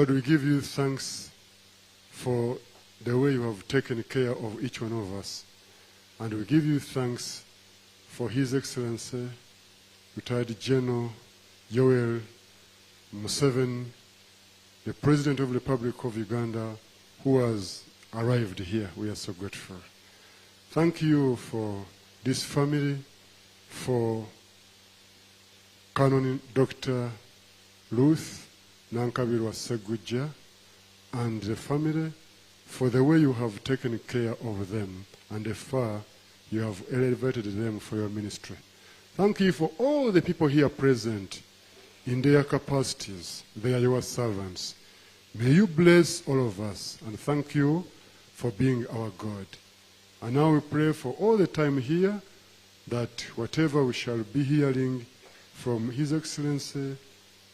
Lord, we give you thanks for the way you have taken care of each one of us. And we give you thanks for His Excellency, Retired General Yoweri Museveni, the President of the Republic of Uganda, who has arrived here. We are so grateful. Thank you for this family, for Canon Dr. Ruth Nankabirwa and the family, for the way you have taken care of them and the far you have elevated them for your ministry. Thank you for all the people here present in their capacities. They are your servants. May you bless all of us, and thank you for being our God. And now we pray for all the time here that whatever we shall be hearing from His Excellency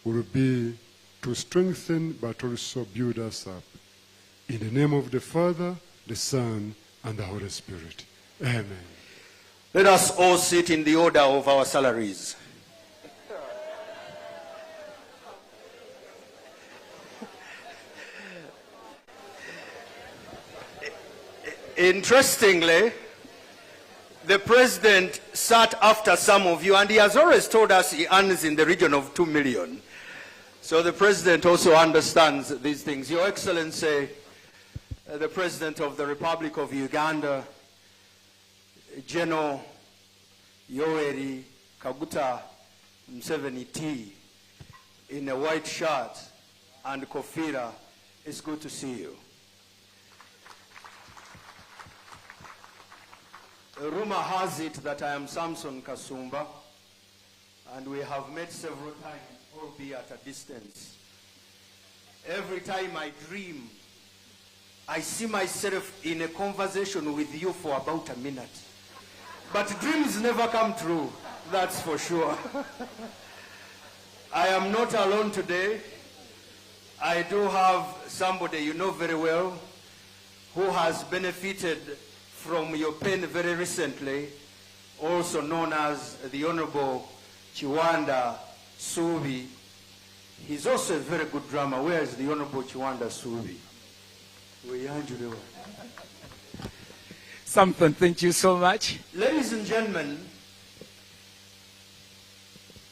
will be to strengthen but also build us up. In the name of the Father, the Son, and the Holy Spirit. Amen. Let us all sit in the order of our salaries. Interestingly, the president sat after some of you, and he has always told us he earns in the region of 2 million. So the president also understands these things. Your Excellency, the President of the Republic of Uganda, General Yoweri Kaguta Museveni T, in a white shirt and kofira, it's good to see you. A rumor has it that I am Samson Kasumba, and we have met several times, albeit at a distance. Every time I dream, I see myself in a conversation with you for about a minute. But dreams never come true, that's for sure. I am not alone today. I do have somebody you know very well who has benefited from your pen very recently, also known as the Honorable Chiwanda Subi. He's also a very good drummer. Where is the Honorable Chiwanda Subi? Something, thank you so much. Ladies and gentlemen,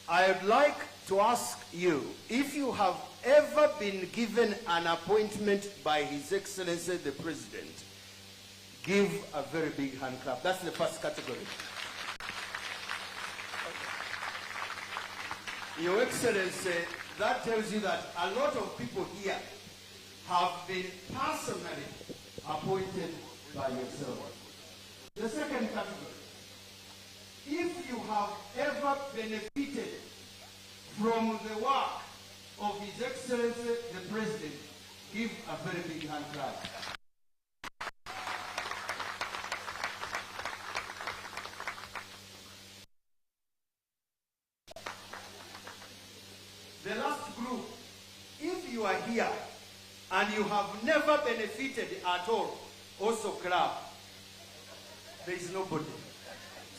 I'd like to ask you if you have ever been given an appointment by His Excellency the President. Give a very big hand clap. That's the first category. Your Excellency, that tells you that a lot of people here have been personally appointed by yourself. The second category, if you have ever benefited from the work of His Excellency the President, give a very big hand clap. The last group, if you are here and you have never benefited at all, also clap. There is nobody.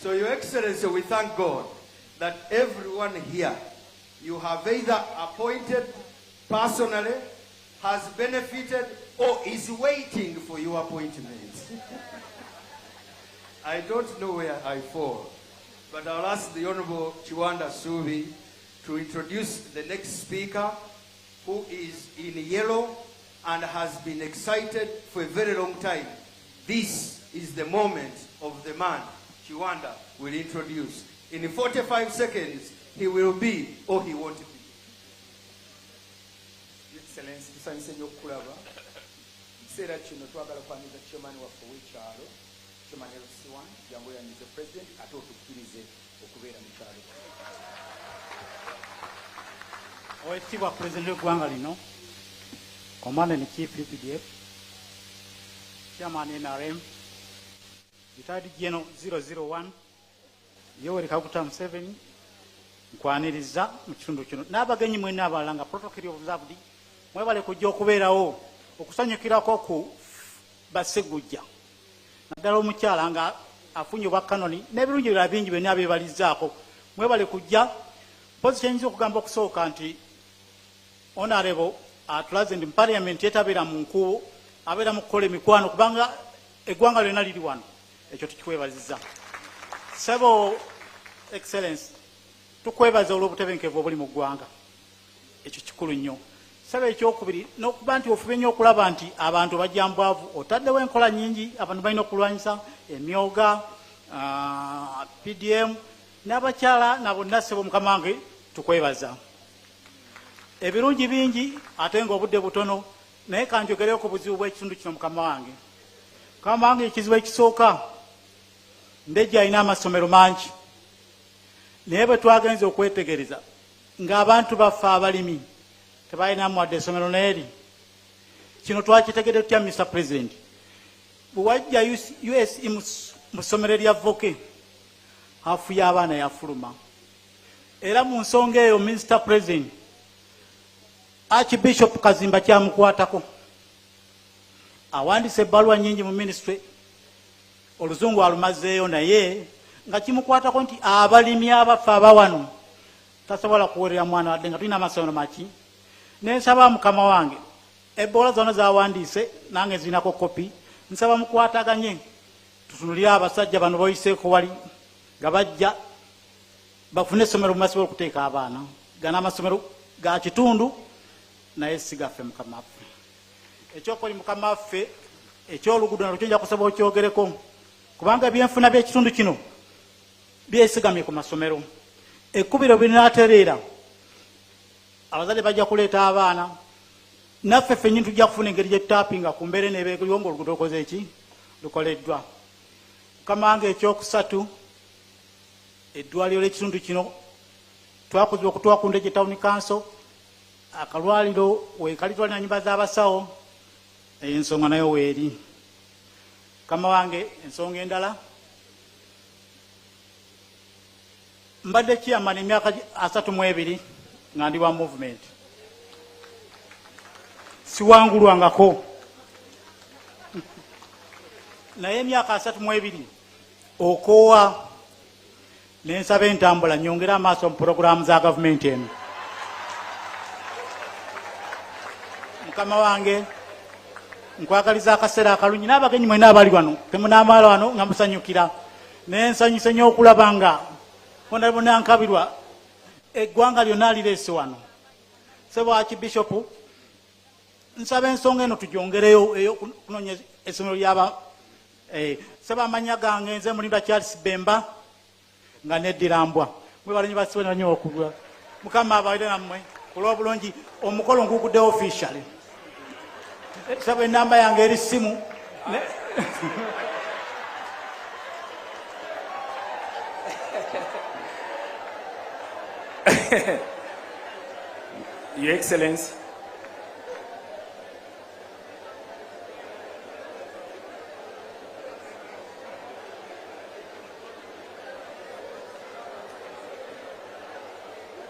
So Your Excellency, we thank God that everyone here, you have either appointed personally, has benefited, or is waiting for your appointment. I don't know where I fall, but I'll ask the Honorable Chiwanda Subi to introduce the next speaker, who is in yellow and has been excited for a very long time. This is the moment of the man Chiwanda will introduce. In 45 seconds, he will be or he won't be. Excellency, tusanyise nnyo okukulaba. Kiseera kino twagala kwaniza chairman waffe w'ekyalo, Chairman LC1, jangu yanyize President, ate otukkirize okubeera mu kyalo. Oweekitiibwa President w'eggwanga lino, Commander in Chief UPDF, Chairman NRM, Retired General 001, Yoweri Kaguta Museveni, nkwaniriza mu kitundu kino. N'abagenyi mwenna abalala nga protocol observed, mwebale kujja okubeerawo okusanyukirako ku Basegujja. Naddala omukyala nga afunye obwa kanoni n'ebirungi ebirala bingi byonna abeebalizaako. Mwebale kujja. Position okugamba okusooka nti Honorable atulaze ndi parliament yetabera mu nkubo abeera mu kukola emikwano kubanga eggwanga lyonna liri wano ekyo tukikwebaziza. Sebo excellence tukwebaza olw'obutebenkevu obuli mu ggwanga ekyo kikulu nnyo. Sebo ekyokubiri n'okuba nti ofube nnyo okulaba nti abantu bajjambwavu otaddewo enkola nnyingi abantu balina okulwanyisa emyoga PDM n'abakyala na bonna Sebo mukama wange tukwebaza. Ebirungi bingi ate ng'obudde butono naye kanjogereyo ku buzibu bw'ekitundu kino mukama wange. Mukama wange ekizibu ekisooka Ndejje alina amasomero mangi naye bwe twagenze okwetegereza ng'abantu baffe abalimi tebalinamu wadde essomero n'eri. Kino twakitegedde tutya Mr. President? Bwe wajja US mu ssomero lya Voke hafu y'abaana yafuluma. Era mu nsonga eyo Mr. President Archbishop Kazimba kyamukwatako awandise ebbaluwa nnyingi mu ministry oluzungu alumazeeyo naye nga kimukwatako nti abalimi abaffe abawano tasobola kuwerera mwana wadde nga tulina amasomero maki. Nensaba mukama wange ebbola zonna zawandiise nange zirinako kopi nsaba mukwataganye tutunulire abasajja bano boyiseeko wali nga bajja bafune essomero mumasobola okuteeka abaana gana amasomero ga kitundu naye si gaffe mukama waffe. Ekyokoli mukama waffe ekyoluguudo nalwo kyonja kusaba okyogereko kubanga ebyenfuna by'ekitundu kino byesigamye ku masomero. Ekkubiro binaatereera abazadde bajja kuleeta abaana naffe ffennyini tujja kufuna engeri gye tutapinga ku mbeera eneebeekoliwo ng'oluguudo lukoze eki lukoleddwa. Mukama wange ekyokusatu eddwaliro ly'ekitundu kino twakuziba okutwakunda gye Town Council akalwaliro weekali twalina nnyumba z'abasawo ensonga nayo weeri. Mukama wange ensonga endala mbadde chairman emyaka 32 nga ndi wa movement siwangulwangako naye emyaka 32 okoowa nensaba entambula nyongera amaaso mu puroguramu za gavumenti eno. Mukama wange nkwagaliza akaseera akalungi n'abagenyi mwena abali wano temunaamala wano nga musanyukira nensanyusa nnyo okulaba nga Ruth Nankabirwa eggwanga lyonna lireese wano. Sebo Archbishop nsaba ensonga eno tugyongereyo eyokunoonya essomero ly'aba sebo amanya gange nze Mulindwa Charles Bemba nga neddirambwa mwe balenyi basibe nnyo okugwa. Mukama abaire nammwe ku lw'obulungi omukolo ngugudde officially. Sebo enamba yange eri simu Your Excellency,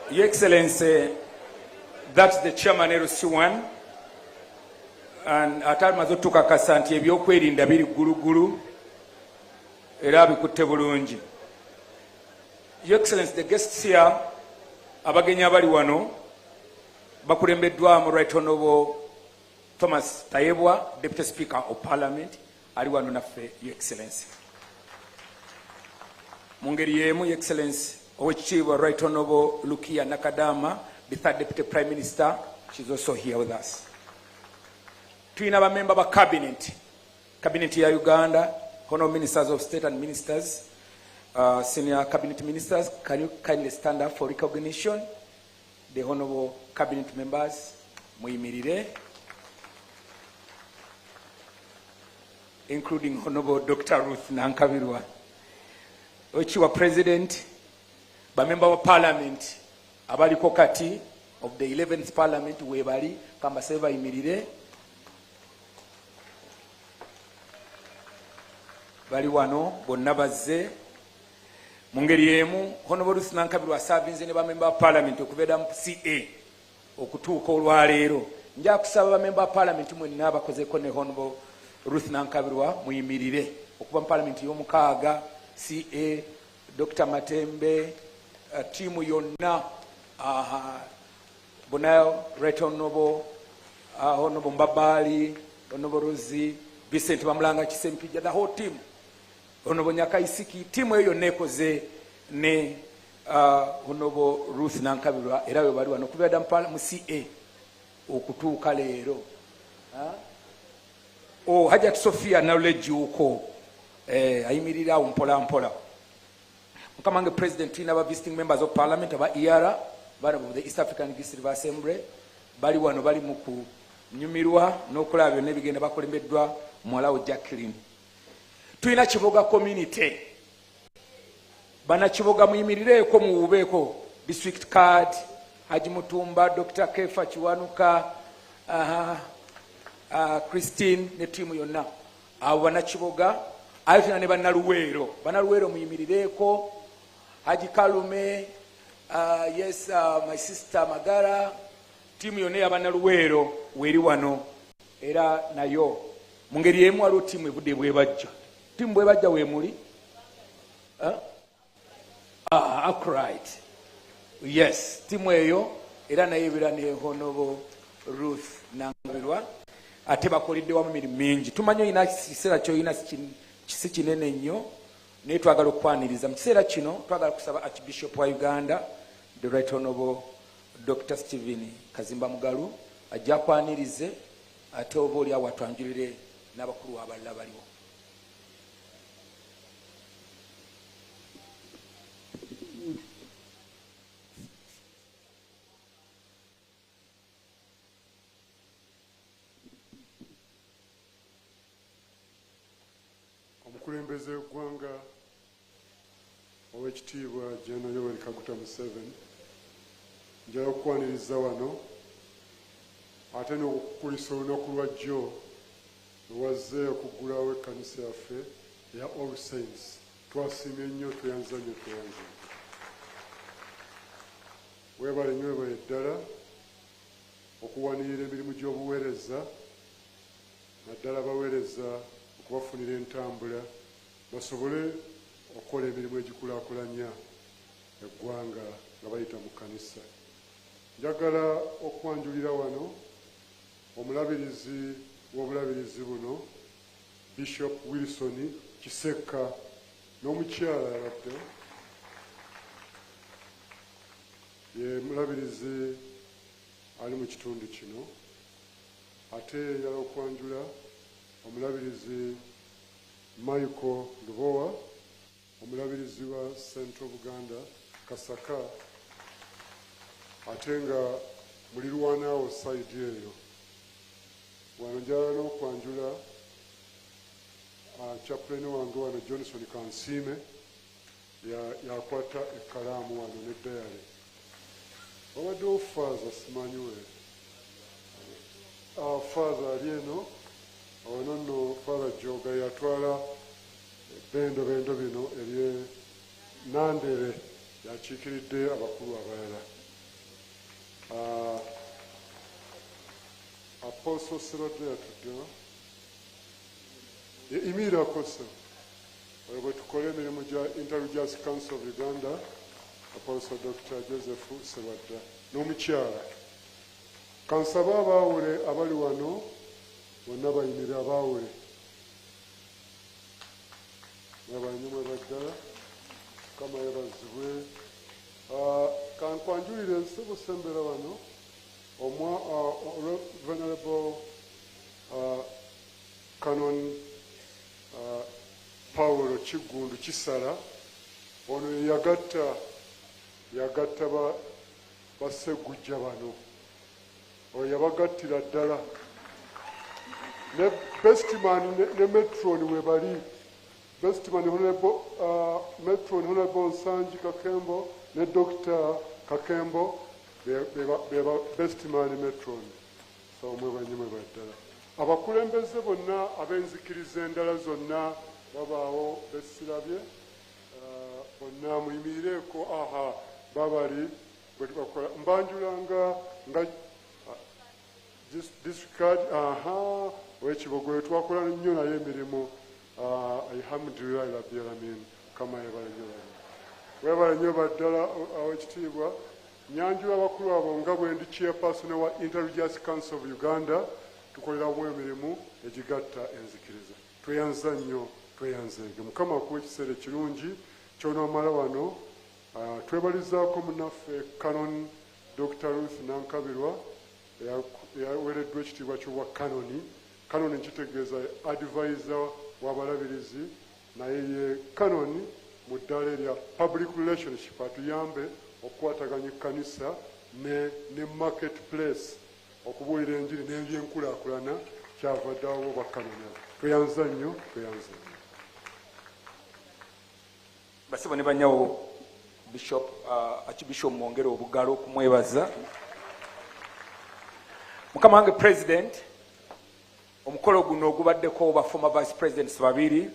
Your Excellency, that's the Chairman LC1, and atamaze tukakasa nti ebyokwerinda biri gulugulu era bikutte bulungi. Your Excellency, the guests here abagenyi abali wano bakulembeddwa mu Right Honorable Thomas Tayebwa, Deputy Speaker of Parliament, ali wano naffe, Your Excellency. Mu ngeri y'emu, Your Excellency, Owekitiibwa Right Honorable Ruth Nankabirwa, the third Deputy Prime Minister, she's also here with us. Tulina bamemba ba cabinet ya Uganda, Honorable Ministers of State and Ministers, Senior Cabinet Ministers, can you kindly stand up for recognition? The Honorable Cabinet Members, muyimirire, including Honorable Dr. Ruth Nankabirwa. Ochiwa President, bamemba wa Parliament, abaliko kati of the 11th Parliament, webali, kamba seva imirire. Bali wano, bonna bazze. Mu ngeri y'emu, Honorable Ruth Nankabirwa asaabinze ne bamemba ba Parliament okubeera mu CA okutuuka olwaleero. Nja kusaba bamemba ba Parliament mwenna abakozeko ne Honorable Ruth Nankabirwa muyimirire okuba mu Parliament y'omukaaga, CA, Dr. Matembe, tiimu yonna, Bonayo, Right Honorable Honorable Mbabali, Honorable Rosie, Vincent Bamulanga Kisempija, the whole team. Honorable Nyakaisiki, team eyo nekoze ne Honorable Ruth Nankabirwa, era we bali wano kubeera mpala mu CA okutuuka leero. Hajat Sophia knowledge uko ayimirira mpola mpola. Mukamange President tulina aba visiting members of Parliament aba ERA bali mu the East African Legislative Assembly bali wano bali mu kunyumirwa n'okulaba byonna ebigenda bakolemeddwa muwalawo Jacqueline. Tulina Kiboga community bana Kiboga muyimirireeko muwubeeko district card Haji Mutumba, Dr. Kefa Kiwanuka, Christine ne timu yonna abo bana Kiboga alifina ne Banaluweero muyimirireeko Haji Kalume, yes, my sister Magara, timu yonna ya Banaluweero weri wano era nayo mu ngeri emu waliwo timu ebudde bwebajja. Timu bwebajja weemuli? Right. Yes, timu eyo era nayo ebeera ne Honorable Ruth Nankabirwa ate bakoledde wamu emirimu mingi. Tumanyi olina kiseera ky'olina si kinene nnyo naye twagala okwaniriza. Mu kiseera kino twagala kusaba Archbishop wa Uganda, the Right Honorable Dr. Stephen Kazimba Mugalu ajja akwanirize ate oba oli awo atwanjulire n'abakulu abalala baliwo. Omukulembeze w'eggwanga ow'ekitiibwa General Yoweri Kaguta Museveni njala okukwaniriza wano ate n'okukulisa olunaku lwa jjo lwazze okuggulawo ekkanisa yaffe eya All Saints. Twasiimye nnyo, tweyanza nnyo. Weebale nnyo, weebale ddala okuwanirira emirimu gy'obuweereza naddala abaweereza okubafunira entambula basobole okukola emirimu egikulaakulanya eggwanga nga bayita mu kkanisa. Njagala okwanjulira wano omulabirizi w'obulabirizi buno Bishop Wilson Kisekka n'omukyala yabadde ye mulabirizi ali mu kitundu kino, ate njala okwanjula omulabirizi Michael Lubowa, omulabirizi wa Central Buganda Kasaka, ate nga mulirwanaawo sayidi eyo. Wano njala n'okwanjula chaplain wange wano Johnson Kansiime yakwata ekkalaamu wano ne dayali. Wabaddewo faaza simanyi we faaza ali eno ono nno Father Joga yatwala bendo bino eri Nandere yakiikiridde abakulu abalala. Apostle Sirode yatuddewa Emira Kosa bwe tukola emirimu gya Inter-Religious Council of Uganda, Apostle Dr. Joseph Sebadda n'omukyala. Kansaba abaawule abali wano bonna bayimirira abaawule. Mwebanyumwe baddala kama yabazibwe. Kankwanjulire nsebusembera wano Venerable Canon Paulo Kigundu Kisala ono yagatta basegujja bano oyo yabagattira ddala ne Bestman ne Metron we bali. Bestman Metron Honorable Sanji Kakembo ne Dr. Kakembo beba Bestman Metron. So mwebanyumwe baddala abakulembeze bonna ab'enzikiriza endala zonna babaawo besirabye bonna muyimirireeko babali bwe tubakola mbanjulanga nga district ow'Ekibogo twakola nnyo naye emirimu alhamdulillahi rabbil alamin kama yebala nnyo baddala aw'ekitiibwa nyanjula abakulu abo nga bwe ndi chairperson wa Intelligence Council of Uganda tukoleramu emirimu egigatta enzikiriza. Tweyanza nnyo, tweyanzege. Mukama akuwa ekiseera ekirungi ky'onoomala wano. Twebalizaako munnaffe Canon Dr. Ruth Nankabirwa yaweereddwa ekitiibwa ky'obwa Canon. Canon nkitegeeza advisor w'abalabirizi, naye ye Canon mu ddaala erya public relationship atuyambe okukwataganya ekkanisa ne marketplace okubuulira enjiri n'ebyenkulaakulana kyavaddewo obwa Canon. Tweyanza nnyo, tweyanza nnyo. Basebo ne banyawo Bishop Archbishop mwongere obugalo okumwebaza. Mukama wange President, omukolo guno ogubaddeko oba former Vice Presidents babiri,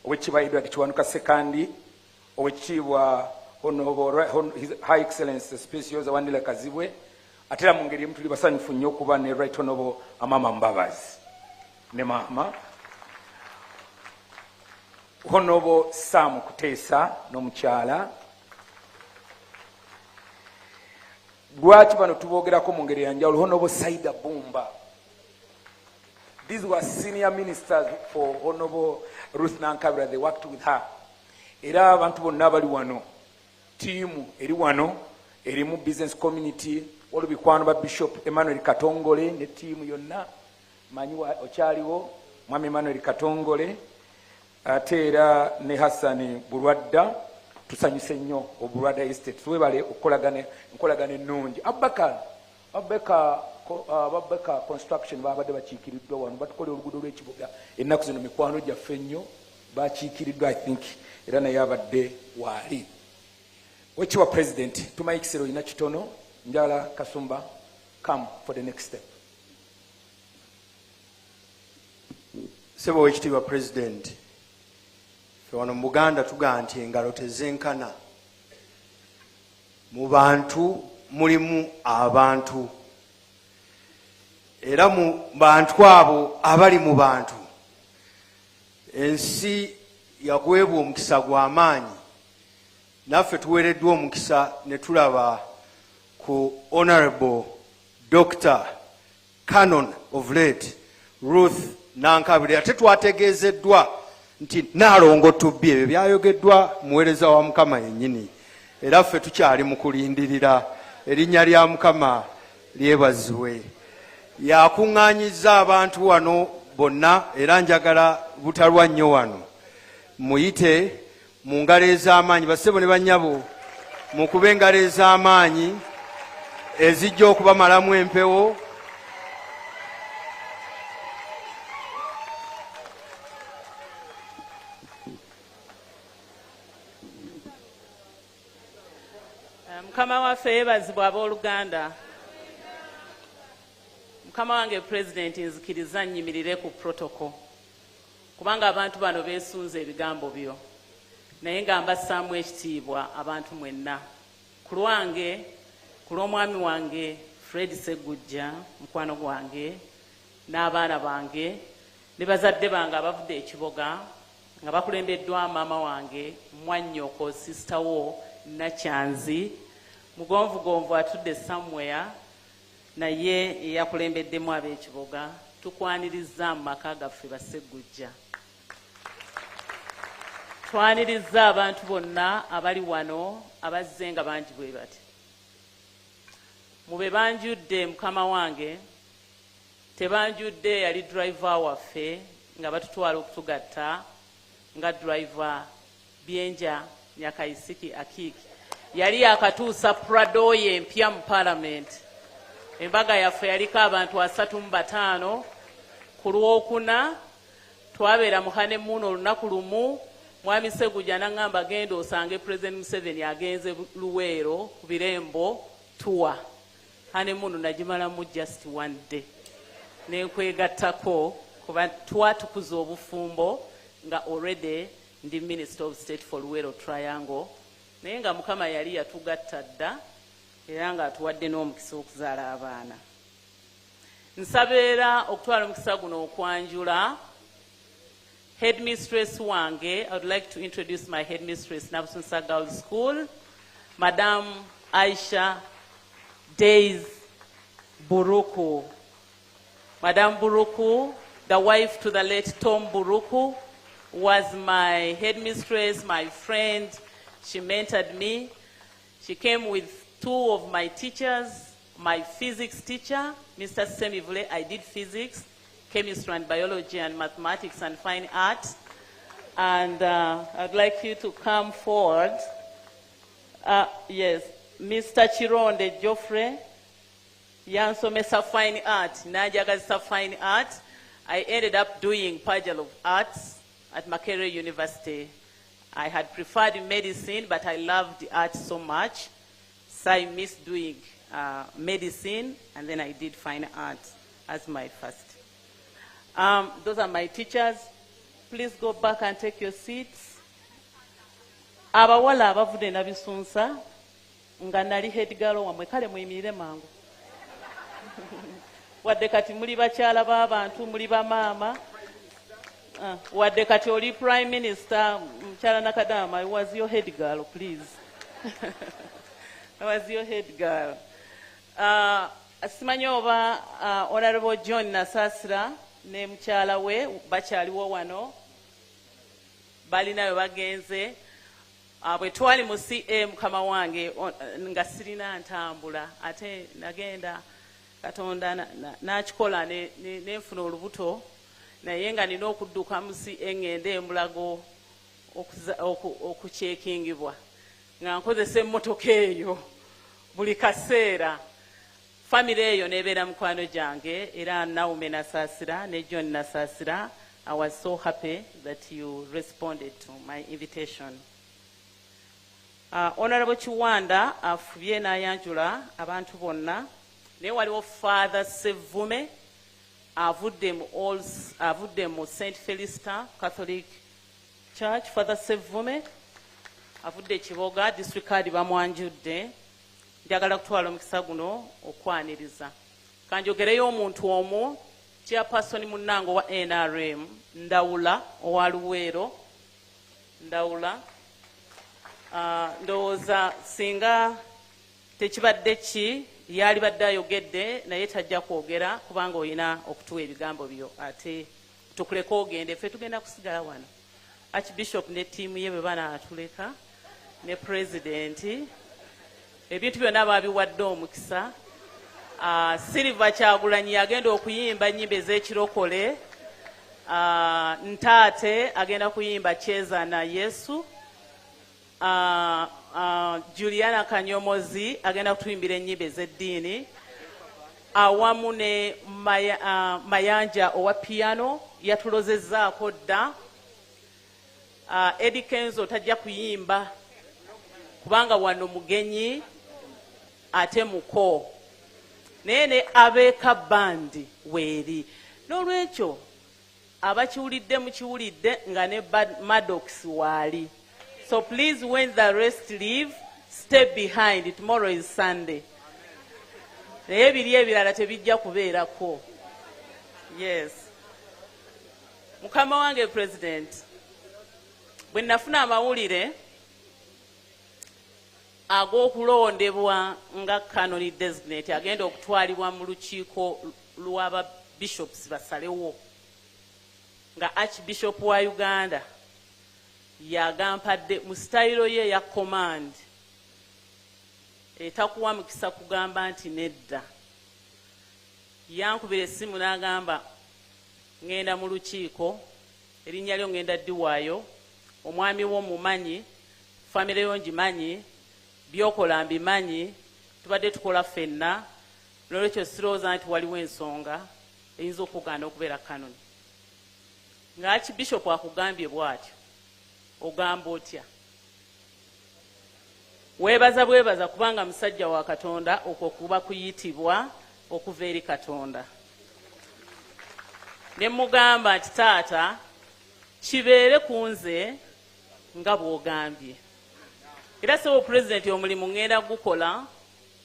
owekitiibwa Edward Kiwanuka Sekandi, owekitiibwa His High Excellency Specioza Wandile Kazibwe, ate era mu ngeri emu tuli basanyufu nnyo okuba ne Right Honourable Amama Mbabazi ne Maama Honourable Sam Kuteesa n'omukyala. Lwaki bano tubogerako mu ngeri yanjawulo? Honourable Saida Bumba. These were senior ministers for Honourable Ruth Nankabirwa. They worked with her. Era abantu bonna abali wano, tiimu eri wano, erimu business community, olubikwano ba Bishop Emmanuel Katongole ne tiimu yonna, manyi okyaliwo Mwami Emmanuel Katongole, ate era ne Hassan Bulwadda. Tusanyuse nnyo Obulwadda Estate. Twebale enkolagana ennungi. Abeka construction babadde bakiikiriddwa wano, batukola oluguudo lw'ekibuga ennaku zino, mikwano gyaffe nnyo bakiikiriddwa, I think era naye abadde waali. Wekiwa President, tumanyi ekiseera olina kitono. Njala Kasumba, come for the next step. Sebo wekitiibwa President, wano mu Buganda tugaa nti engalo tezenkana. Mu bantu mulimu abantu, era mu bantu abo abali mu bantu ensi yakuweebwa omukisa gw'amaanyi. Naffe tuweereddwa omukisa ne tulaba ku Honourable Dr. Canon of late Ruth Nankabirwa. Ate twategeezeddwa nti Naalongo tubbi, ebyo byayogeddwa muweereza wa Mukama yennyini, era ffe tukyali mu kulindirira. Erinnya lya Mukama lyebazibwe. Yakuŋŋaanyizza abantu wano bonna, era njagala butalwa nnyo wano muyite mu ngalo ez'amaanyi. Bassebo ne bannyabo, mukube engalo ez'amaanyi ezijja okubamalamu empewo. Mukama waffe yeebazibwa abooluganda. Mukama wange President, nzikiriza nnyimirire ku protocol kubanga abantu bano beesunze ebigambo byo, naye nga mbassaamu ekitiibwa abantu mwenna. Ku lwange, ku lw'omwami wange Fred Segujja, mukwano gwange, n'abaana bange ne bazadde bange abavudde ekiboga nga bakulembeddwa maama wange Mwannyoko, sister wo Nakyanzi, mugonvugonvu atudde somewhere, naye eyakulembeddemu ab'ekiboga, tukwaniriza mu maka gaffe Basegujja. Twaniriza abantu bonna abali wano abazze nga bangi bwe bati. Mube banjudde Mukama wange, tebanjudde yali driver waffe nga batutwala okutugatta nga driver Byenja Nyakaisiki Akiki. Yali akatuusa Prado ye empya mu Parliament. Embaga yaffe yaliko abantu 35. Ku Lwokuna twabeera mu honeymoon olunaku lumu. Mwami Segujja n'aŋŋamba genda osange President Museveni agenze Luweero ku birembo tour. Honeymoon nagimalamu just one day. Nenkwegattako kuba twatukuza obufumbo nga already ndi Minister of State for Luweero Triangle. Naye nga Mukama yali yatugatta dda era nga atuwadde n'omukisa okuzaala abaana. Nsabeera okutwala omukisa guno okwanjula headmistress wange. I would like to introduce my headmistress, Nabusunsa Girls School, Madam Aisha Days Buruku. Madame Buruku, the wife to the late Tom Buruku, was my headmistress, my friend. She mentored me. She came with two of my teachers, my physics teacher, Mr. Semivule. I did physics, chemistry and biology and mathematics and fine arts. And I'd like you to come forward. Yes, Mr. Chironde Joffrey, yansomesa fine art, najagazisa fine art. I ended up doing Bachelor of Arts at Makerere University. I had preferred medicine, but I loved the art so much, so I missed doing medicine, and then I did fine art as my first. Those are my teachers. Please go back and take your seats. Abawala abavude na bisunsa nga nali head girl wamwe kale muyimirire mangu. Wadde kati muli bakyala b'abantu muli bamaama. Wadde kati oli Prime Minister Mukyala Nakadama, I was your head girl, please. I was your head girl. Simanyi oba Honorable John Nasasira ne mukyala we bakyaliwo wano balinayo bagenze. Bwe twali mu CA mukama wange nga sirina ntambula ate nagenda Katonda n'akikola nenfuna olubuto naye nga nina okudduka mu CA ngende embulago okukyekingibwa nga nkozesa emmotoka eyo buli kaseera. Family eyo nebeera mukwano gyange era Naume Nasasira ne John Nasasira. I was so happy that you responded to my invitation. Honorable Chiwanda afubye n'ayanjula abantu bonna naye waliwo Father Sevume avudde mu St. Felicitas Catholic Church. Father Sevume avudde Kiboga district card bamwanjudde. Njagala kutwala omukisa guno okwaniriza kanjogereyo omuntu omu chairperson munnango wa NRM Ndawula owa Luweero. Ndawula ndowooza singa tekibadde ki yali badde ayogedde naye tajja kwogera kubanga olina okutuwa ebigambo byo ate tukuleka ogende ffe tugenda kusigala wano. Archbishop ne ttiimu ye bwe banaatuleka ne pulezidenti ebintu byonna baabiwadde omukisa. Silver Kyagulanyi agenda okuyimba nnyimba ez'ekirokole. Ntaate agenda kuyimba Cheza na Yesu. Juliana Kanyomozi agenda kutuyimbira ennyimba ez'eddiini awamu ne Mayanja owa piano yatulozezzaako dda. Eddie Kenzo tajja kuyimba kubanga wano mugenyi ate muko naye ne Abeeka bandi weeri. N'olwekyo abakiwulidde mukiwulidde nga ne Maddox waali. So please, when the rest leave, stay behind. Tomorrow is Sunday. Naye biri ebirala tebijja kubeerako. Yes. Mukama wange President, bwe nafuna amawulire ag'okulondebwa nga canon designate agenda okutwalibwa mu lukiiko lw'aba bishops basalewo nga Archbishop wa Uganda yagampadde mu style ye ya command etakuwa mukisa kugamba nti nedda. Yankubira essimu n'agamba ngenda mu lukiiko erinnya lyo ngenda ddiwaayo omwami wo mumanyi famire yo ngimanyi byokola mbimanyi tubadde tukola ffenna n'olwekyo sirowooza nti waliwo ensonga eyinza okugaana okubeera kanoni. Nga Archbishop akugambye bw'atyo ogamba otya? Weebaza bwebaza kubanga musajja wa Katonda okwo kuba kuyitibwa okuva eri Katonda. Ne mugamba nti taata kibeere ku nze nga bw'ogambye. Era sebo Pulezidenti omulimu ngenda gukola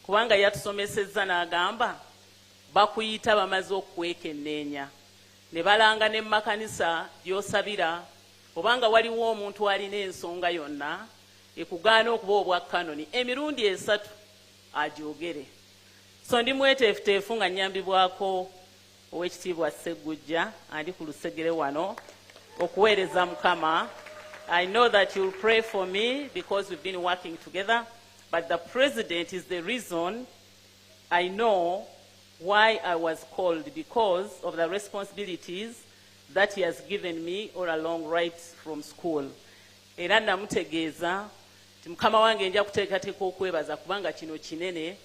kubanga yatusomesezza n'agamba bakuyita bamaze okukwekenneenya ne balanga ne makanisa gy'osabira obanga waliwo omuntu alina ensonga yonna ekugaana okuba obwa kanoni emirundi 3 agyogere. So ndi mweteefuteefu nga nnyambibwako ow'ekitiibwa Sseggujja andi ku lusegere wano okuweereza Mukama. I know that you'll pray for me because we've been working together, but the President is the reason I know why I was called, because of the responsibilities that he has given me all along right from school. Era namutegeeza nti Mukama wange nja kuteekateeka okwebaza kubanga kino kinene,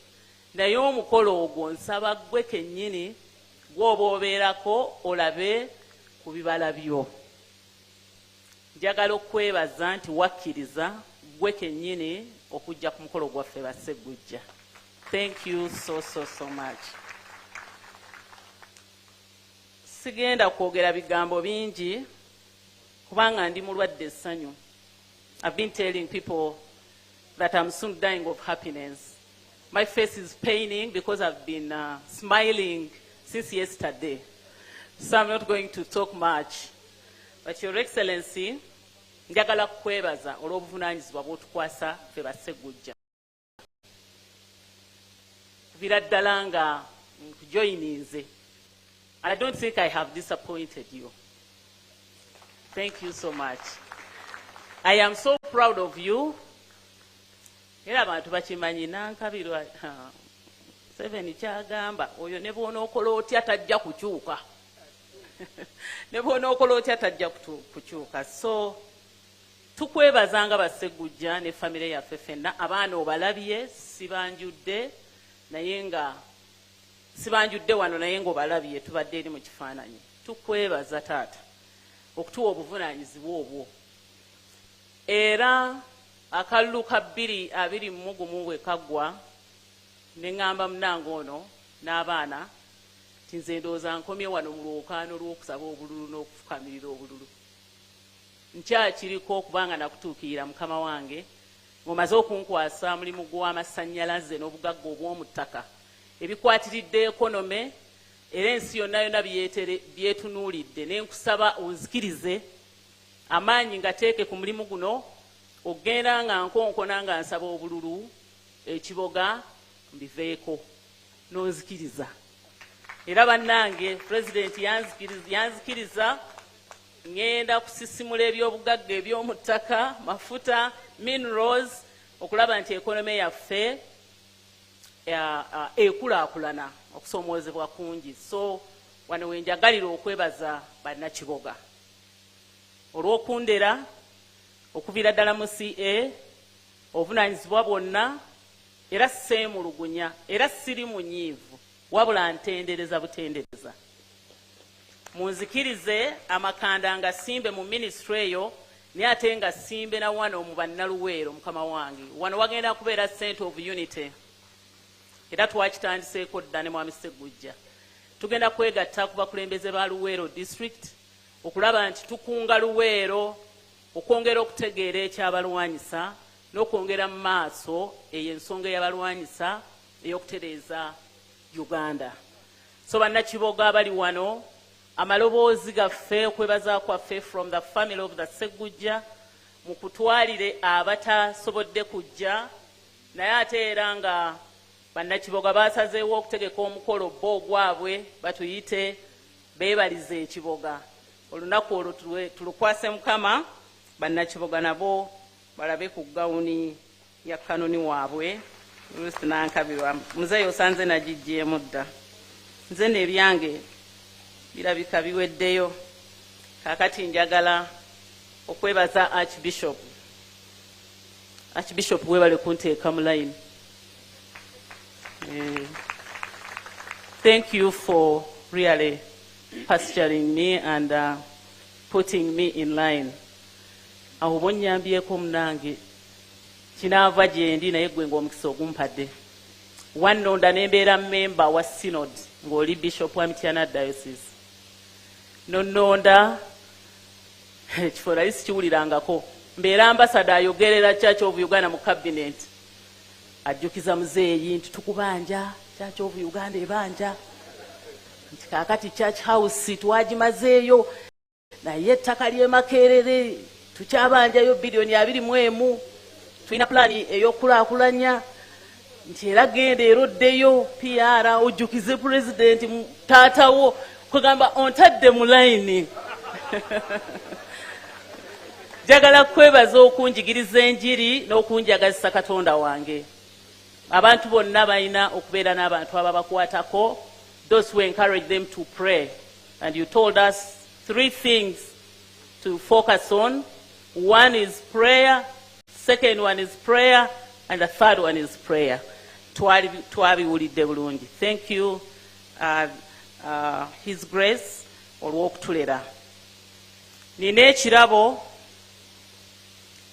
naye omukolo ogwo nsaba ggwe kennyini gw'oba obeerako olabe ku bibala byo. Njagala okwebaza nti wakkiriza ggwe kennyini okujja ku mukolo gwaffe ba Sseggujja. Thank you so much. Sigenda kwogera bigambo bingi kubanga ndi mulwadde essanyu. I've been telling people that I'm soon dying of happiness. My face is paining because I've been smiling since yesterday. So I'm not going to talk much. But Your Excellency, njagala kukwebaza olw'obuvunaanyizibwa bw'otukwasa ffe ba Sseggujja. Kubira ddala nga nkujoyininze. I don't think I have disappointed you. Thank you so much. I am so proud of you. Era abantu bakimanyi Nankabirwa Museveni kyagamba oyo ne bw'onookola otya tajja kukyuka. Ne bw'onookola otya tajja kukyuka. So tukwebazanga ba Sseggujja ne famire yaffe ffenna. Abaana obalabye sibanjudde naye nga sibanjudde wano naye ng'obalabye tubadde eri mu kifaananyi. Tukwebaza taata okutuwa obuvunaanyizibwa obwo. Era akalulu ka 2021 bwe kaggwa ne ŋŋamba munange ono n'abaana nti nze ndowooza nkomye wano mu lwokaano lw'okusaba obululu n'okufukamirira obululu. Nkyakiriko kubanga nakutuukirira Mukama wange ng'omaze okunkwasa mulimu gw'amasannyalaze n'obugagga obw'omu ttaka ebikwatiridde ekonome era ensi yonna yonna byetunuulidde. Ne nkusaba onzikirize amaanyi ngateeke ku mulimu guno, ogenda nga nkonkona nga nsaba obululu ekiboga mbiveeko n'onzikiriza. Era bannange President yanzikiriza ngenda kusisimula ebyobugagga eby'omu ttaka, mafuta, minerals, okulaba nti ekonome yaffe ekulaakulana okusoomoozebwa kungi. So wano wenjagalira okwebaza bannakiboga olw'okundera okuviira ddala mu CA obuvunaanyizibwa bwonna, era seemulugunya era siri munyiivu wabula ntendereza butendereza. Munzikirize amakanda nga simbe mu ministry eyo naye ate nga simbe na wano mu bannaluweero. Mukama wange wano wagenda kubeera Center of Unity era twakitandiseeko dda ne Mwami Sseggujja. Tugenda kwegatta ku bakulembeze ba Luweero district okulaba nti tukunga Luweero okwongera okutegeera ekyabalwanyisa n'okwongera mu maaso eyo ensonga ey'abalwanyisa ey'okutereeza Uganda. So bannakiboga abali wano, amaloboozi gaffe okwebaza kwaffe from the family of the Sseggujja mukutwalire abatasobodde kujja, naye ate era nga bannakiboga basazeewo okutegeka omukolo bo gwabwe batuyite beebalize ekiboga. Olunaku olwo tulukwase Mukama, bannakiboga nabo balabe ku gawuni ya kanoni waabwe. Ruth Nankabirwa muzeeyi osanze nagijjeemu dda. Nze n'ebyange birabika biweddeyo. Kaakati njagala okwebaza Archbishop weebale kunteeka mu line. Thank you for really pasturing me and putting me in line. Aho bonnyambyeko munange kinaava gye ndi naye gwe ng'omukisa ogumpadde. Wannonda ne mbeera memba wa synod ng'oli bishop wa Mityana diocese. Nonnonda ekifo nali sikiwulirangako. Mbeera ambasada ayogerera Church of Uganda mu cabinet. Ajjukiza muzeeyi nti tukubanja Church of Uganda ebanja. Nti kaakati church house twagimazeeyo naye ettaka ly'e Makerere tukyabanjayo $21 billion. Tulina pulaani ey'okulaakulanya nti era genda eroddeyo PR ojjukize pulezidenti taatawo kugamba ontadde mu layini. Njagala kwebaza okunjigiriza enjiri n'okunjagazisa Katonda wange. Abantu bonna balina okubeera n'abantu ababakwatako, those who encourage them to pray. And you told us 3 things to focus on. One is prayer, second one is prayer, and the third one is prayer. Twabiwulidde bulungi. Thank you, His Grace, olw'okutulera. Nina ekirabo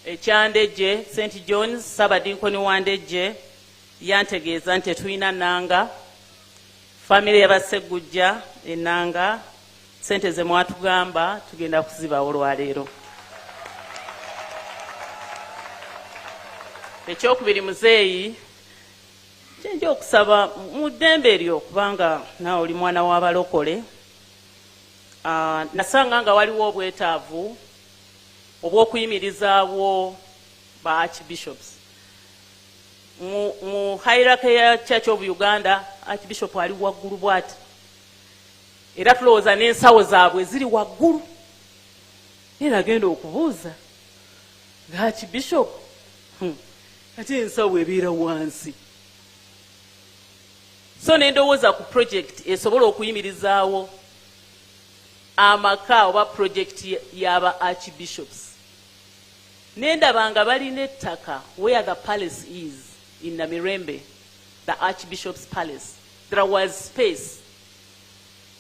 ekyandejje St. John's Sabadinkoni wandejje yantegeeza nti tulina Nanga, famire y'Abasegujja Enanga, sente ze mwatugamba tugenda kuzibawo olwaleero. Ekyokubiri muzeeyi, kyenja okusaba mu ddembe eryo kubanga naawe oli mwana w'abalokole. Nasanga nga waliwo obwetaavu obw'okuyimirizaawo ba archbishops. Mu hierarchy ya Church of Uganda, archbishop ali waggulu bw'ati. Era tulowooza n'ensawo zaabwe ziri waggulu. Era agenda okubuuza nga archbishop ate ensawo ebeera wansi. So nendowooza ku project esobola okuyimirizaawo amaka oba project y'aba archbishops. Nendaba nga balina ettaka where the palace is in Namirembe, the archbishop's palace. There was space.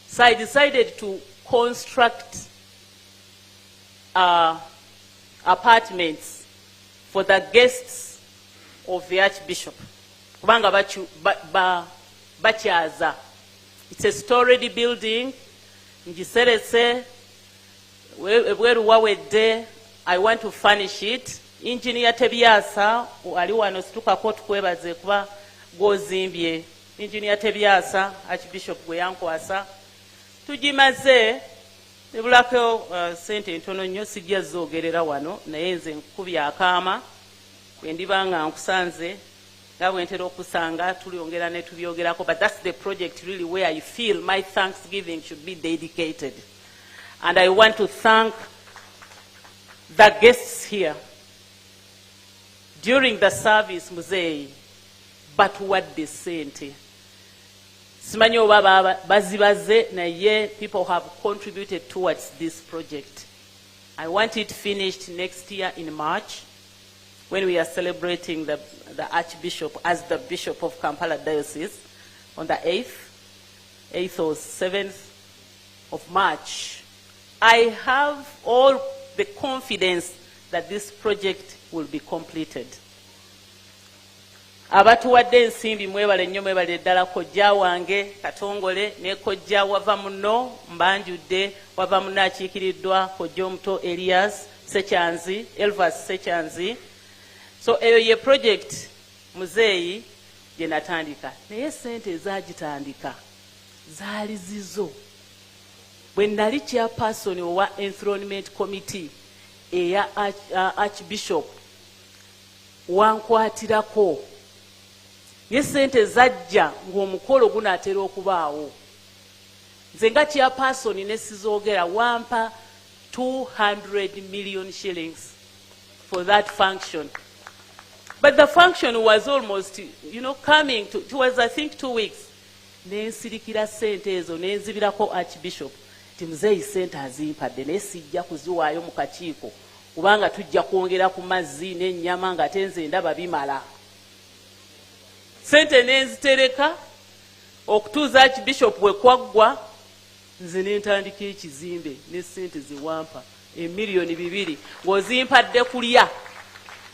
So I decided to construct apartments for the guests of the archbishop. Kubanga bakyaza. It's a storied building. Ngiserese ebweru wawedde. I want to furnish it. Engineer Tebyasa ali wano situkako tukwebaze kuba gozimbye. Engineer Tebyasa archbishop gwe yankwasa. Tugimaze ebulako sente ntono nnyo sijja zoogerera wano naye nze nkubya akaama bwe ndiba nga nkusanze nga bwe ntera okusanga tulyongera ne tubyogerako. But that's the project really where I feel my Thanksgiving should be dedicated. And I want to thank the guests here. During the service, Muzeeyi, batuwadde ssente. Simanyi oba bazibaze naye people have contributed towards this project. I want it finished next year in March when we are celebrating the Archbishop as the Bishop of Kampala Diocese on the 8th or 7th of March. I have all the confidence that this project will be completed. Abatuwadde ensimbi mwebale nnyo mwebale ddala kojja wange Katongole ne kojja wava muno mbanjudde wava muno akiikiriddwa kojja omuto Elias Sechanzi, Elvas Sechanzi. So eyo ye project Muzeeyi gye natandika. Naye sente ezagitandika zaali zizo. Bwe nali chairperson owa enthronement committee eya Archbishop wankwatirako. Ye sente zajja ng'omukolo gunaatera okubaawo. Nze nga chairperson ne sizoogera wampa 200 million shillings for that function. But the function was almost, coming to, it was I think 2 weeks. Nensirikira sente ezo nenzibirako Archbishop. Muzeeyi sente azimpadde naye sijja kuziwaayo mu kakiiko kubanga tujja kwongera ku mazzi n'ennyama nga tenze ndaba bimala. Sente nenzitereka okutuuza Archbishop bwe kwaggwa nze nentandika ekizimbe ne sente zewampa $2,000,000 ng'ozimpadde kulya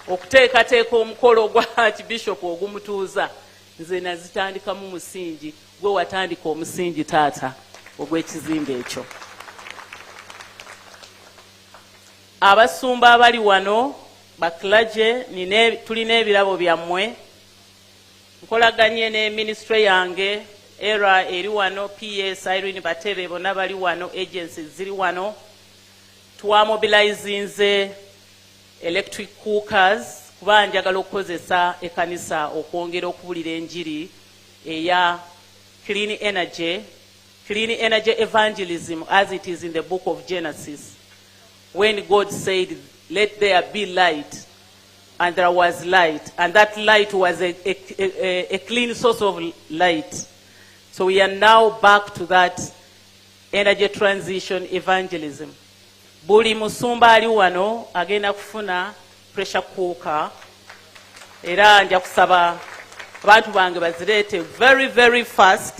okuteekateeka omukolo gwa Archbishop ogumutuuza. Nze nazitandikamu musingi gwe watandika omusingi taata ogw'ekizimbe ekyo. Abasumba abali wano baklaje tulina ebirabo byammwe. Nkolaganye ne ministry yange era eri wano, PS Irene Batebe bonna bali wano, agencies ziri wano. Twamobilizinze electric cookers kuba njagala okukozesa ekkanisa okwongera okuwulira enjiri eya clean energy evangelism as it is in the book of Genesis, when God said, "Let there be light," and there was light, and that light was a clean source of light. So we are now back to that energy transition evangelism. Buli musumba ali wano agenda kufuna pressure cooker, era nja kusaba abantu bange bazireete very very fast.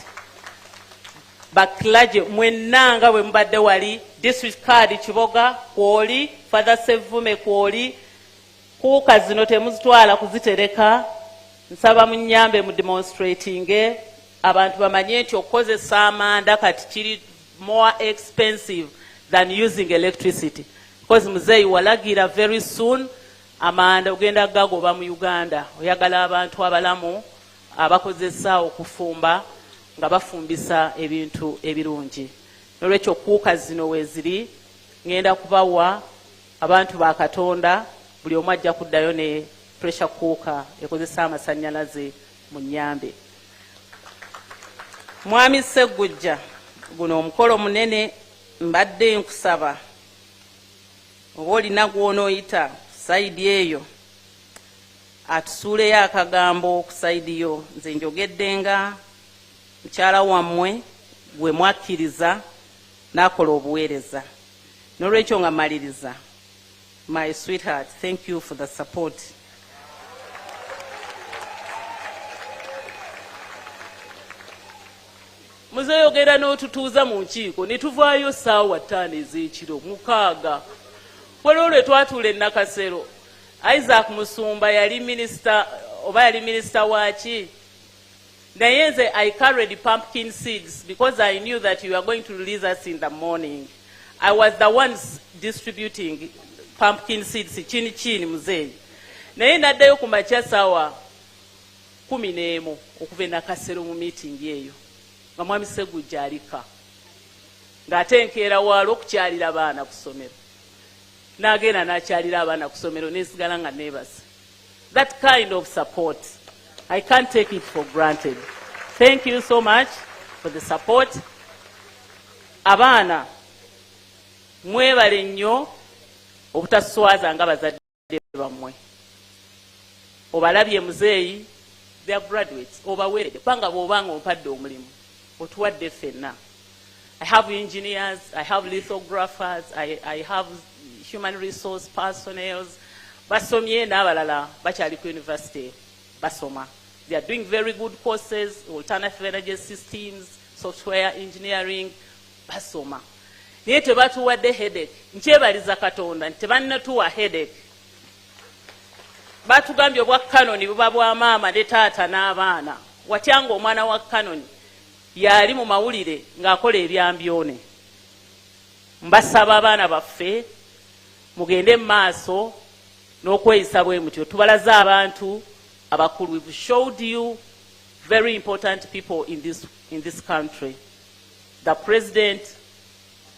Baklaje mwenanga bwe mubadde wali district card Kiboga kwoli, Father Sevume kwoli, kuuka zino temuzitwala kuzitereka. Nsaba munyambe mu demonstrating abantu bamanye nti okukozesa amanda kati kiri more expensive than using electricity, because muzeeyi walagira very soon amanda ogenda gagoba mu Uganda. Oyagala abantu abalamu abakozesa okufumba nga bafumbisa ebintu ebirungi. Nolwekyo kuuka zino weziri ngenda kubawa abantu ba Katonda, buli omu ajja kuddayo ne pressure cooker ekozesa amasannyalaze mu nnyambe. Mwami Sseggujja, guno omukolo munene, mbadde nkusaba oba olina gw'onooyita sayidi eyo atusuuleyo akagambo ku sayidi yo. Nze njogedde nga mukyala wammwe gwe mwakkiriza n'akola obuweereza. N'olwekyo nga maliriza, my sweetheart, thank you for the support. Muzeyogera n'otutuuza mu nkiiko ne tuvaayo ssaawa 5 ez'ekiro 6. Waliwo lwe twatuula e Nakasero, Isaac Musumba yali minisita waaki? Naye nze I carried pumpkin seeds because I knew that you were going to release us in the morning. I was the ones distributing pumpkin seeds chini muzeeyi. Naye naddayo ku makya ssaawa 11 okuva e Nakasero mu meeting eyo nga mwami Sseggujja alika ng'ate enkeera waalo okukyalira abaana ku ssomero. N'agenda n'akyalira abaana ku ssomero neesigala nga neebase. That kind of support, I can't take it for granted. Thank you so much for the support. Abaana mwebale nnyo obutaswaza nga bazadde bammwe. Obalabye muzeeyi, they are graduates, obaweeredde kubanga bw'obanga ompadde omulimu otuwadde ffenna. I have engineers, I have lithographers, I have human resource personnel. Basomye n'abalala bakyali ku university basoma. They are doing very good courses, alternative energy systems, software engineering, basoma. Naye tebatuwadde headache. Nkyebaliza Katonda nti tebannatuwa headache. Batugambye obwa kanoni buba bwa maama ne taata n'abaana. Watyanga omwana wa kanoni yali mu mawulire ng'akola ebyambyone. Mbasaba abaana baffe mugende mu maaso n'okweyisa bwe mutyo. Tubalaze abantu abakulu. We've showed you very important people in this country. The president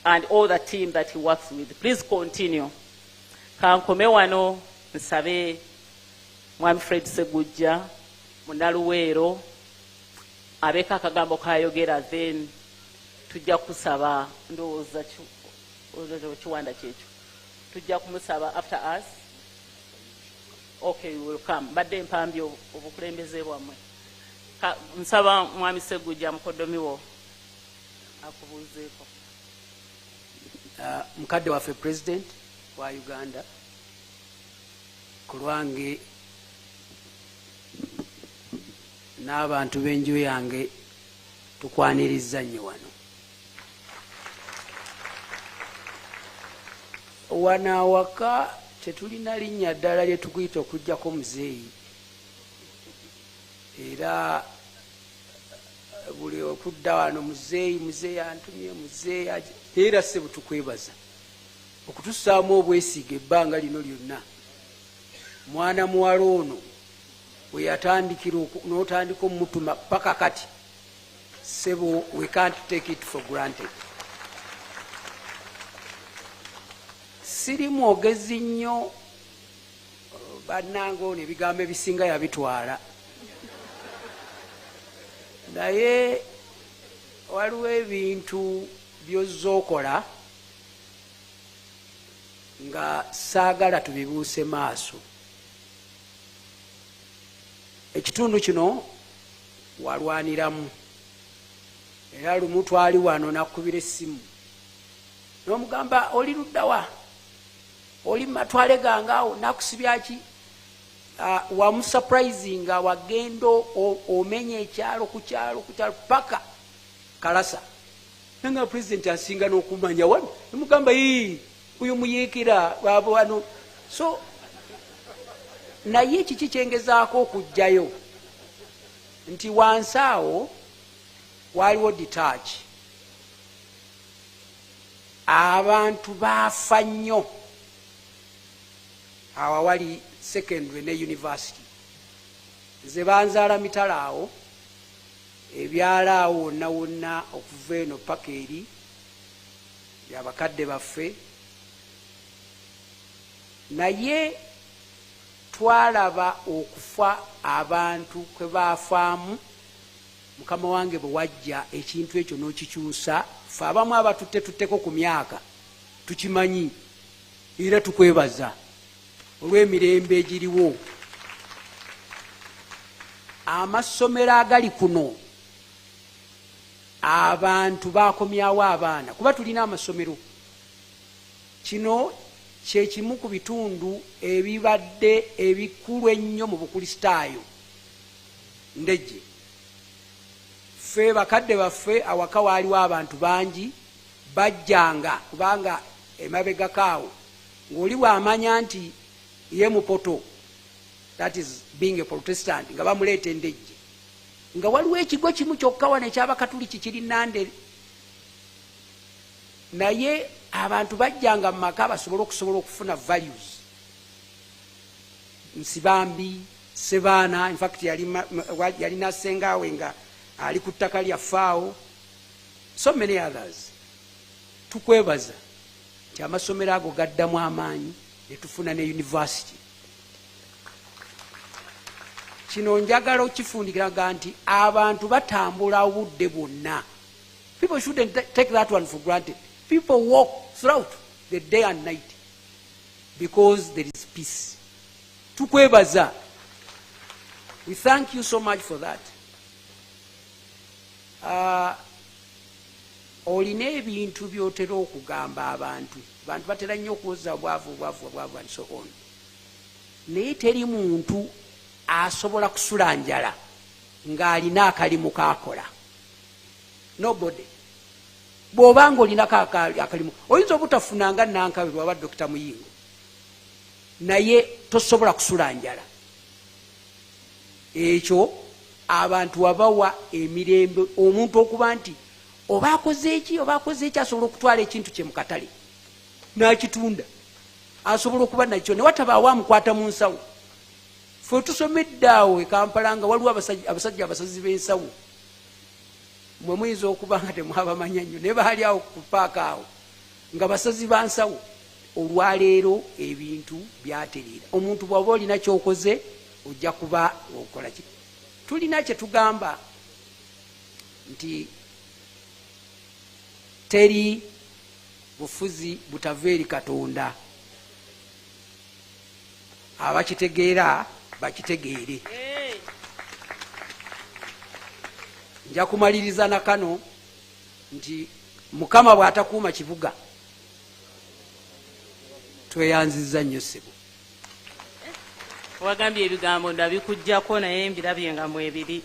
and all the team that he works with. Please continue. Kankome wano nsabe Mwami Fred Sseggujja Munaluweero abeka akagambo kayogera, then tujja kusaba ndowooza kiwanda kyekyo. Tujja kumusaba after us. Okay, we will come. Badde mpambye obukulembeze bwammwe. Nsaba Mwami Sseggujja mukodomi wo akubuuzeeko. Mukadde waffe president wa Uganda, ku lwange n'abantu b'enju yange tukwaniriza nnyo wano. Wano awaka tetulina linnya ddala lye tukuyita okuggyako muzeeyi, era buli okudda wano muzeeyi antumye, muzeeyi era ssebo tukwebaza okutussaamu obwesiga ebbanga lino lyonna. Mwana muwala ono we yatandikira n'otandika omutuma paka kati, ssebo we can't take it for granted. Siri mwogezi nnyo bannange ono ebigambo ebisinga yabitwala naye waliwo ebintu byozza okola nga saagala tubibuuse maaso. Ekitundu kino walwaniramu era lumu twali wano nakubira essimu n'omugamba oli luddawa oli matwale gangaawo nakusibyaki wamusupurisinga wagenda omenya ekyalo ku kyalo paka Kalasa nanga pulezidenti asinga n'okumanya wano nemugamba uyu muyiikira wano so naye kiki kyengezaako okujjayo nti wansi awo waliwo detach abantu baafa nnyo awo wali secondary ne university ze banzaala mitala awo ebyala awo wonna wonna okuva eno paka eri byabakadde baffe naye twalaba okufa abantu kwe baafaamu mukama wange bwe wajja ekintu ekyo n'okikyusa fe abamu abatutteko ku myaka tukimanyi era tukwebaza olw'emirembe egiriwo. Amasomero agali kuno abantu bakomyawo abaana kuba tulina amasomero. Kino kyekimu ku bitundu ebibadde ebikulu ennyo mu bukristaayo. Ndejje ffe bakadde baffe awaka waaliwo abantu bangi bajjanga kubanga emabegakaawo ng'oli bw'amanya nti ye mupoto, that is being a Protestant, nga bamuleeta endejje nga waliwo ekigo kimu kyokka wano ekyabakatuliki kiri Nandere, naye abantu bajjanga mu maka basobole okufuna values. Nsibambi, Sebaana, in fact yalina ssengawe nga ali ku ttaka lya faawo, so many others. Tukwebaza nti amasomero ago gaddamu amaanyi ne tufuna ne university. Kino njagala okifundikiraga nti abantu batambula obudde bwonna. People shouldn't take that one for granted. People walk throughout the day and night because there is peace. Tukwebaza. We thank you so much for that. Olina ebintu byotera okugamba abantu batera nnyo okuwoza bwavu and so on. Naye teri muntu asobola kusula njala ng'alina akalimu k'akola. Nobody. Bw'obanga olina akalimu oyinza obutafuna nga Nankabirwa oba Dr. Muyingo naye tosobola kusula njala. Ekyo abantu wabawa emirembe omuntu okuba nti oba akoze eki asobola okutwala ekintu kye mu katale n'akitunda asobola okuba nakyo ne watabaawo amukwata mu nsawo. Ffe tusomedde awo e Kampala nga waliwo abasajja abasazi b'ensawo mwe muyinza okuba nga temwabamanya nnyo naye baali awo ku paaka awo nga basazi ba nsawo. Olwaleero ebintu byatereera. Omuntu bw'oba olina kyokoze ojja kuba okola ki. Tulina kye tugamba nti teri bufuzi butava eri Katonda. Abakitegeera bakitegeere. Nja kumaliriza na kano nti Mukama bw'atakuuma kibuga tweyanziza nnyo ssebo. Wagambye ebigambo ndabikujjako naye mbirabye nga mwebiri.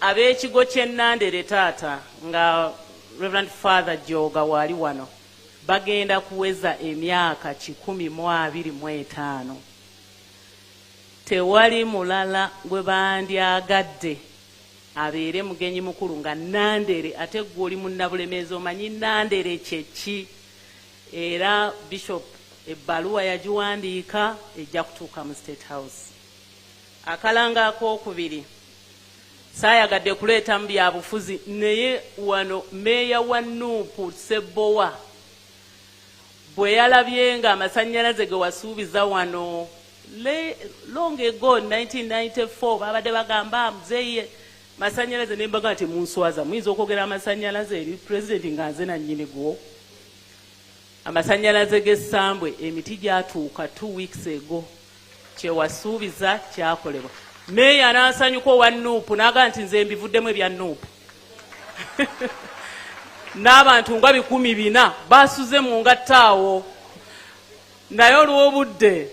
Ab'ekigo ky'e Nandere taata nga Reverend Father Joga wali wano bagenda kuweza emyaka 125. Tewali mulala gwe bandyagadde abeere mugenyi mukulu nga Nandere ate gwe oli munnabulemeezi omanyi Nandere kyeki. Era Bishop ebbaluwa yagiwandiika ejja kutuuka mu State House. Akalanga ak'okubiri saayagadde kuleeta mu byabufuzi naye wano meeya wa Nuupu Ssebbowa bwe yalabye nga amasannyalaze ge wasuubiza wano long ago 1994 babadde bagamba muzeeyi masanyalaze nembaga nti munswaza muyinza okwogera amasanyalaze eri pulezidenti nga nze nannyini gwo. Amasanyalaze g'essambwe emiti gyatuuka 2 weeks ago. Kyewasuubiza kyakolebwa. Meeya n'asanyuka owa Nuupu n'aga nti nze mbivuddemu ebya Nuupu. N'abantu nga 400 basuze mu ngattaawo. Naye olw'obudde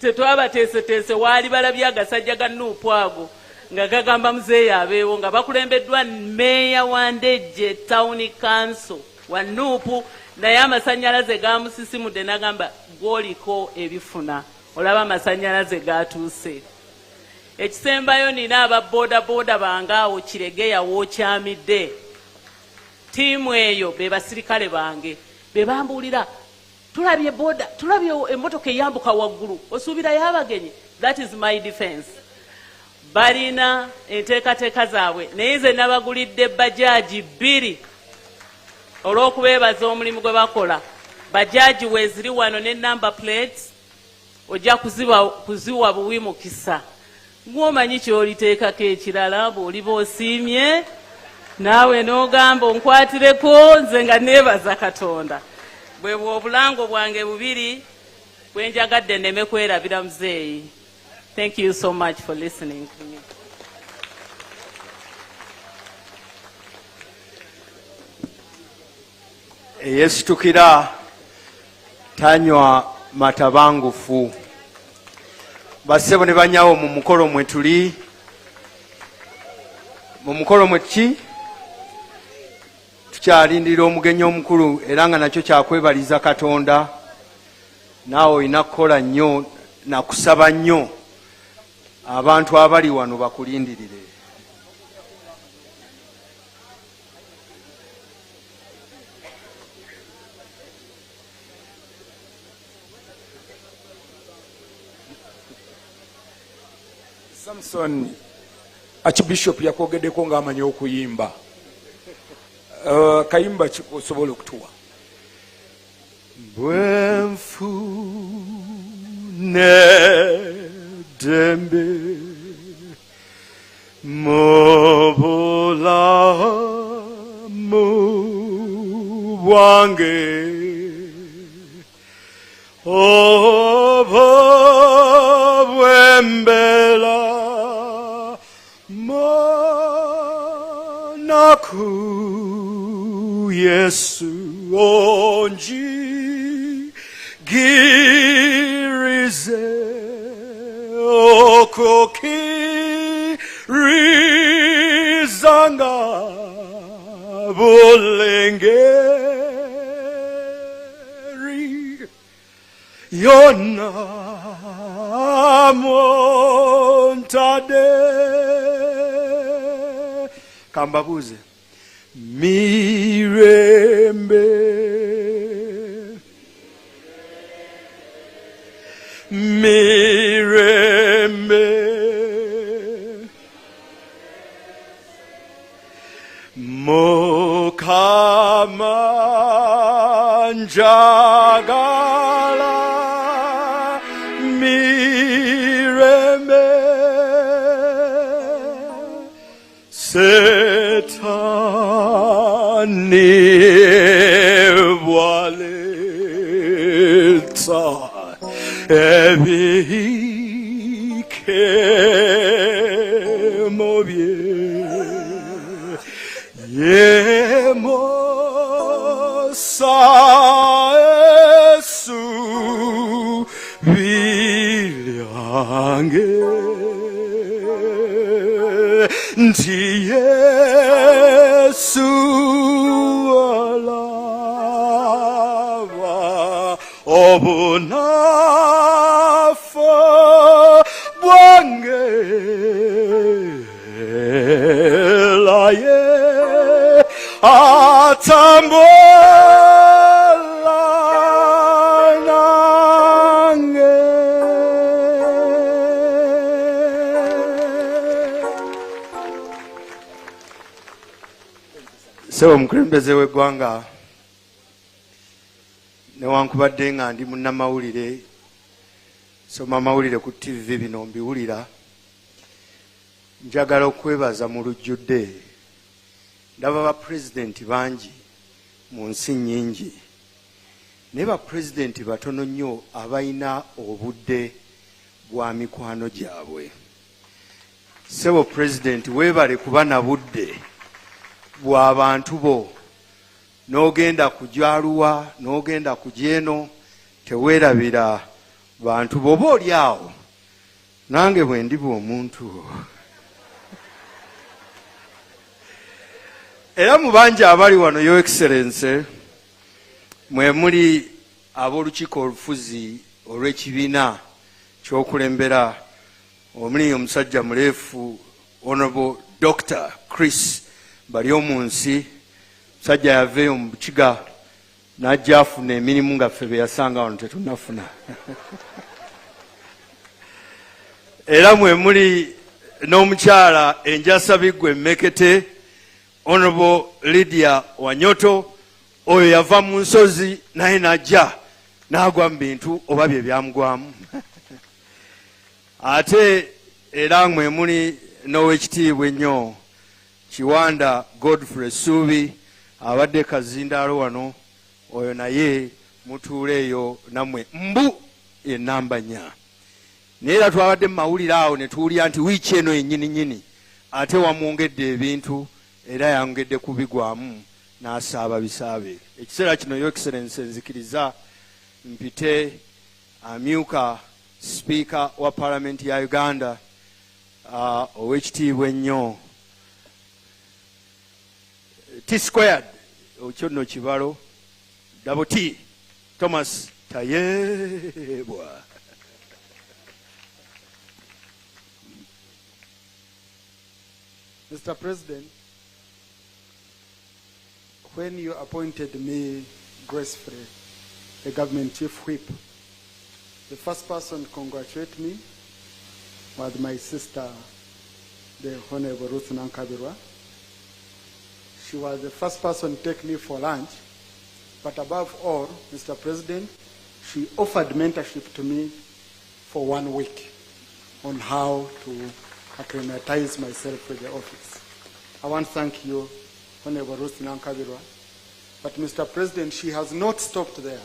tetwabateeseteese waali balabye agasajja ga Nuupu ago nga gagamba muzeeyi abeewo nga bakulembeddwa meeya wa Ndejje Town Council wa Nuupu, naye amasanyalaze gamusisimudde n'agamba gwoliko ebifuna olaba amasanyalaze gatuuse. Ekisembayo nina aba boda bange awo Kiregeya wookyamidde. Tiimu eyo be basirikale bange be bambuulira tulabye boda, tulabye emmotoka eyambuka waggulu osuubira y'abagenyi. That is my defense. Balina enteekateeka zaabwe naye nze nabagulidde bajaaji 2 olw'okubeebaza omulimu gwe bakola. Bajaaji weeziri wano ne number plates ojja kuziwa buwi mukisa. Ng'omanyi ky'oliteekako ekirala bw'oliba osiimye naawe n'ogamba onkwatireko nze nga neebaza Katonda. Bwe bw'obulango bwange bubiri bwe njagadde nneme kwerabira muzeeyi. Thank you so much for listening to me. Eyesitukira tanywa matabangufu. Bassebo ne banyawo mu mukolo mwe tuli. Mu mukolo mwe ki? Tukyalindira omugenyi omukulu era nga nakyo kyakwebaliza Katonda. Naawe olina kukola nnyo nakusaba nnyo abantu abali wano bakulindirire. Samson Archbishop yakwogeddeko ng'amanyi okuyimba. Kayimba osobola okutuwa. Bwenfune dembe mobulamu bwange obo bwembela monaku Yesu onji girize okokirizanga bulengeri yona montade kambabuze mirembe mirembe mukama njagala mirembe Setani waleta ebike mobie yemo saesu vilyange nti Yesu alava obunafa bwange laye atambola nange. Sebo omukulembeze w'eggwanga newankubadde nga ndi munnamawulire soma amawulire ku TV bino mbiwulira. Njagala okwebaza mu lujjudde. Ndaba bapulezidenti bangi mu nsi nnyingi. Naye bapulezidenti batono nnyo abalina obudde bwa mikwano gyabwe. Ssebo pulezidenti weebale kuba na budde bw'abantu bo. N'ogenda kujyaluwa, n'ogenda kujeeno, teweerabira bantu bo. Oba oli awo, nange bwe ndiba omuntu. Era mu bangi abali wano, Your Excellency, mwe muli ab'olukiiko olufuzi olw'ekibiina ky'okulembera omuli omusajja muleefu Honorable Dr. Chris Balyomunsi. Musajja yaveeyo mu Bukiga n'ajja afuna emirimu nga ffe be yasanga wano tetunnafuna. Era mwe muli n'omukyala Enjasabiggwe Mekete, Honorable Lydia Wanyoto, oyo yava mu nsozi naye n'ajja n'agwa mu bintu oba bye byamugwamu. Ate era mwe muli n'owekitiibwa ennyo Kiwanda Godfrey Suubi, abadde kazindaalo wano, oyo naye mutuule eyo nammwe mbu enamba 4. Naye era twabadde mu mawulire awo ne tuwulira nti wiiki eno yennyini nnyini ate wamwongedde ebintu era yongedde kubigwamu n'asaaba bisaabe. Ekiseera kino, Your Excellency, nzikiriza mpite amyuka Speaker wa Parliament ya Uganda, owekitiibwa ennyo T-squared, okyo nno kibalo, double T, Thomas Tayebwa. Mr. President, when you appointed me gracefully the government chief whip, the first person to congratulate me was my sister, the Honorable Ruth Nankabirwa. She was the first person to take me for lunch, but above all, Mr. President, she offered mentorship to me for 1 week on how to acclimatize myself with the office. I want to thank you, Honorable Ruth Nankabirwa. But Mr. President, she has not stopped there.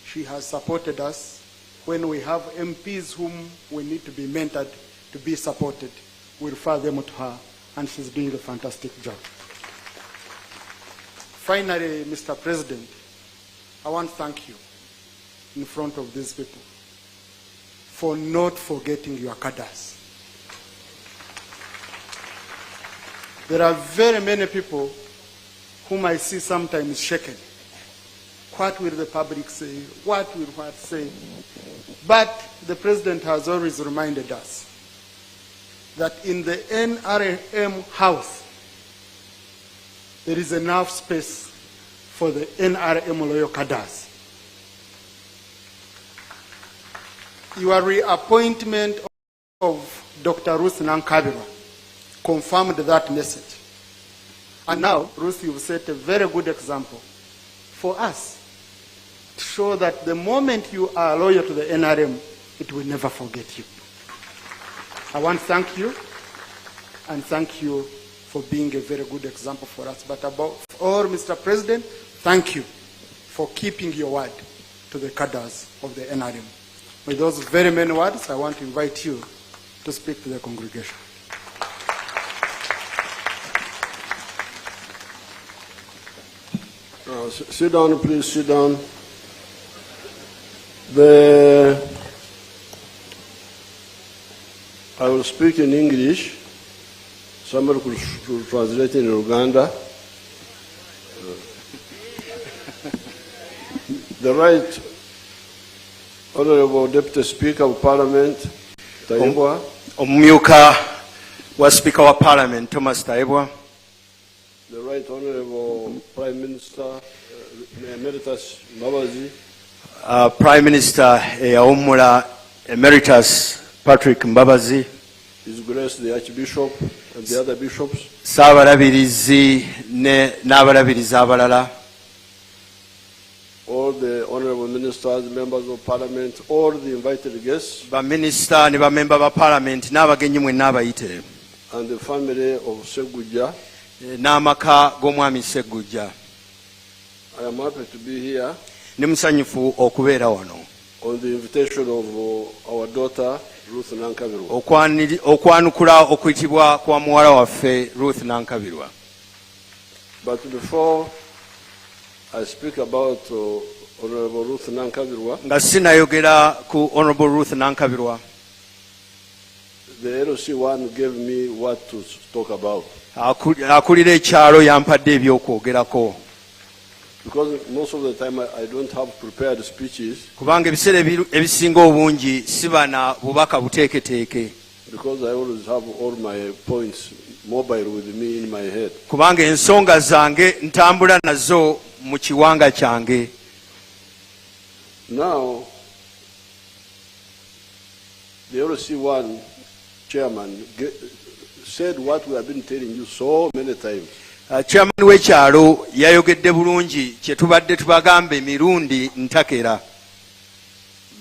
She has supported us when we have MPs whom we need to be mentored, to be supported. We refer them to her, and she's doing a fantastic job. Finally, Mr. President, I want to thank you in front of these people for not forgetting your cadres. There are very many people whom I see sometimes shaken. What will the public say? What will what say? But the President has always reminded us that in the NRM house, there is enough space for the NRM loyal cadres. Your reappointment of Dr. Ruth Nankabirwa confirmed that message. And now, Ruth, you've set a very good example for us to show that the moment you are loyal to the NRM, it will never forget you. I want to thank you, and thank you for being a very good example for us. But above all, Mr. President, thank you for keeping your word to the cadres of the NRM. With those very many words, I want to invite you to speak to the congregation. Sit down, please, sit down. I will speak in English. Somebody could translate in Uganda. The Right Honorable Deputy Speaker of Parliament, Tayebwa. Omumyuka wa Speaker wa Parliament, Thomas Tayebwa. The Right Honorable Prime Minister Emeritus Mbabazi. Prime Minister eyawummula Emeritus Patrick Mbabazi. His Grace the Archbishop and the other bishops. Saabalabirizi n'abalabirizi abalala. all the honorable ministers, members of parliament, all the invited guests, Baminister ne bamemba ba parliament n'abagenyi mwenna abayite and the family of Seguja. n'amaka g'omwami Sseggujja. I am happy to be here Ne musanyufu okubeera wano on the invitation of our daughter, Ruth Nankabirwa. okwanukula okuyitibwa kwa muwala waffe Ruth Nankabirwa. But before I speak about Honorable Ruth Nankabirwa, Nga sinayogera ku Honorable Ruth Nankabirwa, the LC1 gave me what to talk about. akulira ekyalo yampadde ebyokwogerako Because most of the time I don't have prepared speeches, kubanga ebiseera ebisinga obungi siba na bubaka buteeketeeke, because I always have all my points mobile with me in my head. kubanga ensonga zange ntambula nazo mu kiwanga kyange. Now, the LC1 chairman said what we have been telling you so many times. Chairman w'ekyalo yayogedde bulungi kye tubadde tubagamba emirundi ntakera,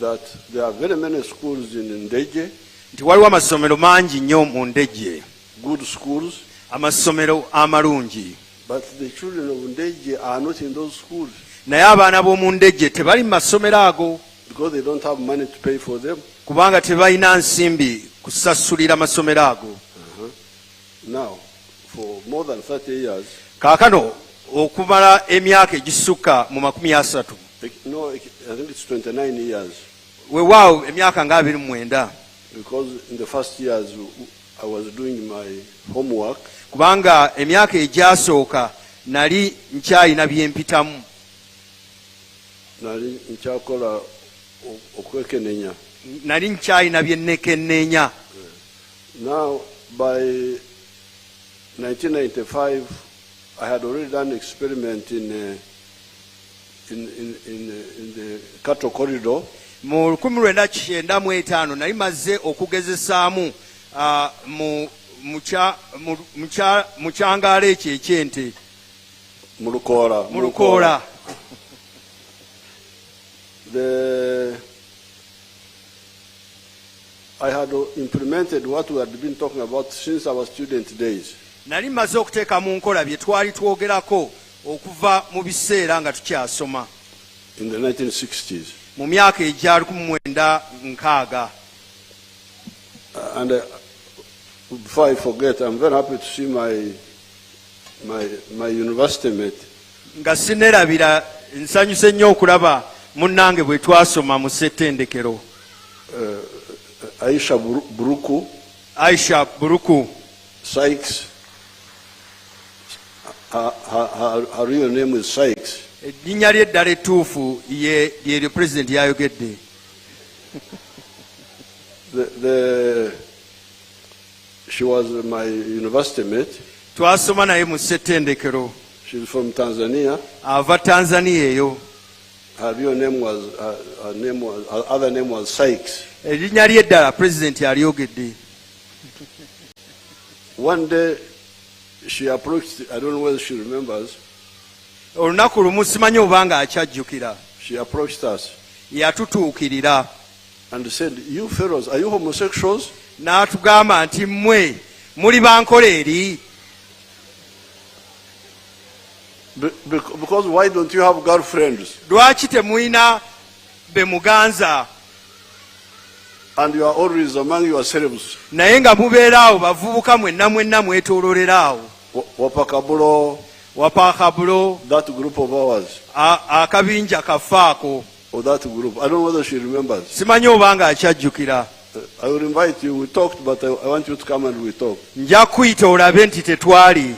That there are very many schools in Ndeje, nti waliwo amasomero mangi nnyo mu Ndejje, good schools, amasomero amalungi, but the children of Ndeje are not in those schools naye abaana b'omu Ndejje tebali mu masomero ago because they don't have money to pay for them. kubanga tebalina nsimbi kusasulira masomero ago. Now, for more than 30 years, Kaakano okumala emyaka egisukka mu 30, no, I think it's 29 years, weewaawo emyaka nga 29, because in the first years I was doing my homework, kubanga emyaka egyasooka nali nkyayina byempitamu, nali nkyakola okwekenenya. nali nkyayina byennekenneenya. Now, by 1995, I had already done an experiment in the cattle corridor, Mu 1995 nali maze okugezesaamu mu kyangaala ekyo eky'ente mu Lukoola. mu Lukoola. I had implemented what we had been talking about since our student days. Nali maze okuteeka mu nkola bye twali twogerako okuva mu biseera nga tukyasoma In the 1960s. mu myaka egya 1960. And before I forget, I'm very happy to see my university mate, Nga sinerabira nsanyuse nnyo okulaba munnange bwe twasoma mu ssettendekero, Aisha Buruku, Aisha Buruku. Sykes. Her real name is Sykes. Erinnya lye eddala ettuufu lyeryo pulezidenti yayogedde. She was my university mate. Twasoma naye mu ssettendekero. She's from Tanzania. Ava Tanzania eyo. Her real name was, her other name was Sykes. Erinnya lye eddala pulezidenti yalyogedde. One day, she approached, I don't know whether she remembers, Olunaku lumu simanyi oba nga akyajjukira. she approached us Yatutuukirira and said, "You fellows, are you homosexuals?" n'atugamba nti mmwe muli bankola eri, Because why don't you have girlfriends? lwaki temulina be muganza And you are always among yourselves. naye nga mubeeraawo bavubuka mwenna mwenna mwetoololerawo. Wapakabulo, Wapakabulo, that group of ours, akabinja kafaako. or that group. I don't know whether she remembers. Simanyi oba nga akyajjukira. I will invite you. We talked, but I want you to come and we talk. Nja kuyita olabe nti tetwali.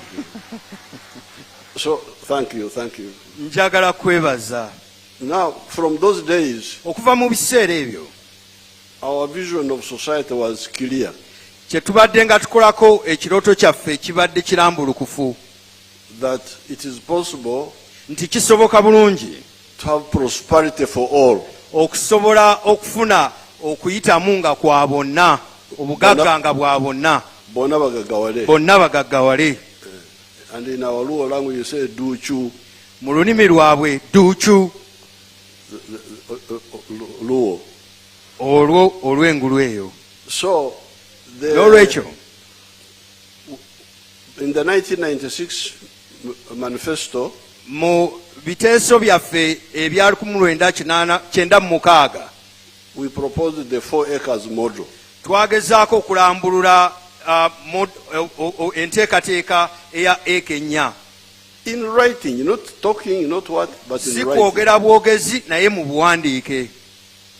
So, thank you, thank you. Njagala kwebaza. Now, from those days, Okuva mu biseera ebyo our vision of society was clear. kye tubadde nga tukolako ekirooto kyaffe kibadde kirambulukufu, That it is possible nti kisoboka bulungi to have prosperity for all. okusobola okufuna okuyitamu nga kwa bonna, obugagga nga bwa bonna, Bona bagagawale. bonna bagaggawale. And in our Luo language, you say duchu. Mu lulimi lwabwe duucu. Luo. olw'engulu eyo. So, N'olwekyo in the 1996 manifesto, mu biteeso byaffe ebya 1996 we proposed the 4 acres model. twagezaako okulambulula enteekateeka eya eka 4. In writing, not talking, not what, but si in writing. kwogera bwogezi naye mu buwandiike.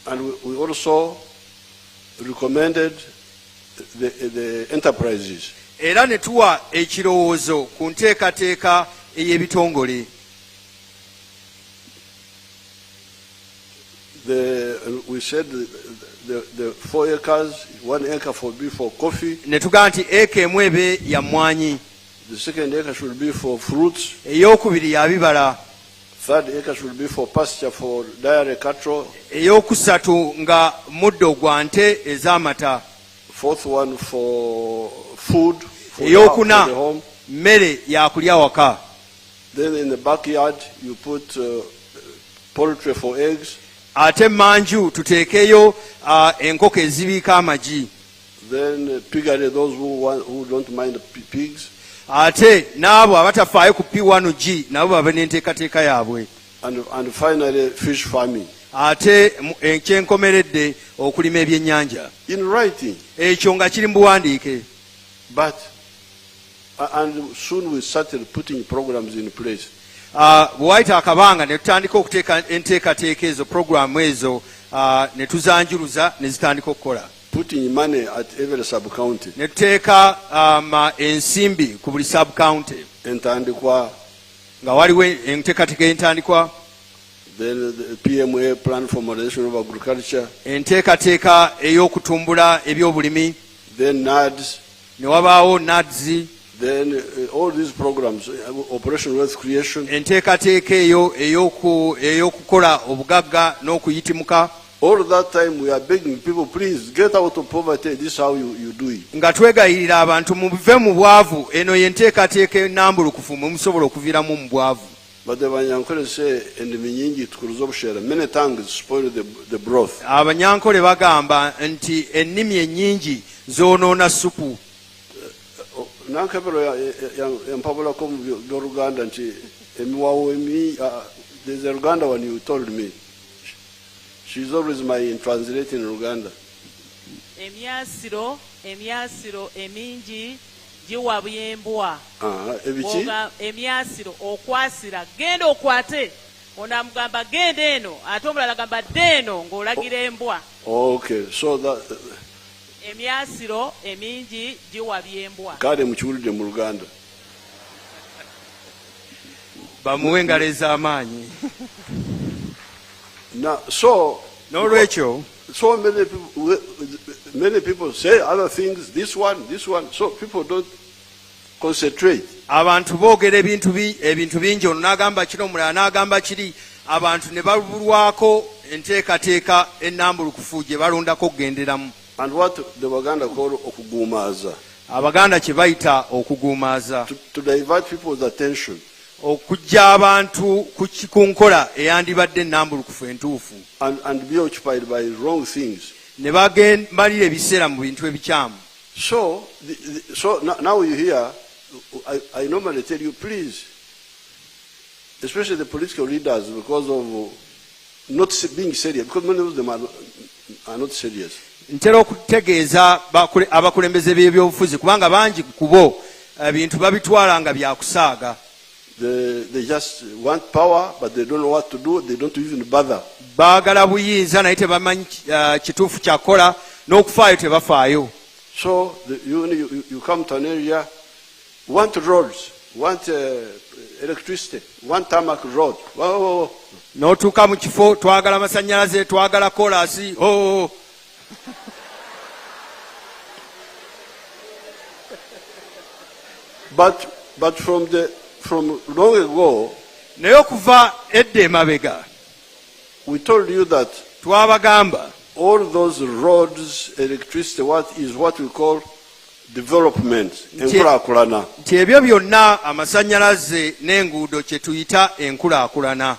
And we also recommended the enterprises. Era ne tuwa ekirowoozo ku nteekateeka ey'ebitongole. We said the 4 acres, 1 acre for coffee. Ne tugamba nti eka emu ebe ya mmwanyi. The second acre should be for fruits. Ey'okubiri ya bibala. Third acre should be for pasture for dairy cattle. Ey'okusatu nga muddo gwa nte ez'amata. Fourth one for food for the Ey'okuna home. mmere ya kulya waka. Then in the backyard you put poultry for eggs. Ate manju tuteekeyo enkoko ezibiika amagi. Then piggery, those who don't mind pigs. Ate n'abo abatafaayo ku P1G nabo babe n'enteekateeka yaabwe. And finally fish farming. Ate ekyenkomeredde okulima ebyennyanja. In writing. Ekyo nga kiri mu buwandiike. But and soon we started putting programs in place. Bw'ayita akabanga ne tutandika okuteeka enteekateeka ezo programu ezo ne tuzanjuluza ne zitandika okukola. Putting money at every sub-county. Ne tuteeka ensimbi ku buli sub-county. Entandikwa. Nga waliwo enteekateeka y'entandikwa. Then the PMA, Plan for Modernization of Agriculture. Enteekateeka ey'okutumbula ebyobulimi. Then NADS. Ne wabaawo NADS. Then all these programs, Operation Wealth Creation. Enteekateeka eyo ey'okukola obugagga n'okuyitimuka. All that time we are begging people, please get out of poverty. This is how you do it. Nga twegayirira abantu muve mu bwavu, eno y'enteekateeka ennambulukufu mwe musobola okuviiramu mu bwavu. But the Banyankole say, and the Minyingi tukuruza obushera, many tongues spoil the broth. Abanyankole bagamba nti ennimi ennyingi zoonoona supu. Nankabirwa yampabulako mu by'Oluganda nti emiwawo there's a Luganda one you told me. She's always my translating in Luganda. Emyasiro emingi giwa byembwa. Ebiki? Emyasiro okwasira genda okwate. Onamugamba genda eno ate omulala gamba deno ng'olagira embwa. Okay, so that Emyasiro emingi giwa byembwa. Kale mukiwulidde mu Luganda. Bamuwe engalo ez'amaanyi. Now, so n'olwekyo so many people say other things, this one, so people don't concentrate. Abantu boogera ebintu bingi, ono n'agamba kino omulala n'agamba kiri, abantu ne babulwako enteekateeka ennambulukufu gye balondako okugenderamu. And what the Baganda call okugumaza. Abaganda kye bayita okuguumaaza. To divert people's attention. Okujja abantu ku nkola eyandibadde ennambulukufu entuufu. And be occupied by wrong things. Ne bagembalira ebiseera mu bintu ebikyamu. So now you hear, I normally tell you, please, especially the political leaders, because of not being serious, because many of them are not serious. Ntera okutegeeza abakulembeze b'ebyobufuzi kubanga bangi ku bo ebintu babitwala nga byakusaaga. They just want power, but they don't know what to do. They don't even bother. Baagala buyinza naye tebamanyi kituufu kyakola, n'okufaayo tebafaayo. So you come to an area, want roads, want electricity, want tarmac road. N'otuuka mu kifo twagala masannyalaze, twagala kolaasi. But from long ago, naye okuva edda emabega, we told you that twabagamba all those roads, electricity, what we call development, enkulaakulana. Nti ebyo byonna amasannyalaze n'enguudo kye tuyita enkulaakulana.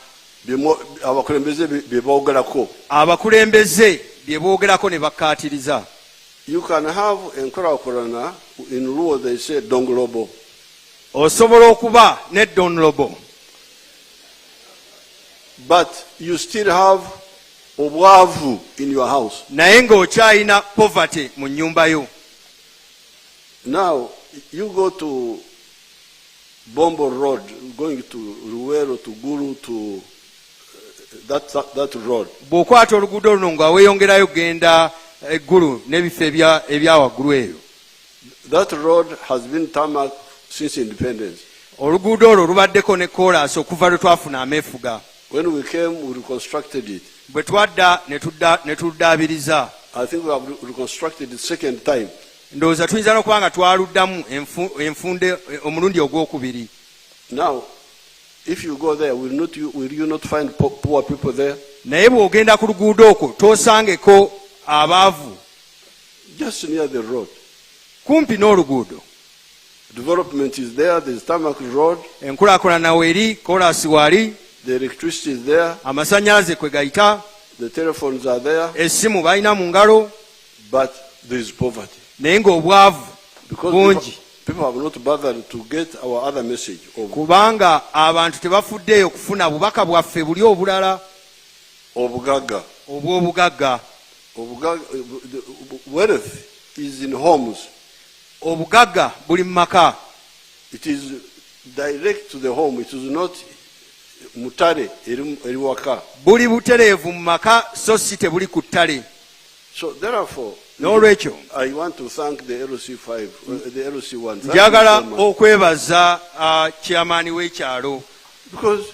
abakulembeze bye boogerako. Abakulembeze bye boogerako ne bakkaatiriza. You can have enkulaakulana, in Luo they say dongolobo. Osobola okuba ne donlobo. But you still have obwavu in your house. Naye ng'okyayina poverty mu nnyumba yo. Now, you go to Bombo Road, going to Ruwero, to Guru, to that road. Bw'okwata oluguudo luno nga weeyongerayo genda eggulu n'ebifo ebya waggulu eyo. That road has been tarmac since independence. Oluguudo olwo lubaddeko ne koolaasi okuva lwe twafuna ameefuga. When we came, we reconstructed it. Bwe twadda ne tuddaabiriza. I think we have reconstructed it second time. Ndowooza tuyinza n'okuba nga twaluddamu enfunde omulundi ogwokubiri. Now, if you go there, will you not find poor people there? Naye bw'ogenda ku luguudo okwo toosangeko abaavu. Just near the road. Kumpi n'oluguudo. Development is there, there's tarmac road. Enkulaakulana weeri, koolaasi wali. The electricity is there. Amasannyalaze kwe gayita. The telephones are there. Essimu balina mu ngalo. But there is poverty. Naye ng'obwavu bungi. People have not bothered to get our other message. Kubanga abantu tebafuddeeyo kufuna bubaka bwaffe buli obulala. Obugagga. Obw'obugagga. Wealth is in homes. Obugagga buli mu maka. It is direct to the home. It is not mutale eri waka. Buli butereevu mu maka so si tebuli ku ttale. So therefore, n'olwekyo I want to thank the LC5, the LC1. Njagala okwebaza chairman w'ekyalo. Because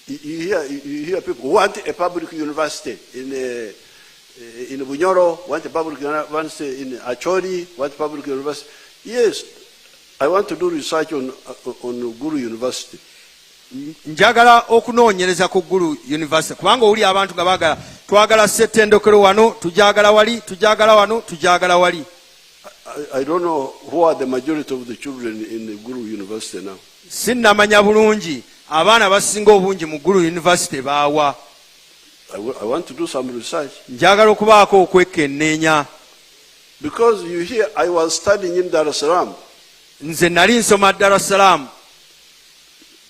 you hear people want a public university in Bunyoro, want a public university in Acholi, want a public university. Yes, I want to do research on Guru University. Njagala okunoonyereza ku Guru University kubanga oli abantu nga baagala twagala settendokero wano tujagala wali tujagala wano tujagala wali. I don't know who are the majority of the children in the Guru University now. Sinnamanya bulungi abaana abasinga obungi mu Guru University baawa. I want to do some research. Njagala okubaako okwekenneenya. Because you hear, I was studying in Dar es Salaam. Nze nali nsoma Dar es Salaam.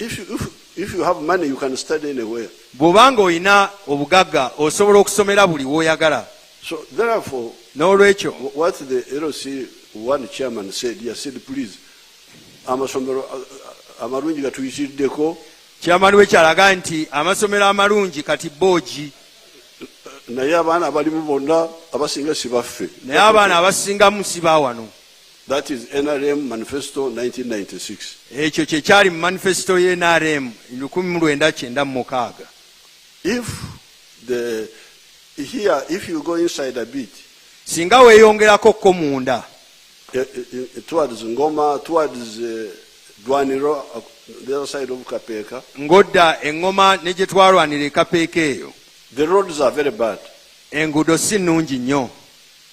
If you have money, you can study anywhere. Bw'obanga olina obugagga osobola okusomera buli w'oyagala. So therefore, n'olwekyo what the LC one chairman said, he said, please, amasomero amarungi gatuyisiddeko. Chairman w'ekyalaga nti amasomero amalungi kati boogi. Naye abaana abalimu bonna abasinga si baffe. Naye abaana abasingamu si baawano. That is NRM Manifesto 1996. Ekyo kye kyali mu manifesto ye NRM 1996. If you go inside a bit, singa weeyongerako ko munda towards Ngoma, towards Dwaniro, the other side of Kapeka, ngodda engoma ne gye twalwanira e Kapeeka eyo, the roads are very bad. Enguudo si nnungi nnyo.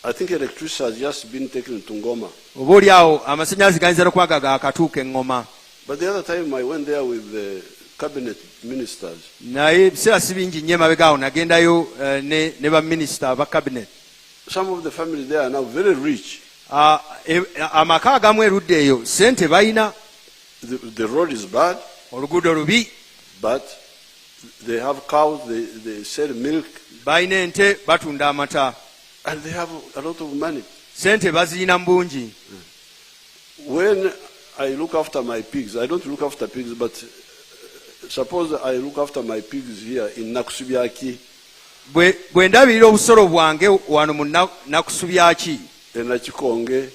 I think electricity has just been taken to Ngoma. Oba oli awo amasannyalaze gayinza n'okuba gaakatuuka eŋŋoma. But the other time I went there with the cabinet ministers. Naye ebiseera si bingi nnyo emabega awo nagendayo ne baminisita ba cabinet. Some of the families there are now very rich. Amaka agamu erudde eyo ssente balina. The road is bad. Oluguudo lubi. But they have cows, they sell milk. Balina ente batunda amata. And they have a lot of money. Sente baziyina mbungi. When I look after my pigs, I don't look after pigs, but suppose I look after my pigs here in Nakusubyaki. Bwe ndabirira obusolo bwange wano mu Nakusubyaki. Nakikonge.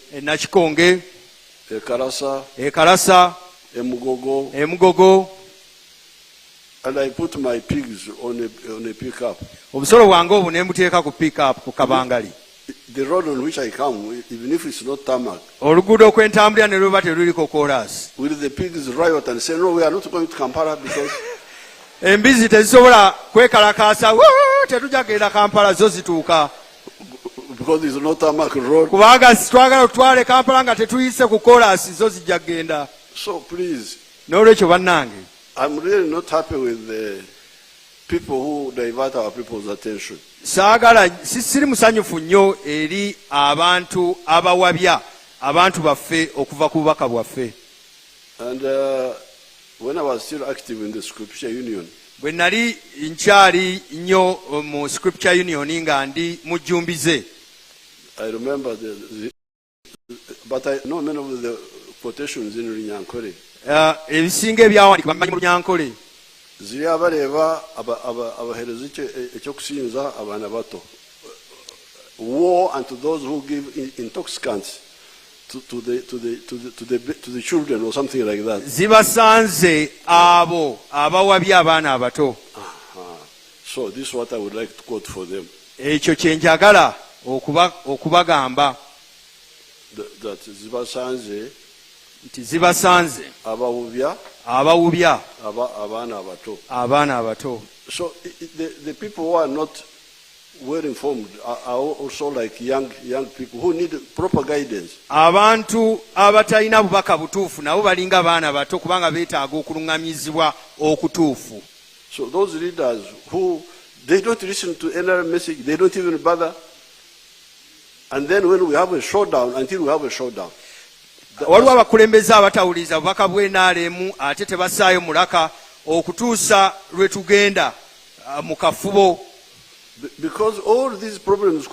Ekalasa. Emugogo. And I put my pigs on a pickup. Obusolo bwange obwo ne mbuteeka ku pickup ku kabangali. The road on which I come, even if it's not tarmac, oluguudo okwentambulira ne luba teruliko koolaasi. Will the pigs riot and say, no, we are not going to Kampala because embizi tezisobola kwekalakaasa tetujja genda Kampala zo zituuka. Because there's no tarmac road. Kubanga twagala tutwale Kampala nga tetuyise ku koolaasi zo zijja genda. So please, n'olwekyo bannange, I'm really not happy with the people who divert our people's attention. Siri musanyufu nnyo eri abantu abawabya abantu baffe okuva ku bubaka bwaffe. And when I was still active in the Scripture Union, bwe nali nkyali nnyo mu Scripture Union nga ndi mujjumbize. I remember but I know many of the quotations in Runyankore. Ebisinga ebyawandikibwa mu Runyankore ziri abareeba abahereza ekyokusinza abaana bato. Woe unto those who give intoxicants to the children or something like that. Zibasanze abo abawabya abaana abato. So this is what I would like to quote for them. Ekyo kye njagala okubagamba that zibasanze nti zibasanze abawubya abaana abato. So the people who are not well informed are also like young people who need proper guidance. Abantu abatalina bubaka butuufu nabo balinga baana bato kubanga beetaaga okuluŋŋamizibwa okutuufu. So those leaders who they don't listen to any message, they don't even bother. And then when we have a showdown, until we have a showdown. Waliwo abakulembeze abatawuliza bubaka bw'NRM ate tebasaayo mulaka okutuusa lwe tugenda mu kafubo. Because all these problems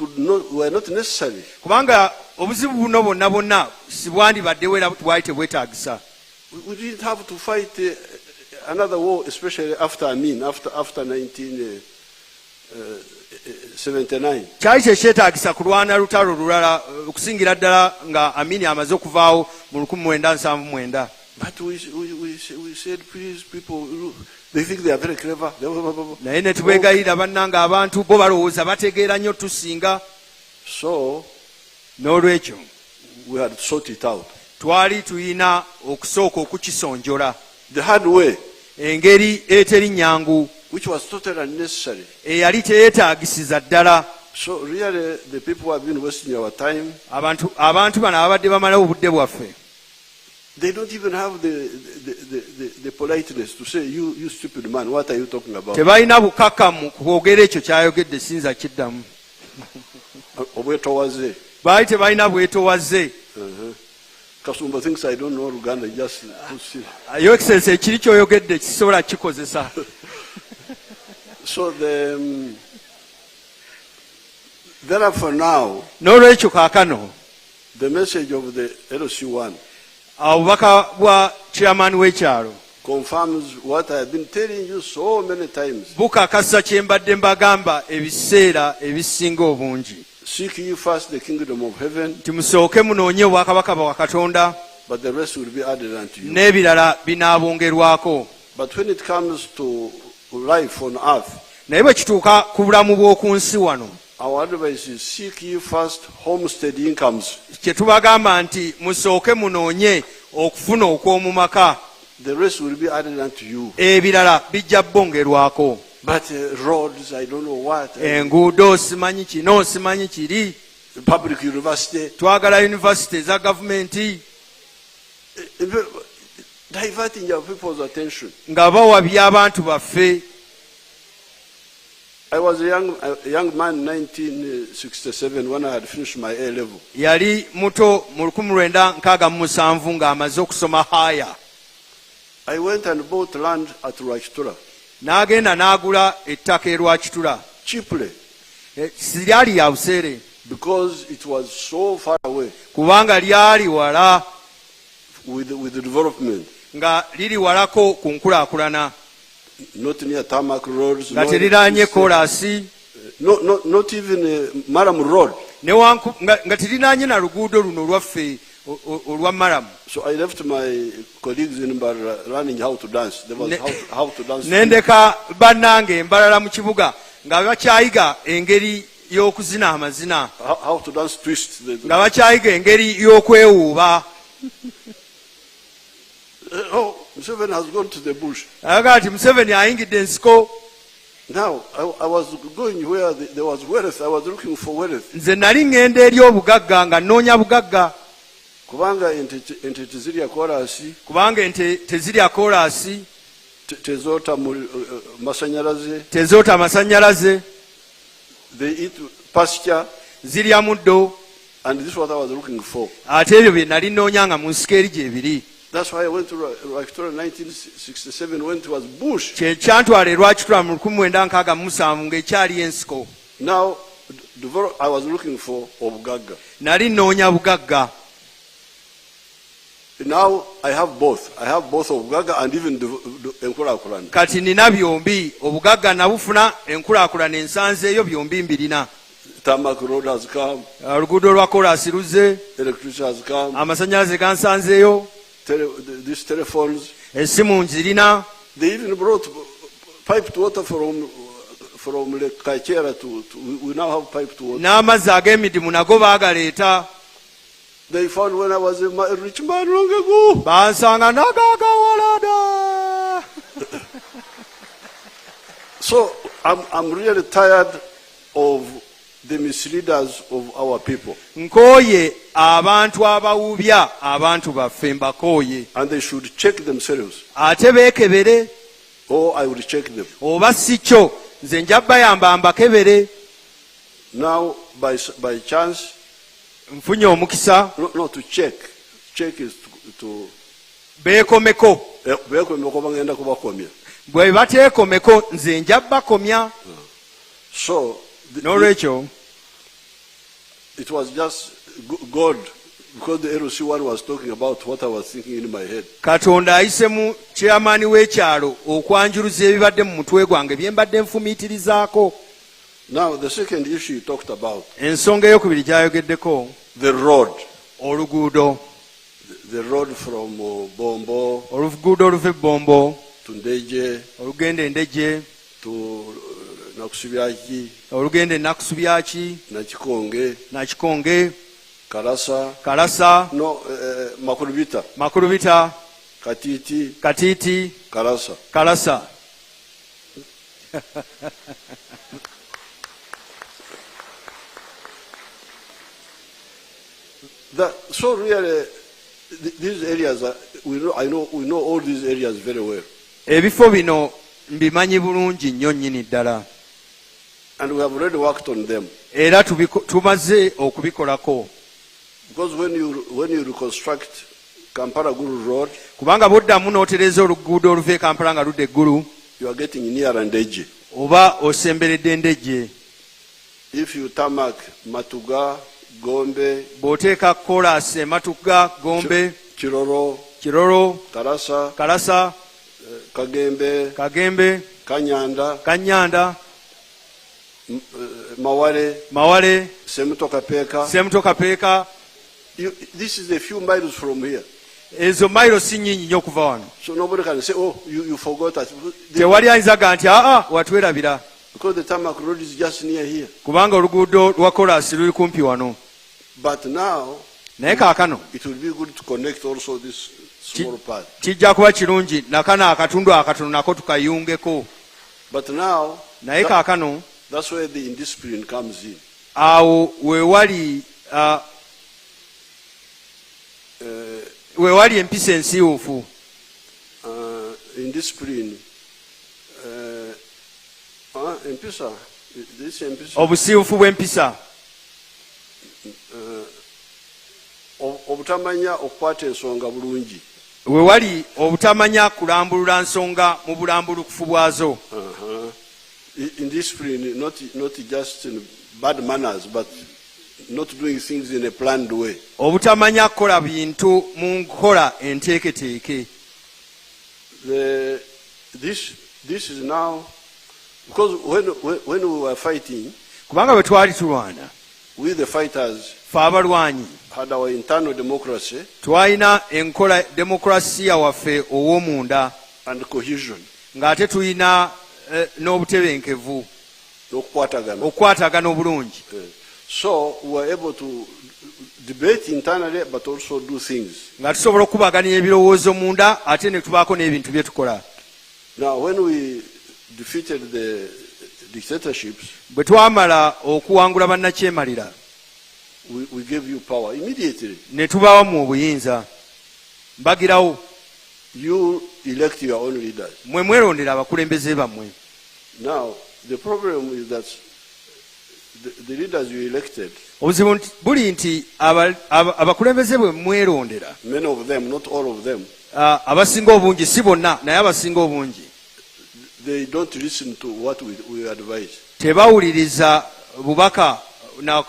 were not necessary. Kubanga obuzibu buno bonna bonna si bwandibaddewo era bwali tebwetaagisa. We didn't have to fight another war, especially after 1979. Kyali kyetaagisa kulwana lutalo lulala okusingira ddala nga Amini amaze okuvaawo mu 1979. But we said, please, people, they think they are very clever. Naye ne tubegayirira bannanga abantu bo balowooza bategeera nnyo tusinga. So n'olwekyo we had to sort it out. Twali tuyina okusooka okukisonjola. The hard way. Engeri eteri nnyangu. Which was totally unnecessary. Eyali teyeetaagisiza ddala. So really the people who have been wasting our time. Abantu bano ababadde bamalawo obudde bwaffe. They don't even have the politeness to say, you stupid man, what are you talking about? Tebalina bukakamu kwogera ekyo kyayogedde sinza kiddamu. Obwetowaze. Baali tebalina bwetowaze. Kasumba thinks I don't know Luganda, just Your Excellency, ekiri kyoyogedde kisobola kikozesa. So therefore now, n'olwekyo kaakano the message of the LC1 obubaka bwa chairman w'ekyalo confirms what I have been telling you so many times. Bukakasa kye mbadde mbagamba ebiseera ebisinga obungi. Seek ye first the kingdom of heaven. Nti musooke munoonye obwakabaka bwa Katonda. But the rest will be added unto you. N'ebirala binaabongerwako. But when it comes to life on earth, naye bwe kituuka ku bulamu bw'oku nsi wano, our advice is seek ye first homestead incomes. Kye tubagamba nti musooke munoonye okufuna okw'omu maka. The rest will be added unto you. Ebirala bijja bongerwako. But roads, I don't know what. Enguudo simanyi kino simanyi kiri. Public university. Twagala university eza gavumenti. Diverting your people's attention. Nga bawabya abantu baffe. I was a young man in 1967 when I had finished my A level. Yali muto mu 1967 ng'amaze okusoma haya. I went and bought land at Rwakitura. N'agenda n'agula ettaka Rwakitula. Cheaply. Siryali ya buseere. Because it was so far away. Kubanga lyali wala. With the development. Nga liri walako ku nkulaakulana. Not near tarmac roads. Nga teriraanye kolasi. Not even Maram Road. Nga teriraanye na luguudo luno olwaffe olwa Maram. So I left my colleagues in Mbara learning how to dance. There was how to dance. Nendeka bannange Mbarara mu kibuga nga bakyayiga engeri y'okuzina amazina. How to dance twist. Nga bakyayiga engeri y'okwewuuba. Oh, Museveni has gone to the bush. Agati Museveni ayingidde ensiko. Now, I was going where there was wealth. I was looking for wealth. Nze nali ngenda eri obugagga nga nnoonya bugagga. Kubanga ente tezirya kolasi. Kubanga ente tezirya kolasi. tezoota masanyalaze, tezoota amasanyalaze, they eat pasture, zirya muddo. and this is what I was looking for. Ate ebyo bye nali nnoonyanga mu nsiko eri gyebiri. That's why I went to Victoria in 1967 when it was bush. Kye kyantwala erwakitula mu 1967 ng'ekyali ensiko. Now, I was looking for Obugagga. Nali nnoonya bugagga. Now I have both. I have both Obugagga and even the enkulaakulana. Kati nina byombi, obugagga nabufuna, enkulaakulana ensanzeeyo byombi mbirina. Tarmac road has come. Oluguudo lwa kolasi luzze. Electricity has come. Amasanyalaze gansanzeeyo. These telephones. Essimu nzirina. They even brought piped water from Lake Kaichera to we now have piped water. N'amazzi ag'emidimu nago baagaleeta. They found when I was a rich man long ago. Bansanga nagagawalada. So I'm really tired of the misleaders of our people. Nkooye abantu abawubya abantu baffe mbakooye. And they should check themselves. Ate beekebere. Or I will check them. Oba si kyo nze nja bayamba mbakebere. Now by chance nfunye omukisa. No, to check. Check is to beekomeko. Beekomeko bagenda kubakomya. Bwe bateekomeko nze nja bakomya. So n'olwekyo it was just God, because the LOC one was talking about what I was thinking in my head. Katonda ayisemu chairman w'ekyalo okwanjuluza ebibadde mu mutwe gwange bye mbadde nfumiitirizaako. Now the second issue he talked about, ensonga ey'okubiri gy'ayogeddeko, the road. Oluguudo. The road from Bombo. Oluguudo oluva e Bombo. To Ndeje. Olugenda e Ndeje. To Nakusubyaki. Olugenda e Nakusubyaki. Nakikonge. Nakikonge. Kalasa. Kalasa. No, Makurubita. Makurubita. Katiti. Katiti. Kalasa. Kalasa. So really, these areas we know all these areas very well. Ebifo bino mbimanyi bulungi nnyo nnyini ddala. And we have already worked on them. Era tumaze okubikolako. Because when you reconstruct Kampala Gulu Road, kubanga boddamu n'otereza oluguudo oluva e Kampala nga ludda eggulu, you are getting near Ndeje. Oba osemberedde Ndeje. If you tarmac Matuga, Gombe, bw'oteeka kolasi Matuga, Gombe, Kiroro, Kalasa, Kagembe, Kanyanda, Mawale, Semutokapeka. This is a few miles from here. Ezo mailo si nnyingi nnyo okuva wano. So nobody can say, oh, you forgot us. Tewali ayinzaga nti watwerabira. Because the tarmac road is just near here. Kubanga oluguudo lwa kolasi luli kumpi wano. But now, naye kaakano, it will be good to connect also this small part. Kijja kuba kirungi nakana akatundu akatono nako tukayungeko. But now, naye kaakano, that's where the indiscipline comes in. Awo weewali empisa ensiiwuufu. Indiscipline. Empisa. Obusiiwufu bw'empisa. Obutamanya okukwata ensonga bulungi. Weewali obutamanya kulambulula nsonga mu bulambulukufu bwazo. Indiscipline, not just in bad manners, but not doing things in a planned way. Obutamanya kukola bintu mu nkola enteeketeeke. This is now, because when we were fighting, kubanga bwe twali tulwana, we the fighters fe abalwanyi had our internal democracy, twalina enkola demokrasiya waffe ow'omunda, and cohesion, ng'ate tulina n'obutebenkevu, okukwatagana obulungi. So we were able to debate internally but also do things. Nga tusobola okubaganira ebirowoozo munda ate ne tubaako n'ebintu bye tukola. Now when we defeated the dictatorships, bwe twamala okuwangula bannakyemalira, we gave you power immediately. Ne tubawa mu obuyinza. Mbagirawo. You elect your own leaders. mwe mwerondera abakulembeze bammwe. Now, the problem is that the leaders you elected, Obuzibu buli nti abakulembeze bwe mwerondera, many of them, not all of them, abasinga obungi, si bonna naye abasinga obungi, they don't listen to what we advise. tebawuliriza bubaka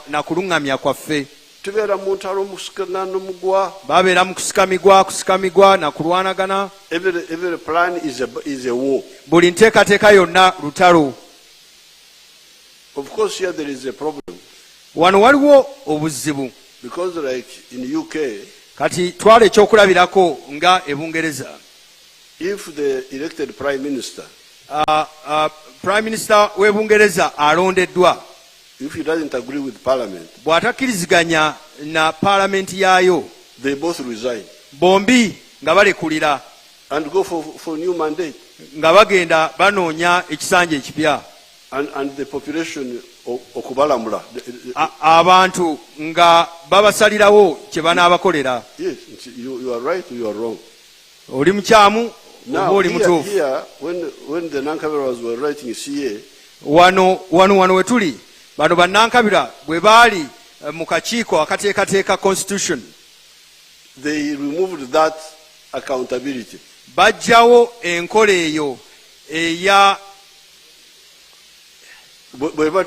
na kuluŋŋamya kwaffe. Tubeera mu ntalo musikagano mugwa. Babeera mu kusikamigwa na kulwanagana. Every plan is a war. Buli nteekateeka yonna lutalo. Of course, here there is a problem. Wano waliwo obuzibu. Because like in UK, Kati twala ekyokulabirako nga Ebungereza. if the elected prime minister, Prime Minister w'Ebungereza alondeddwa, if he doesn't agree with parliament, bw'atakkiriziganya na paalamenti yaayo, they both resign bombi nga balekulira and go for new mandate. nga bagenda banoonya ekisanja ekipya. And the population okubalamula. Abantu nga babasalirawo kye banaabakolera. Yes, you are right, you are wrong. Oli mukyamu oba Now, oli mutuufu. here when the Nankabirwas were writing CA, Wano we tuli, bano bannankabira bwe baali mu kakiiko akateekateeka constitution, they removed that accountability. bajjawo enkola eyo eya Bweba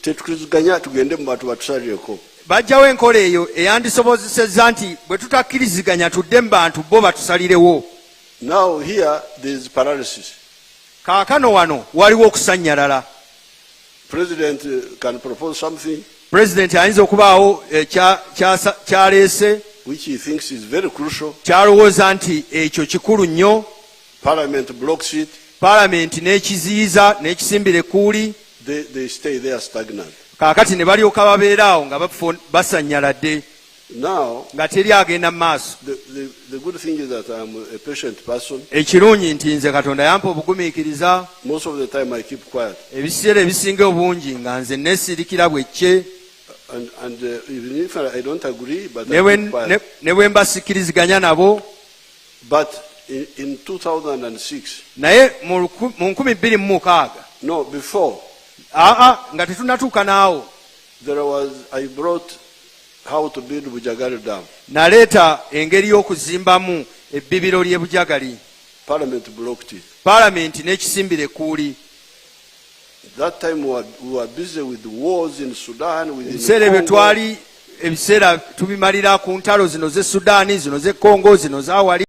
tetukiriziganya tugende mu bantu batusalireko. bajjawo enkola eyo eyandisobozesezza nti bwe tutakkiriziganya tudde mu bantu bo batusalirewo. Now here there is paralysis. Kaakano wano waliwo okusannyalala. President can propose something Pulezidenti ayinza okubaawo kyaleese which he thinks is very crucial. kyalowooza nti ekyo kikulu nnyo. Parliament blocks it. Paalamenti n'ekiziyiza n'ekisimbira ekkuuli. They stay there stagnant. Kaakati ne balyoka babeeraawo nga basanyaladde Now, nga teri agenda mu maaso. the good thing is that I'm a patient person. Ekirungi nti nze Katonda yampa obugumiikiriza. Most of the time I keep quiet. Ebiseera ebisinga obungi nga nze neesirikira bwekke. And even if I don't agree, but I keep quiet. Ne bwe mbasikkiriziganya nabo. But in 2006, Naye mu 2006, no, before, nga tetunnatuuka naawo, I brought how to build Bujagali Dam. naleeta engeri y'okuzimbamu ebbibiro ly'e Bujagali. Parliament blocked it. Paalamenti n'ekisimbira ekkuuli. That time we were busy with the wars in Sudan, with Ebiseera ebyo twali ebiseera tubimalira ku ntalo zino z'e Sudaani, zino z'e Congo, zino z'awali.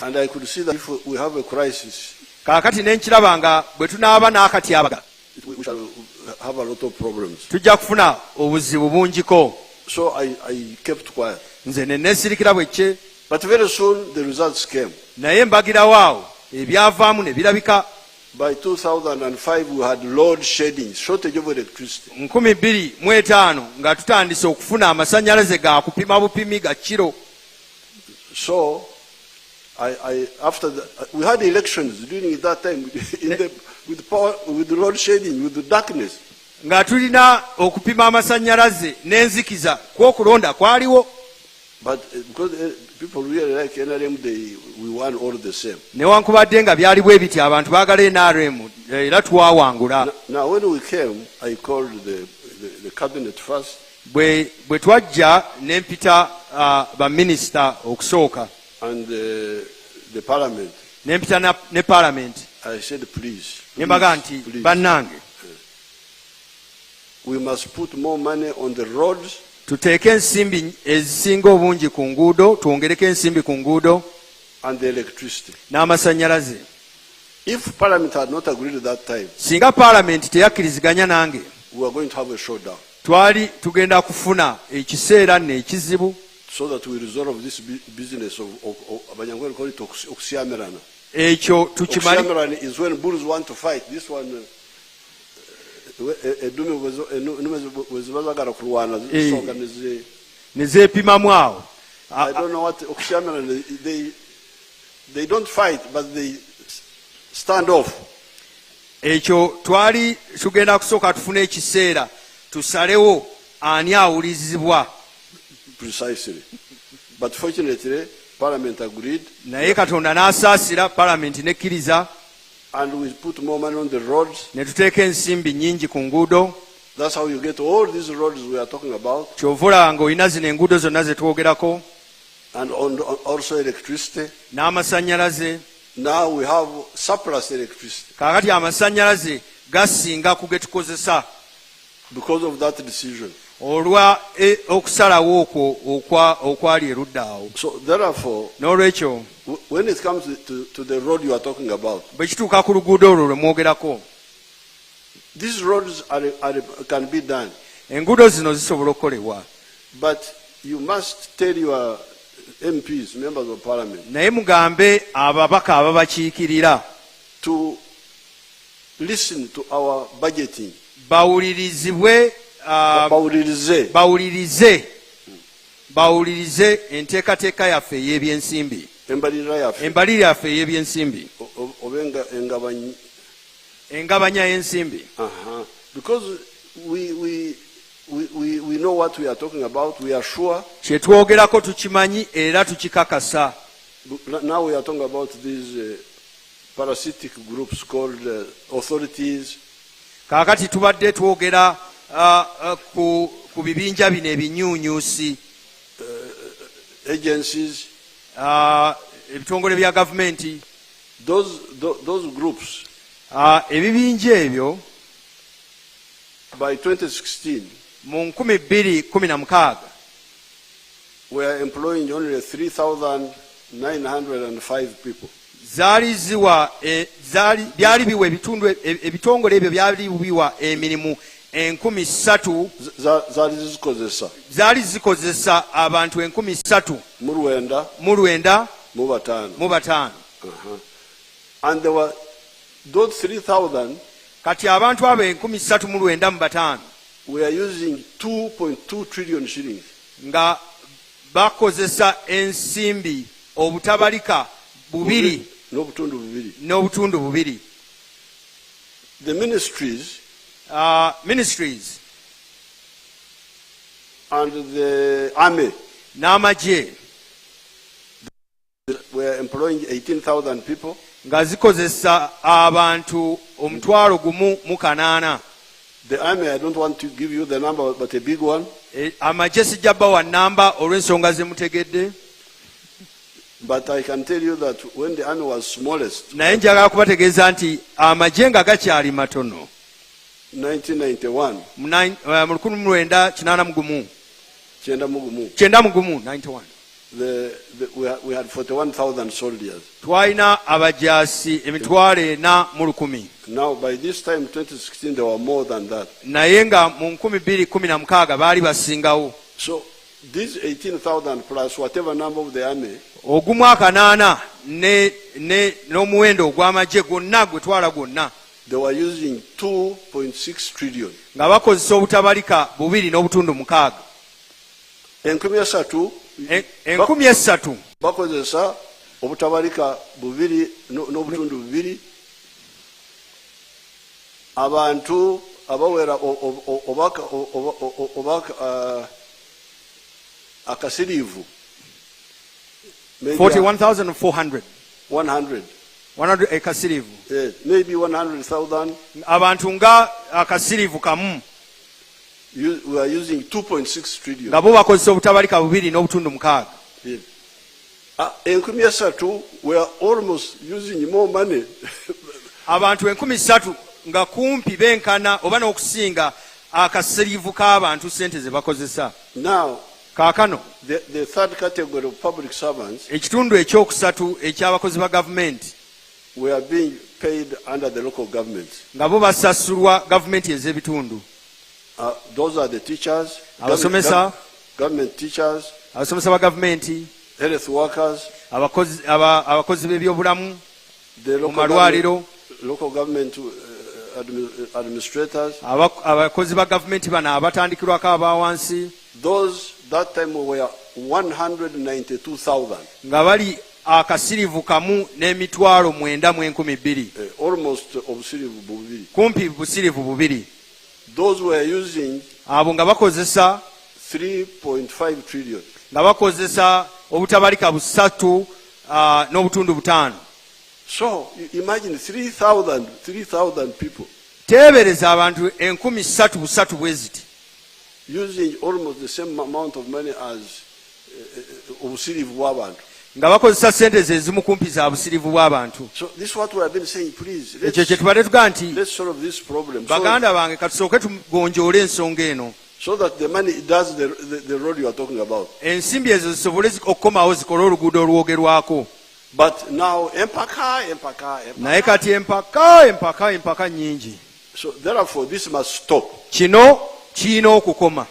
And I could see that if we have a crisis, Kaakati ne nkiraba nga bwe tunaaba n'akatyabaga, we shall have a lot of problems. tujja kufuna obuzibu bungiko. So I kept quiet. Nze ne neesirikira bwekke. But very soon the results came. Naye mbagirawo awo ebyavaamu ne birabika. By 2005 we had load shedding, shortage of electricity. 2005 nga tutandise okufuna amasannyalaze ga kupima bupimi ga kiro. So after we had elections during that time with power, with the load shedding, with the darkness. Nga tulina okupima amasannyalaze n'enzikiza kw'okulonda kwaliwo. But because people really like NRM, we won all the same. Newankubadde nga byali bwe biti abantu baagala NRM era twawangula. Now when we came, I called the cabinet first. Bwe twajja ne mpita baminisita okusooka. And the parliament. Ne mpita ne parliament. I said, please. Ne mbaga nti bannange, we must put more money on the roads. Tuteeke ensimbi ezisinga obungi ku nguudo, twongereko ensimbi ku nguudo. And the electricity. N'amasannyalaze. If parliament had not agreed at that time, singa parliament teyakkiriziganya nange, we are going to have a showdown. Twali tugenda kufuna ekiseera n'ekizibu. So that we resolve this business of Abanyangwere call it okusyamirana. Ekyo tukimali. Okusyamirana is when bulls want to fight. This one, wezibazagala kulwana zisonga nezeepimamu awo. I don't know what okusyamirana. They don't fight, but they stand off. Ekyo twali tugenda kusooka tufune ekiseera tusalewo ani awulizibwa. Precisely. But fortunately, Parliament agreed. naye katonda n'asaasira palamenti nekkiriza And we put more money on the roads. ne tuteeka ensimbi nnyingi ku nguudo. That's how you get all these roads we are talking about. Kyova olaba ng'olina zino enguudo zonna ze twogerako And also electricity. n'amasannyalaze. Now we have surplus electricity Kaakati amasannyalaze gasinga ku ge tukozesa because of that decision. olwa okusalawo okwo okwali erudda awo. So therefore, N'olwekyo when it comes to the road you are talking about, bwe kituuka ku luguudo olwo lwe mwogerako, these roads can be done. enguudo zino zisobola okukolebwa, But you must tell your MPs, members of parliament, naye mugambe ababaka ababakiikirira to listen to our budgeting. bawulirizibwe bawulirize enteekateeka yaffe ey'ebyensimbi, embalirira yaffe ey'ebyensimbi, engabanya y'ensimbi. Because we know what we are talking about, we are sure. Kye twogerako tukimanyi era tukikakasa. Now we are talking about these parasitic groups called authorities. Kaakati tubadde twogera ku bibinja bino ebinyuunyuusi, agencies, ebitongole bya gavumenti. Those groups, ebibinja ebyo by 2016, mu 2016 were employing only 3,905 people. byali biwa ebitongole ebyo byali biwa emirimu 3,000 zaali zikozesa abantu 3,905. And there were those 3,000 kati abantu abo 3,905 we are using 2.2 trillion shillings. nga bakozesa ensimbi obutabalika bubiri n'obutundu bubiri. The ministries and the army n'amagye were employing 18,000 people. nga zikozesa abantu 1,800. The army, I don't want to give you the number, but a big one. Amagye sijja bawa namba olw'ensonga ze mutegedde. But I can tell you that when the army was smallest, naye njagala kubategeeza nti amagye nga gakyali matono 1991, mu 1981 we had 41,000 soldiers. twalina abajaasi 40,000. Now, by this time, 2016, there were more than that. naye nga mu 2016 baali basingawo. So, these 18,000 plus whatever number of the army, ogumu 8 n'omuwendo ogw'amagye gwonna gwe twala gwonna, they were using 2.6 trillion. nga bakozesa obutabalika 2.6. 3,000 bakozesa obutabalika 2.2. abantu abawera akasirivu 41,400 100 ekasirivu, maybe 100,000. abantu nga akasirivu kamu We are using 2.6 trillion. nga bo bakozesa obutabalika 2.6. Enkumi esatu, we are almost using more money. abantu 3,000 nga kumpi benkana oba n'okusinga akasirivu k'abantu sente ze bakozesa. Now, kaakano the third category of public servants, ekitundu ekyokusatu eky'abakozi ba gavumenti, we are being paid under the local government. nga bo basasulwa gavumenti ez'ebitundu. Those are the teachers, government teachers, abasomesa ba gavumenti, health workers, abakozi b'ebyobulamu the mu malwaliro, local government administrators. abakozi ba gavumenti bano abatandikirwako abawansi. Those that time were 192,000. nga bali akasirivu kamu n'emitwalo 9,200. Almost obusirivu bubiri. kumpi busirivu bubiri. Those were using abo nga bakozesa 3.5 trillion. nga bakozesa obutabalika 3 n'obutundu 5. So imagine 3,000 people teebereza abantu 3,000 bwe ziti using almost the same amount of money as obusirivu bw'abantu. nga bakozesa sente ze zimu kumpi za busirivu bw'abantu. So this is what we have been saying, please. Ekyo kye tubadde tugaa nti Let's solve this problem. baganda bange katusooke tugonjoole ensonga eno, So that the money does the road you are talking about. ensimbi ezo zisobole okukomawo zikole oluguudo olwogerwako. But now, empaka. naye kati empaka nnyingi. So therefore, this must stop. Kino kirina okukoma.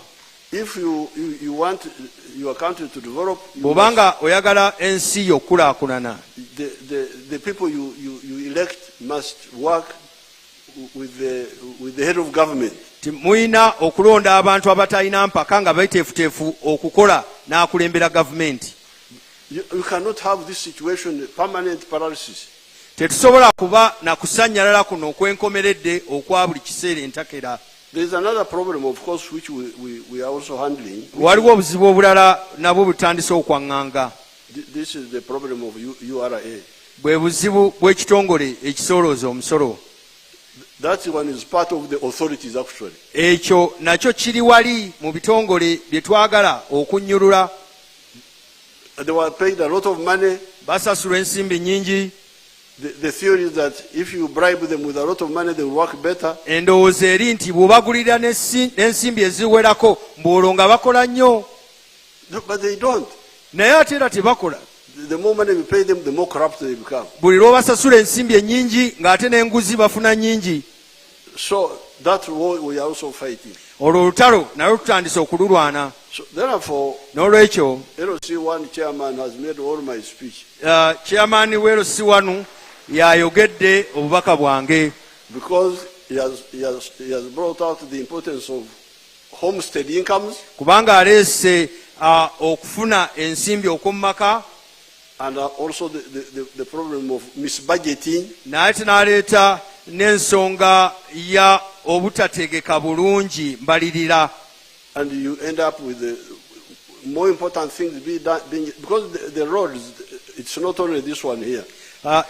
If you want your country to develop, bw'obanga oyagala ensi yo okulaakulana, the people you elect must work with the head of government. Muyina okulonda abantu abatalina mpaka nga baiteefuteefu okukola n'akulembera gavumenti. You cannot have this situation, permanent paralysis. Tetusobola kuba na kusannyalala kuno okwenkomeredde okwa buli kiseera entakera. There is another problem, of course, which we are also handling. Waliwo obuzibu obulala nabwo butandise okwaŋŋanga. This is the problem of URA. Bwe buzibu bw'ekitongole ekisoolooza omusolo. That one is part of the authorities, actually. Ekyo nakyo kiri wali mu bitongole bye twagala okunnyulula. They were paid a lot of money. Basasulwa ensimbi nnyingi. The theory is that if you bribe them with a lot of money, they will work better. Endowooza eri nti bw'obagulira n'ensimbi eziwerako mbw'olwo nga bakola nnyo. No, but they don't. Naye ate era tebakola. The more money we pay them, the more corrupt they become. Buli lw'obasasula ensimbi ennyingi ng'ate n'enguzi bafuna nnyingi. So that war we are also fighting. Olwo olutalo nalwo tutandise okululwana. So therefore, n'olwekyo LC1 chairman has made all my speech. Chairman we LC1 yayogedde obubaka bwange. Because he has brought out the importance of homestead incomes. Kubanga aleese okufuna ensimbi okumaka. And also the problem of misbudgeting. Naye n'aleeta n'ensonga ya obutategeka bulungi mbalirira. And you end up with the more important things being because the roads, it's not only this one here.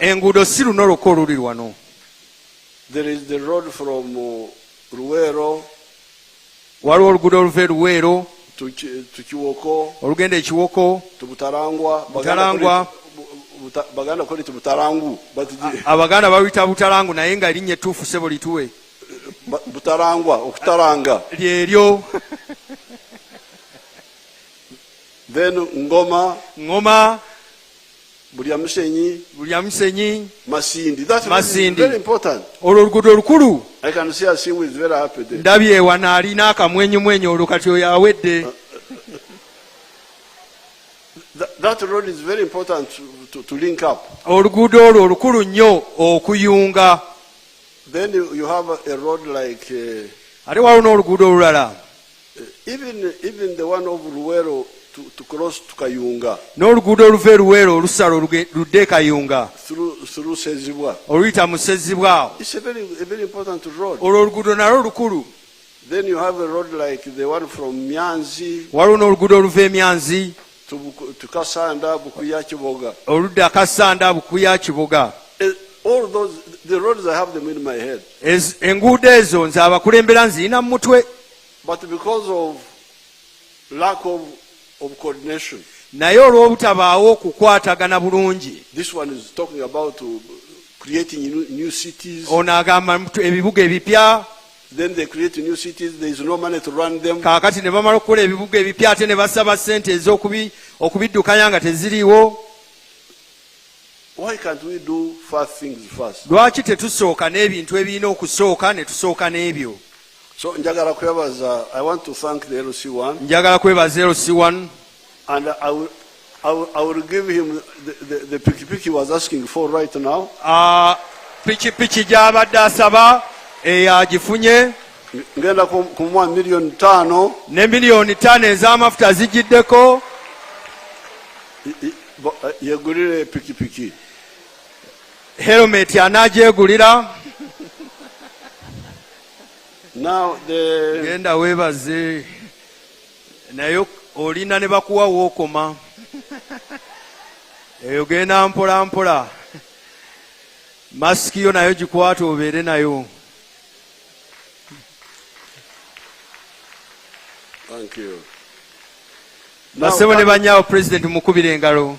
Enguudo si luno lwokka oluli wano. There is the road from Ruwero. Waliwo oluguudo oluva Luweero to Kiwoko, olugenda e Kiwoko, to Butarangwa. Baganda call it Butarangu, but Abaganda babiyita Butarangu naye nga erinnya ettuufu ssebo lituwe. Butarangwa, okutaranga. Lyeryo. Then Ngoma, Bulyamusenyi, Masindi. That's very important. Olwo oluguudo olukulu. I can see Asimu is very happy there. Ndabye ewana alina akamwenyumwenyu olwo kati oyo awedde. That road is very important to link up. Oluguudo olwo olukulu nnyo okuyunga. Then you have a road like ate waliwo n'oluguudo olulala. Even the one of Ruwero to cross to Kayunga. N'oluguudo oluva Luweero olusalo ludde Kayunga. Through Sezibwa. Oluyita mu Sezibwa. It's a very important road. Olwo oluguudo nalwo lukulu. Then you have a road like the one from Myanzi. Waliwo n'oluguudo oluva Emyanzi. To Kasanda, Bukuya, Kiboga. Oludda Kasanda, Bukuya, Kiboga. All those, the roads, I have them in my head. Enguudo ezo nze abakulembera nzirina mu mutwe. But because of lack of coordination. Naye olw'obutabaawo okukwatagana bulungi. This one is talking about creating new cities. Ono agamba ebibuga ebipya. Then they create new cities, there is no money to run them. Kaakati ne bamala okukola ebibuga ebipya ate ne basaba ssente ez'okubiddukanya nga teziriiwo. Why can't we do first things first? Lwaki tetusooka n'ebintu ebirina okusooka ne tusooka n'ebyo? So njagala kwebaza, I want to thank the LC1. Njagala kwebaza LC1. And I will give him the piki he was asking for right now. Piki gy'abadde asaba agifunye. Ngenda kumuwa $5,000,000. Ne $5,000,000 ez'amafuta zigiddeko. Yegulire piki. Helmet anagyegulira. Now genda weebaze naye olina ne bakuwa wookoma. Ogenda mpola mpola. Masiki yo nayo gikwata obeere nayo. Thank you. Basebo ne banyaawo President mukubire engalo.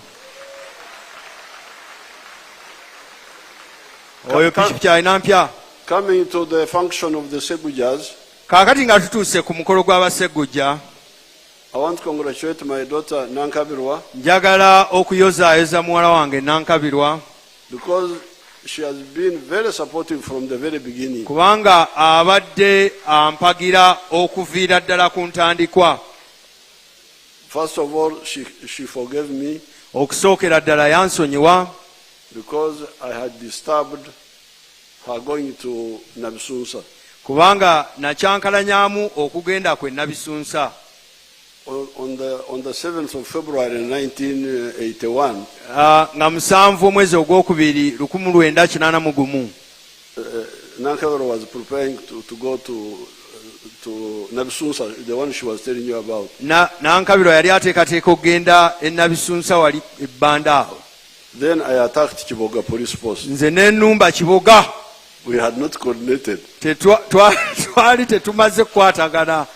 Oyo pikipiki alina mpya. Coming to the function of the Segujas, Kaakati nga tutuuse ku mukolo gw'abasegujja, I want to congratulate my daughter Nankabirwa njagala okuyozaayoza muwala wange Nankabirwa because she has been very supportive from the very beginning. kubanga abadde ampagira okuviira ddala ku ntandikwa. First of all, she forgave me Okusookera ddala yansonyiwa because I had disturbed her going to Nabisunsa. kubanga nakyankalanyaamu okugenda kwe Nabisunsa. On the 7th of February 1981, nga 7 omwezi ogwokubiri 1981, Nankabirwa was preparing to go to Nabisunsa, the one she was telling you about. Nankabirwa yali ateekateeka okugenda e Nabisunsa wali ebbanda awo. Then I attacked Kiboga police post. Nze n'ennumba Kiboga. We had not coordinated. Twali tetumaze kukwatagana.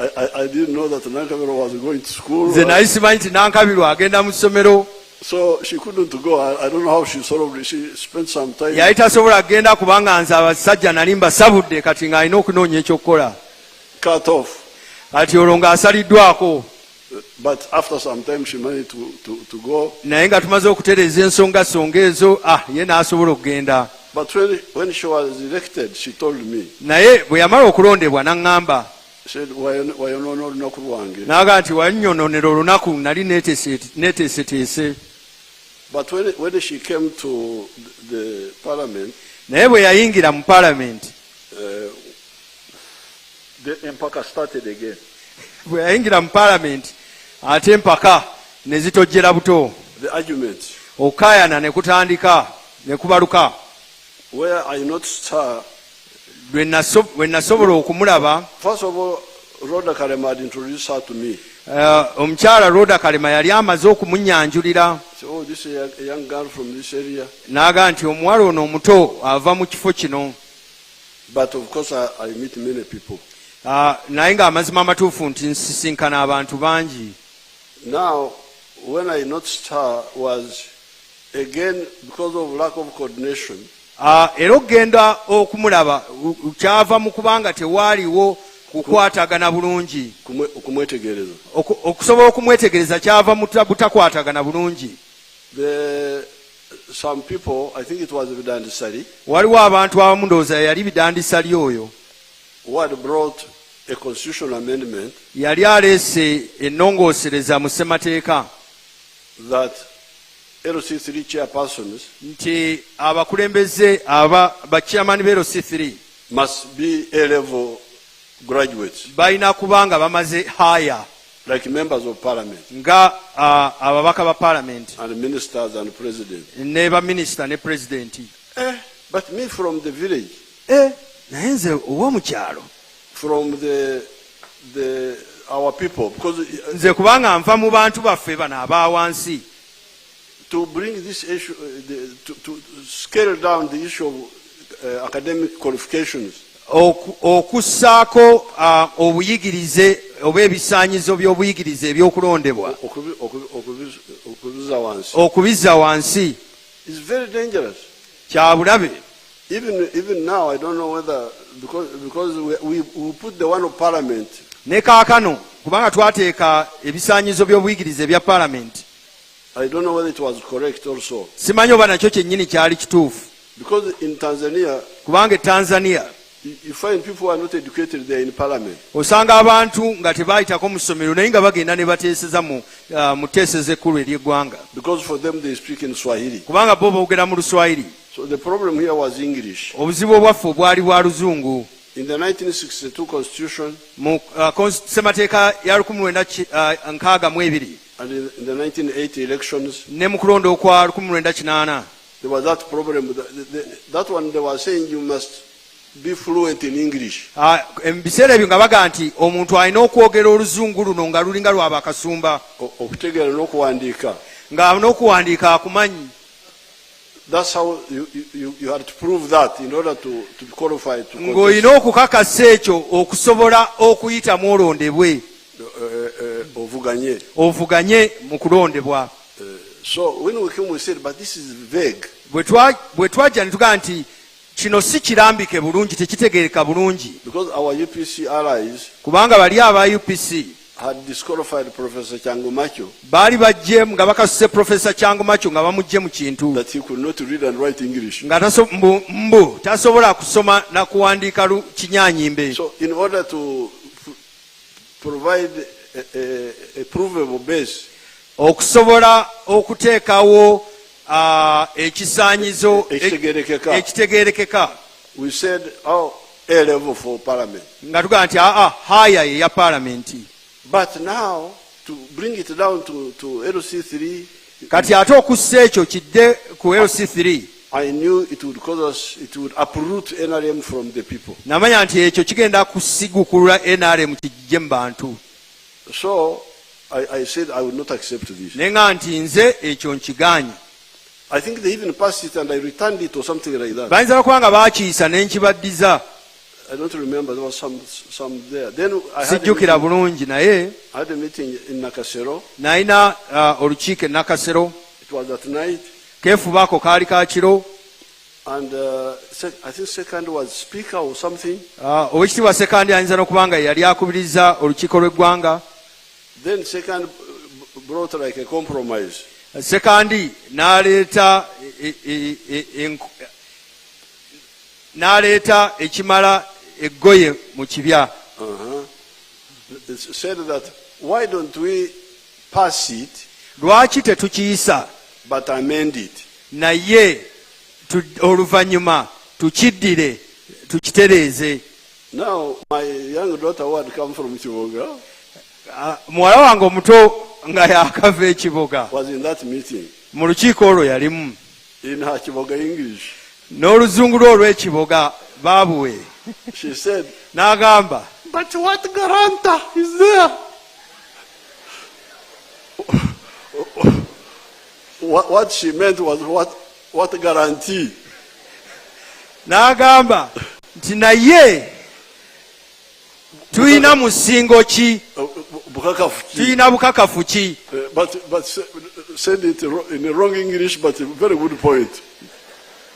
I didn't know that Nankabirwa was going to school. Nze naye simanyi nti Nankabirwa agenda mu ssomero. So she couldn't go. I don't know how she solved it. She spent some time. Yali tasobola kugenda kubanga nze abasajja nali mbasabudde kati ng'alina okunoonya ekyokukola. Cut off. Kati olwo ng'asaliddwako. But after some time she managed to go. Naye nga tumaze okutereeza ensongasonga ezo, ye n'asobola okugenda. But when she was elected, she told me. Naye bwe yamala okulondebwa n'aŋŋamba. Said, wayonoona olunaku lwange. N'aga nti wannyononera olunaku nali neeteeseteese. But when she came to the parliament, naye bwe yayingira mu parliament, the empaka started again. Bwe yayingira mu parliament, ate empaka ne zitojjera buto. The arguments. Okaayana ne kutandika ne kubaluka. Where I noticed her. When nasobola okumulaba, first of all, Rhoda Kalema had introduced her to me. Omukyala Rhoda Kalema yali amaze okumunyanjulira. Oh, this is a young girl from this area. N'aga nti omuwala ono omuto ava mu kifo kino. But of course I meet many people. Naye ng'amazima amatuufu nti nsisinkana abantu bangi. Now, when I noticed her was, again, because of lack of coordination. Era okugenda okumulaba kyava mu kubanga tewaaliwo kukwatagana bulungi. Okusobola okumwetegereza kyava mu butakwatagana bulungi. Some people, I think it was Bidandisali. Waliwo abantu abamu ndowooza yali Bidandisali oyo. Who had brought a constitutional amendment. Yali aleese ennongoosereza mu ssemateeka. That LC3 chairpersons nti abakulembeze bachairman be LC3 must be A-level graduates. Balina kubanga bamaze higher. Like members of parliament. Nga ababaka ba parliament. And ministers and president. Ne ba minister ne president. But me from the village. Naye nze ow'omu kyalo. From our people. Because nze kubanga nva mu bantu baffe bano abaawansi. To bring this issue, to scale down the issue of academic qualifications. Okussaako obuyigirize oba ebisaanyizo by'obuyigirize ebyokulondebwa. Okubizza wansi. It's very dangerous. Kya bulabe. Even now, I don't know whether, because we put the one of parliament. Ne kaakano kubanga twateeka ebisaanyizo by'obuyigirize ebya parliament. I don't know whether it was correct also. Simanyi oba nakyo kyennyini kyali kituufu. Because in Tanzania, kubanga Tanzania, you find people who are not educated there in parliament. Osanga abantu nga tebaayitako mu ssomero naye nga bagenda ne bateeseza mu tteesezo ekkulu ery'eggwanga. Because for them they speak in Swahili. Kubanga bo boogera mu Luswahili. So the problem here was English. Obuzibu obwaffe obwali bwa Luzungu. In the 1962 constitution, mu ssemateeka ya 1962 and in the 1980 elections, ne mu kulonda okwa 1980, there was that problem. That one they were saying you must be fluent in English. Ebiseera ebyo nga baga nti omuntu alina okwogera Oluzungu luno nga lulinga lwaba akasumba. Okutegeera n'okuwandiika. nga n'okuwandiika akumanyi. That's how you had to prove that in order to be qualified to ng'olina okukakasa ekyo okusobola okuyitamu olondebwe ovuganye mu kulondebwa. So when we came we said but this is vague. bwe twajja ne tugamba nti kino si kirambike bulungi, tekitegeereka bulungi, because our UPC allies kubanga bali aba UPC had disqualified Professor Changumacho baali bajje nga bakasuse Professor Changumacho nga bamugje mu kintu that he could not read and write English. nga tasobola kusoma na kuwandiika Kinyanyimbe. So in order to provide a provable base, okusobola okuteekawo ekisaanyizo ekitegeerekeka, we said A level for parliament. nga tugamba nti haya ye ya palamenti. But now to bring it down to LC3, kati ate okussa ekyo kidde ku LC3, I knew it would cause us, it would uproot NRM from the people. namanya nti ekyo kigenda kusigukulula NRM kijje mu bantu. So I said I would not accept this. Nenga nti nze ekyo nkiganye. I think they even passed it and I returned it or something like that. Bayinza okubanga baakiyisa ne nkibaddiza. I don't remember, there was some there. Then I sijjukira bulungi naye had a meeting in Nakasero. nalina olukiiko e Nakasero. It was at night. Keefubaako kaali ka kiro. And I think second was speaker or something. Owekitiibwa Sekandi ayinza n'okubanga yali akubiriza olukiiko lw'eggwanga. Then second brought like a compromise. Sekandi n'aleeta ekimala eggoye mu kibya. It said that why don't we pass it? Lwaki tetukiyisa? But amend it. Naye oluvannyuma tukiddire tukitereeze. Now my young daughter who had come from Kiboga, muwala wange omuto nga yakava ekiboga, was in that meeting. Mu lukiiko olwo yalimu. In her Kiboga English. N'oluzungu lwe olw'ekiboga baabuwe. She said, n'agamba, but what guarantor is there? What she meant was what guarantee? N'agamba nti naye tuyina musingo ki? Tuyina bukakafu ki? But said it in a wrong English, but a very good point.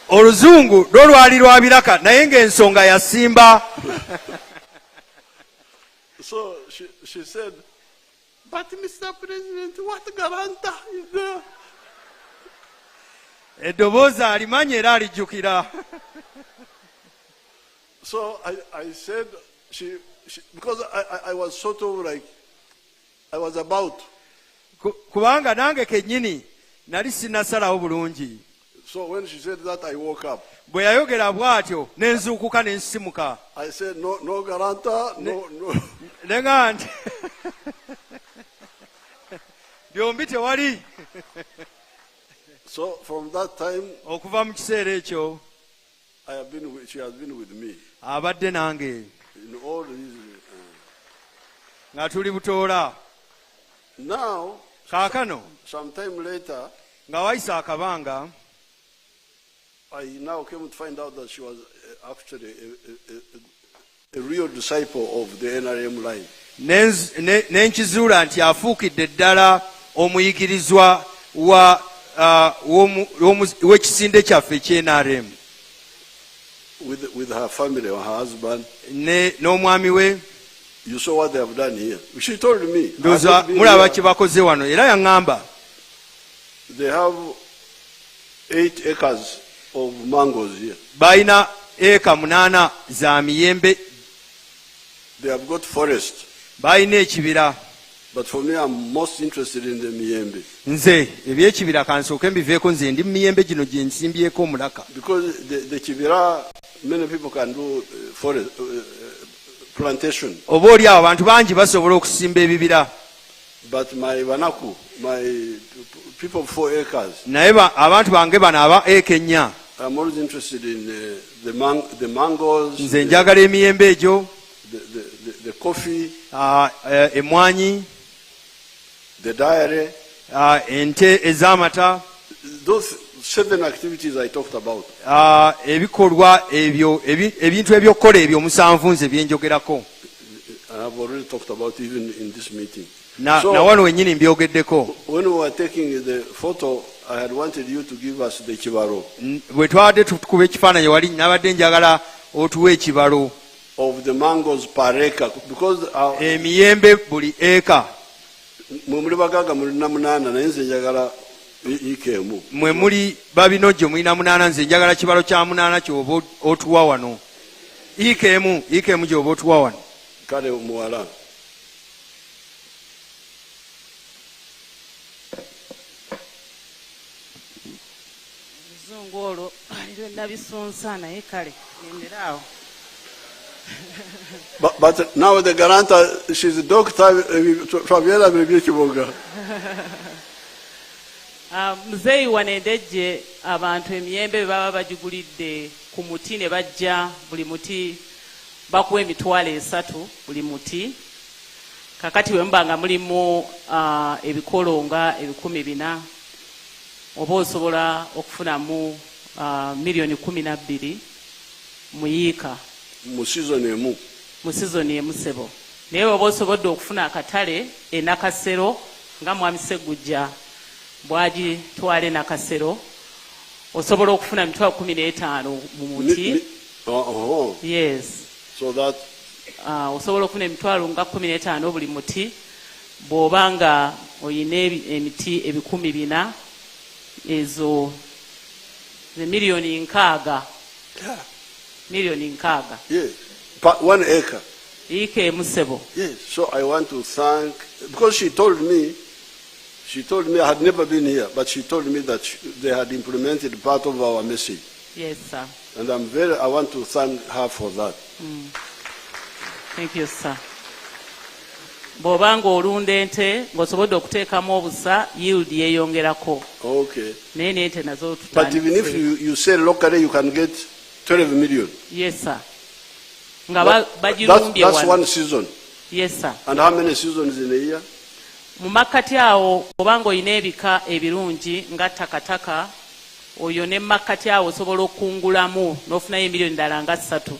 Oluzungu lwo lwali lwa biraka naye ng'ensonga yasimba. So she said, but Mr. President, what guarantor is there? Eddoboozi alimanya era alijjukira. So I said, because I was sort of like, I was about. Kubanga nange kennyini nali sinnasalawo bulungi. So when she said that, I woke up. Bwe yayogera bw'atyo ne nzuukuka ne nsisimuka. I said, no guarantor, no. Nenga nti byombi tewali. So from that time, okuva mu kiseera ekyo, she has been with me. Abadde nange. In all these. Nga tuli butoola. Now, kaakano, sometime later, nga wayisa akabanga, I now came to find out that she was actually a real disciple of the NRM line. Nenkizuula nti afuukidde ddala omuyigirizwa w'ekisinde kyaffe eky'NRM. With her family or her husband. N'omwami we. You saw what they have done here. She told me. Ndowooza mulaba kye bakoze wano era yaŋŋamba. They have 8 acres of mangoes here. Balina eka 8 za miyembe. They have got forest. Balina ekibira. But for me, I'm most interested in the miyembe. Nze ebyekibira kansooke mbiveeko, nze ndi miyembe gino gye nsimbyeko omulaka. Because the kibira, many people can do forest plantation. Oba oli awo abantu bangi basobola okusimba ebibira. But my Wanaku, my people of 4 acres. Naye abantu bange bano aba eka 4. I'm always interested in the mangoes. Nze njagala emiyembe egyo. The coffee. Emwanyi. The dairy. ente ez'amata. Those 7 activities I talked about. Ebikolwa ebyo ebintu ebyokukola ebyo 7 nze byenjogerako. I have already talked about even in this meeting. Na wano wenyini mbyogeddeko. When we were taking the photo, I had wanted you to give us the kibalo. Bwe twabadde tukuba ekifaananyi wali nabadde njagala otuwa ekibalo of the mangoes per acre, because emiyembe buli eka. mwe muli bagaga mulina 8 naye nze njagala ikemu. Mwe muli babinojjo mulina 8 nze njagala kibalo kya 8 kyoba otuwa wano. Ikemu gyoba otuwa wano. Kale muwala. Muzungu olwo aliro nabisunsa naye kale yenderaawo. But now the guarantor, she's a doctor, Fabiela Bibikiboga. Muzeeyi wanendejje abantu emiyembe baba bagigulidde ku muti ne bajja buli muti bakuwa emitwalo 3 buli muti. Kakati bwe mubanga mulimu ebikolonga 400,000 oba osobola okufunamu miliyoni 12 mu yiika. Mu season emu sebo. Naye oba osobodde okufuna akatale Nakasero nga mwami Sseggujja bwagitwale Nakasero osobola okufuna emitwalo 15 mu muti. Yes. So that osobola okufuna emitwalo nga 15 buli muti bw'oba nga oyina emiti 400,000 ezo miliyoni 6. Miliyoni 6. Yes. But 1 acre. Ike musebo. Yes. So I want to thank, because she told me I had never been here, but she told me that they had implemented part of our message. Yes, sir. And I want to thank her for that. Thank you, sir. Bw'obanga olunda ente ng'osobodde okuteekamu obusa yield yeeyongerako. Okay. Naye n'ente nazo tutandise. But even if you sell locally, you can get 12 million. Yes, sir. Nga bagirumbye That's one season. Yes, sir. And how many seasons in a year? Mu makkati awo obanga olina ebika ebirungi nga takataka oyo ne makkati awo osobola okungulamu n'ofunayo emiliyoni ddala nga 3.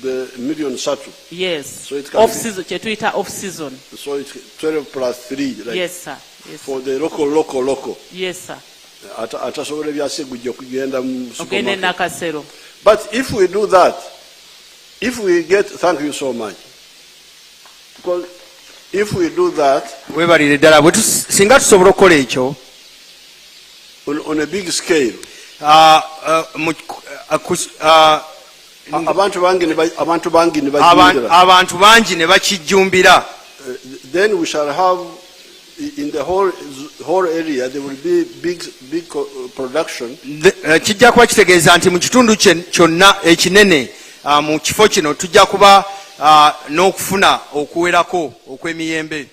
The million satu. Yes. So it can off season, chetwita off season. So it's 12 plus 3. Like Yes, sir. Yes, for the local. Yes, sir. Atasobole byasegujja kugenda mu Ogende supermarket. Nakasero. But if we do that, if we get, thank you so much. Because if we do that, webalire ddala singa tusobola okukola ekyo on a big scale, abantu bangi ne bakijjumbira, then we shall have in the whole area there will be big production. Kijja kuba kitegeeza nti mu kitundu kyonna ekinene mu kifo kino tujja kuba n'okufuna okuwerako okw'emiyembe.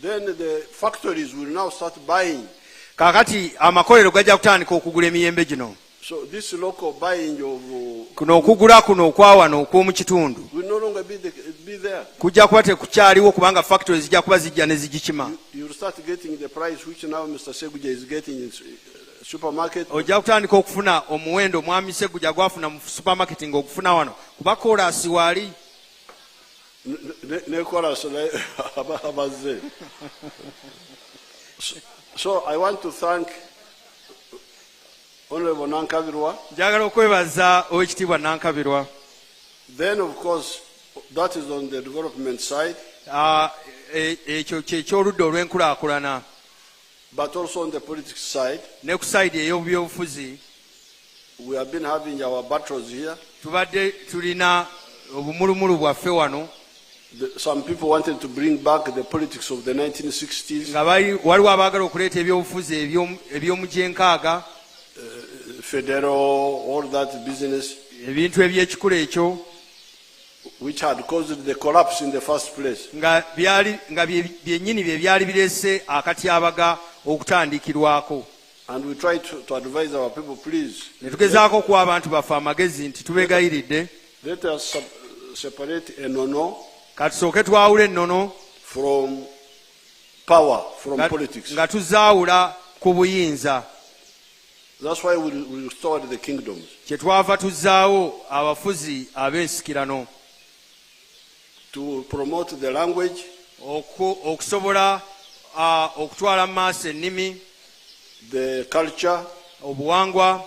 Then the factories will now start buying. Kaakati amakolero gajja kutandika okugula emiyembe gino. So this local buying of kuno okugula kuno okwawano okw'omu kitundu will no longer be there. Kujja kuba tekukyaliwo kubanga factories zijja kuba zijja ne zigikima. You will start getting the price which now Mr. Seguja is getting in supermarket. Ojja kutandika okufuna omuwendo omwami Seguja gwafuna mu supermarket ng'okufuna wano kuba koolasi waali. So I want to thank Honorable Nankabirwa. Njagala okwebaza Oweekitiibwa Nankabirwa. Then of course that is on the development side. Ekyo ky'ekyoludda olw'enkulaakulana. But also on the politics side. Ne ku side ey'obyobufuzi. We have been having our battles here. Tubadde tulina obumulumulu bwaffe wano. Some people wanted to bring back the politics of the 1960s. Nga waliwo abaagala okuleeta ebyobufuzi eby'omu gyenkaaga. Federal, all that business. Ebintu eby'ekikula ekyo. Which had caused the collapse in the first place. Nga byennyini bye byali bireese akatyabaga okutandikirwako. And we try to advise our people, please. Ne tugezaako okuwa abantu baffe amagezi nti tubeegayiridde. Let us separate ennono. Katusooke twawule ennono from power from politics. nga tuzaawula ku buyinza. That's why we restored the kingdoms. Kyetwava tuzaawo abafuzi ab'ensikirano. To promote the language, okusobola okutwala mu maaso ennimi, the culture, obuwangwa,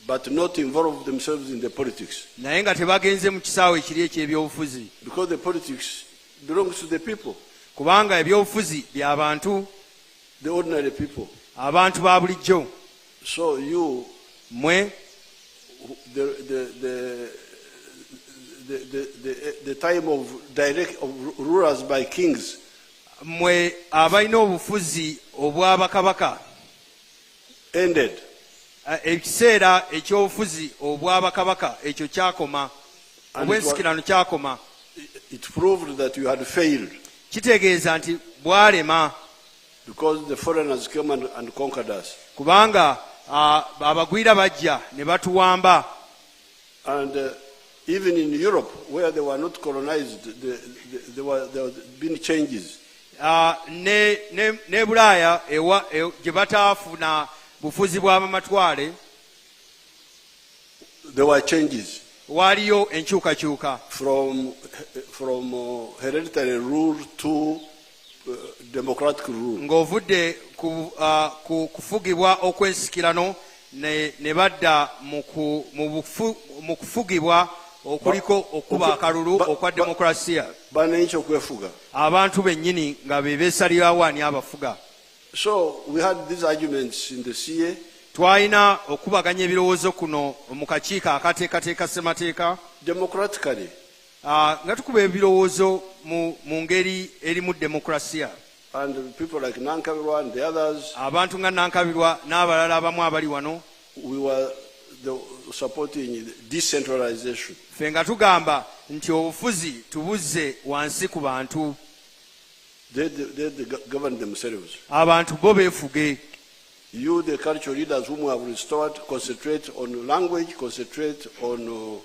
but not involve themselves in the politics. naye nga tebagenze mu kisaawe ekiri eky'ebyobufuzi. Because the politics belongs to the people, kubanga ebyobufuzi by'abantu, the ordinary people. abantu ba bulijjo. So you, Mwe the time of rulers by kings, mwe abalina obufuzi obw'abakabaka ended. Ekiseera eky'obufuzi obw'abakabaka ekyo kyakoma, obwensikirano kyakoma. It proved that you had failed. Kitegeeza nti bwalema, because the foreigners came and conquered us. kubanga abagwira bajja ne batuwamba. And even in Europe, where they were not colonized, there have been changes. Ne Bulaaya gye bataafuna bufuzi bw'abamatwale, there were changes. Waaliyo enkyukakyuka. From hereditary rule to democratic rule. Ng'ovudde ku kufugibwa okwensikirano ne badda mu kufugibwa okuliko okuba akalulu okwa demokrasiya. Banencho kwefuga. Abantu bennyini nga be beesalirawo ani abafuga. So we had these arguments in the CA. Twalina okubaganya ebirowoozo kuno mu kakiiko akateekateeka ssemateeka. Democratically. Nga tukuba ebirowoozo mu ngeri erimu demokrasiya. And people like Nankabirwa and the others. Abantu nga Nankabirwa n'abalala abamu abali wano. We were supporting decentralization. Ffe nga tugamba nti obufuzi tubuzze wansi ku bantu. They govern themselves. Abantu bo beefuge. You, the cultural leaders whom we have restored, concentrate on language, concentrate on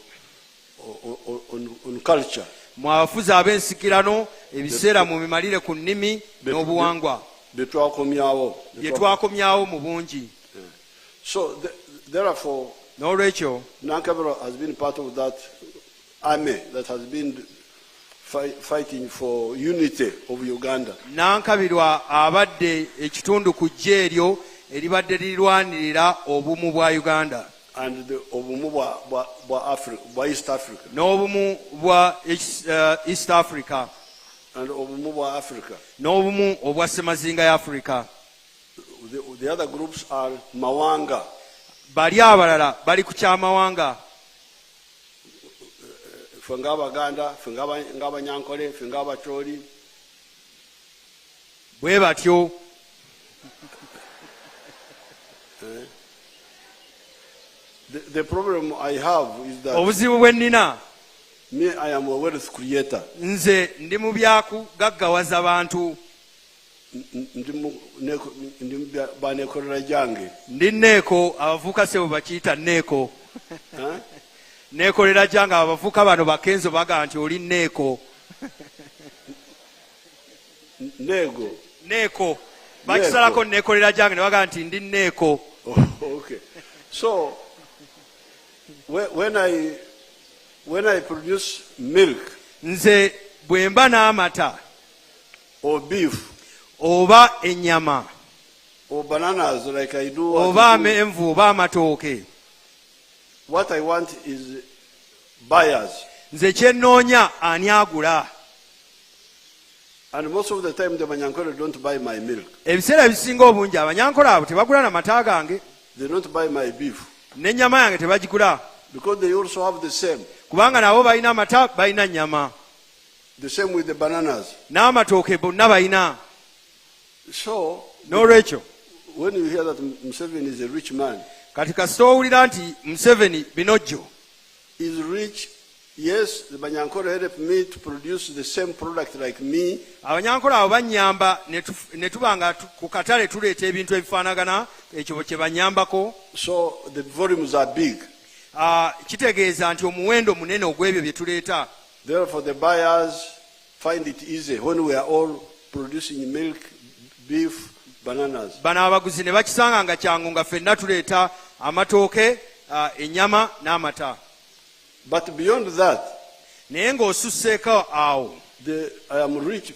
culture. Mu abafuzi ab'ensikirano ebiseera mu bimalire ku nnimi n'obuwangwa bye twakomyawo mu bungi. So therefore, n'olwekyo Nankabirwa has been part of that army that has been fighting for unity of Uganda. Nankabirwa abadde ekitundu ku ggye eryo eribadde lirwanirira obumu bwa Uganda. And the obumu bwa East Africa. N'obumu bwa East Africa. And obumu bwa Africa. N'obumu obwa Ssemazinga ya Africa. The other groups are Mawanga. Bali abalala bali ku kyamawanga. Ffe ng'Abaganda, ffe ng'Abanyankole, ffe ng'Abacholi. Bwe batyo. The problem I have is that obuzibu bwe nnina, me, I am a wealth creator. Nze ndi mu byakugaggawaza bantu. Banekolera jange. Ndi Neeko, abavubuka sebo bakiyita Neeko. Neekolera jange, abavubuka bano bakenzo baga nti oli Neeko. Neeko. Bakisalako neekolera jange ne baga nti ndi Neeko. Okay. So when I produce milk, nze bwe mba n'amata, or beef, oba ennyama, or bananas like I do, oba amenvu, oba amatooke, what I want is buyers. Nze kye nnoonya ani agula. And most of the time the Banyankole don't buy my milk. Ebiseera ebisinga obungi Abanyankole abo tebagula na mata gange. They don't buy my beef. N'ennyama yange tebagigula. Because they also have the same. Kubanga nabo balina amata, balina nnyama. The same with the bananas. N'amatooke bonna balina. So, n'olwekyo when you hear that Museveni is a rich man, kati kasita owulira nti Museveni binojjo, is rich. Yes, the Banyankole helped me to produce the same product like me. Abanyankole abo bannyamba ne tubanga ku katale tuleeta ebintu ebifaanagana ekyo kye bannyambako. So the volumes are big. Kitegeeza nti omuwendo munene ogw'ebyo bye tuleeta. Therefore the buyers find it easy when we are all producing milk, beef, bananas. bano abaguzi ne bakisanga nga kyangu nga ffenna tuleeta amatooke ennyama n'amata. But beyond that, naye ng'osusseeko awo I am rich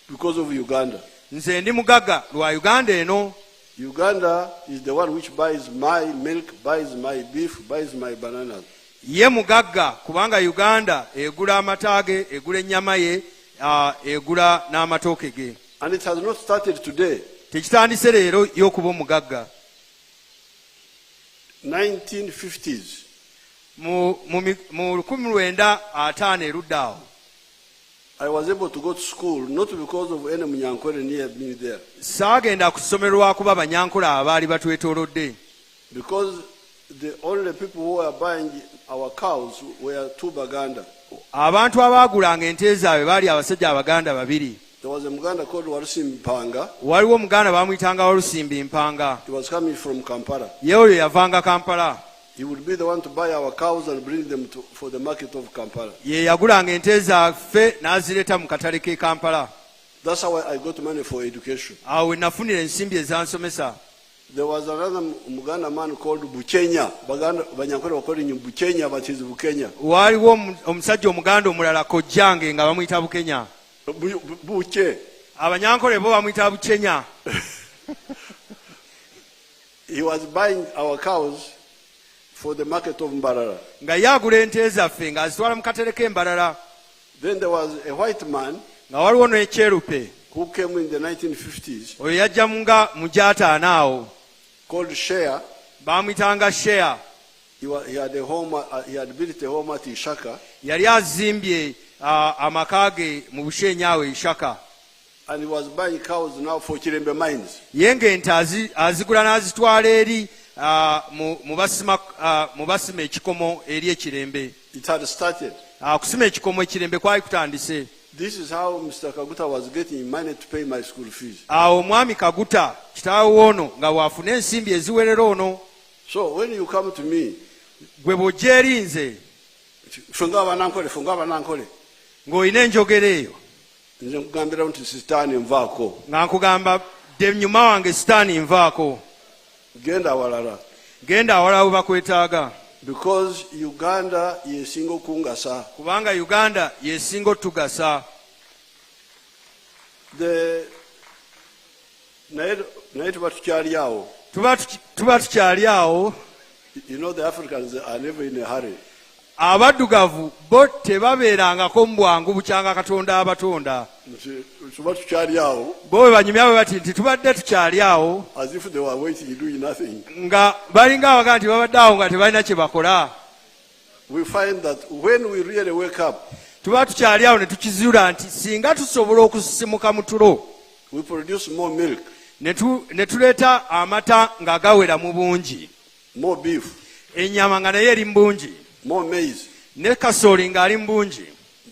because of Uganda. nze ndi mugagga lwa Uganda eno. Uganda is the one which buys my milk, buys my beef, buys my bananas. ye mugagga kubanga Uganda egula amata ge, egula ennyama ye, egula n'amatooke ge. And it has not started today. Tekitandise leero y'okuba omugagga. 1950s. mu 1950 erudda awo I was able to go to school not because of any Munyankole near me there. saagenda ku ssomero lwakuba abanyankula abaali batwetoolodde. Because the only people who were buying our cows were two Baganda. abantu abaagulanga ente zaabwe baali abasajja abaganda babiri. There was a Muganda called Warusim Mpanga. waliwo omuganda baamuyitanga Walusimbi Mpanga. He was coming from Kampala. ye oyo yavanga Kampala. He would be the one to buy our cows and bring them for the market of Kampala. ye yagulanga ente zaffe n'azireeta mu katale k'e Kampala. That's how I got money for education. awo we nafunira ensimbi ezansomesa. There was another Muganda man called Bukenya. Banyankole were calling him Bukenya, but he's Bukenya. waaliwo omusajja omuganda omulala kojjange nga bamuyita Bukenya. Buche. abanyankole bo bamuyita Bukenya. He was buying our cows for the market of Mbarara. nga ye agula ente zaffe ng'azitwala mu katale k'Embarara. Then there was a white man nga waliwo n'ekyerupe who came in the 1950s oyo yajja nga mu gy'ataana awo called Shea. baamuyitanga Shea. He had a home. He had built a home at Ishaka, yali azimbye amaka ge mu Bushenyi awo Ishaka. and he was buying cows now for Kirembe mines. ye ng'ente azigula n'azitwala eri mu basima ekikomo eri ekirembe. It had started. kusima ekikomo ekirembe kwali kutandise. This is how Mr. Kaguta was getting money to pay my school fees. awo omwami Kaguta kitaawe ono nga waafuna ensimbi eziwerera ono. So when you come to me, gwe bw'ojja eri nze funga banankole, ng'olina enjogera eyo nze nkugambira nti sitaani nvaako, nga nkugamba dde nyuma wange sitaani nvaako. genda awalala. genda awala we bakwetaaga. Because Uganda yesinga okungasa. kubanga Uganda yesinga otugasa. naye tuba tukyali awo. tuba tukyali awo. You know, the Africans are never in a hurry. abaddugavu bo tebabeerangako mu bwangu bukyanga Katonda abatonda. Tuba tukyali awo. bo bwe banyumya bwe bati nti tubadde tukyali awo. As if they were waiting, doing nothing. nga balinga abaga nti babadde awo nga tebalina kye bakola. We find that when we really wake up, tuba tukyali awo ne tukizuula nti singa tusobola okusisimuka mu tulo we produce more milk, ne tuleeta amata nga gawera mu bungi, more beef, ennyama nga naye eri mu bungi, more maize, ne kasooli ng'ali mu bungi,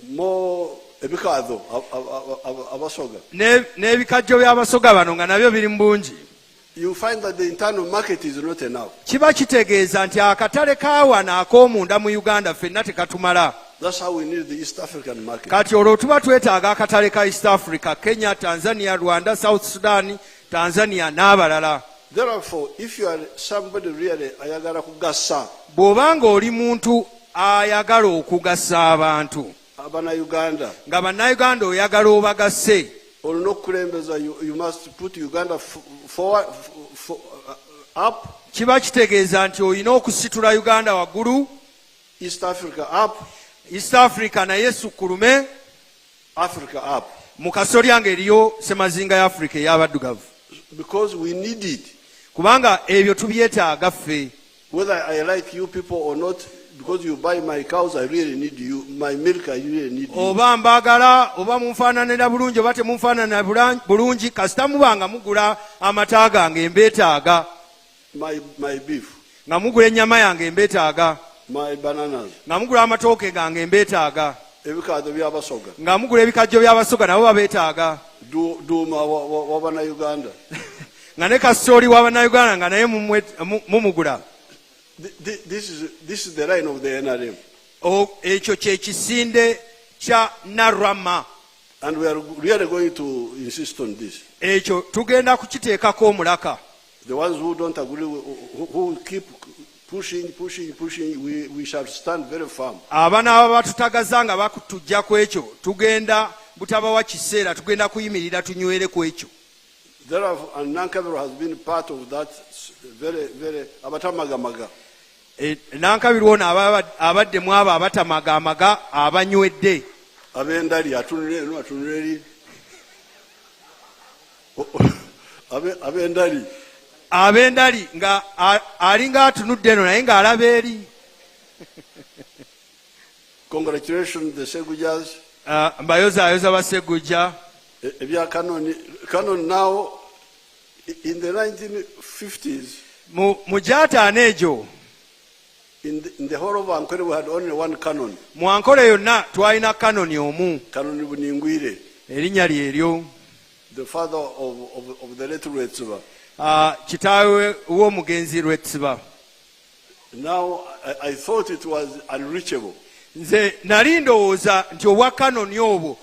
more ebikaado abasoga. n'ebikajjo by'abasoga bano nga nabyo biri mu bungi. You find that the internal market is not enough. kiba kitegeeza nti akatale kaawana ak'omunda mu Uganda ffenna tekatumala. That's how we need the East African market. kati olwo tuba twetaaga akatale ka East Africa, Kenya, Tanzania, Rwanda, South Sudan, Tanzania n'abalala. Therefore, if you are somebody really ayagala kugasa bw'obanga oli muntu ayagala okugasa abantu Abana-Uganda, nga bannayuganda oyagala obagase, olina okukulembeza, you must put Uganda forward, up, kiba kitegeeza nti olina okusitula Uganda waggulu, East Africa up, East Africa naye sukulume, Africa up. mu kasolya ng'eriyo semazinga ya Africa ey'abaddugavu. Because we need it. kubanga ebyo tubyetaaga ffe. Whether I like you people or not, because you buy my cows, I really need you. My milk, I really need you. oba mbaagala oba munfaananira bulungi oba temunfaananira bulungi, kasita mubanga mugula amata gange mbeetaaga, My beef, nga mugula ennyama yange mbeetaaga, my bananas, nga mugula amatooke gange mbeetaaga, ebikaado by'abasoga, nga mugula ebikajjo by'abasoga nabo babeetaaga, duuma w'Abana-Uganda. nga ne kasooli w'Abannayuganda nga naye mumugula. This is the line of the NRM. ekyo kye kisinde kya Narama. And we are really going to insist on this. ekyo tugenda kukiteekako omulaka. The ones who don't agree, who keep pushing, we shall stand very firm. Abana abatutagaza nga bakutujja ku ekyo tugenda butabawa kiseera tugenda kuyimirira tunywere ku ekyo. Therefore, Nankabirwa has been part of that very abatamagamaga. Nankabirwa ono abadde mu abo abatamagamaga abanywedde. Abendali atunulere abendali nga alinga atunudde eno naye ng'alaba eri. Congratulations the Segujas. Mbayozaayoza basegujja. Ebya Canon now in the 1950s. Mu gyataano egyo. In the whole of Ankole we had only one Canon. Mu Ankole yonna twalina kanoni omu. Canon Buningwire. Erinnya lyeryo. The father of the late Rwetsiba. Kitaawe w'omugenzi Rwetsiba. Now I thought it was unreachable. Nze nali ndowooza nti obwa kanoni obwo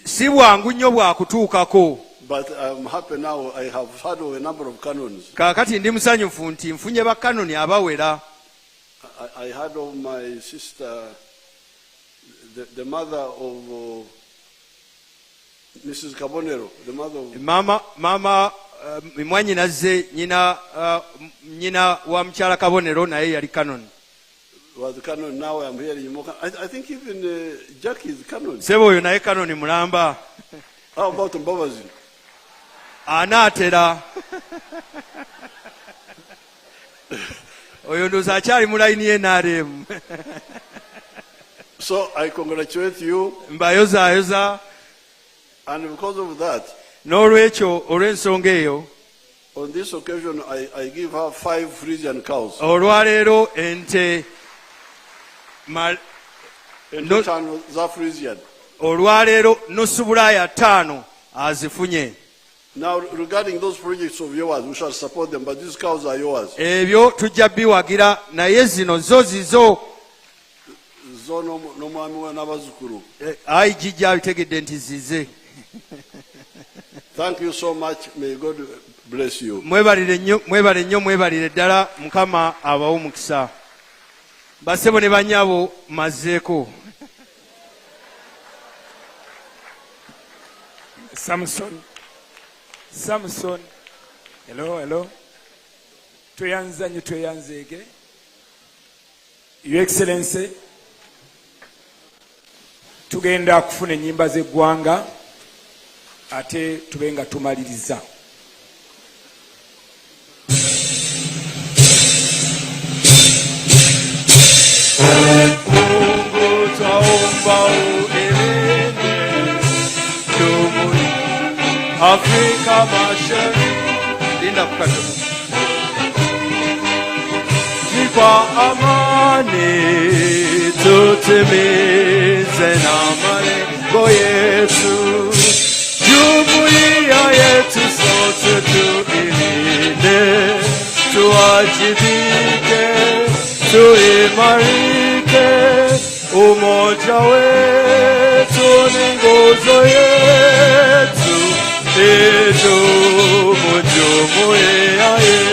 si bwangu nnyo bwakutuukako. But I'm happy now I have heard of a number of canons. Kaakati ndi musanyufu nti nfunye bakanoni abawera. I heard of my sister, the mother of Mrs. Kabonero, the mother of... Mama mwannyinaze nyina wa mukyala Kabonero naye yali kanoni. Was the canon. Now I'm hearing more. I think even Jackie is canon. Sebo oyo naye kanoni mulamba. How about Mbabazi? Anaatera. Oyo ndowooza akyali mu layini y'NRM. So I congratulate you. Mbayozaayoza. And because of that, n'olwekyo olw'ensonga eyo, on this occasion I give her 5 Frisian cows. Olwaleero ente Ntano za Frisian. Olwaleero nusu Bulaaya 5 azifunye. Now regarding those projects of yours, we shall support them, but these cows are yours. Ebyo tujja biwagira naye zino zo zizo. Zo n'omwami we n'abazzukulu. Ayi jijja abitegedde nti zize. Thank you so much. May God bless you. Mwebalire nnyo mwebalire ddala Mukama abawe omukisa. Basebo ne bannyabo mazzeeko. Samson. Hello. Tweyanzeege. Your Excellency. Tugenda kufuna ennyimba z'eggwanga ate tube nga tumaliriza. Afrika Mashariki linda kukato kwa amani tutimize na malengo yetu, jumuiya yetu sote tuilinde, tuwajibike, tuimarike, umoja wetu ni nguzo yetu, idumu jumuiya yetu.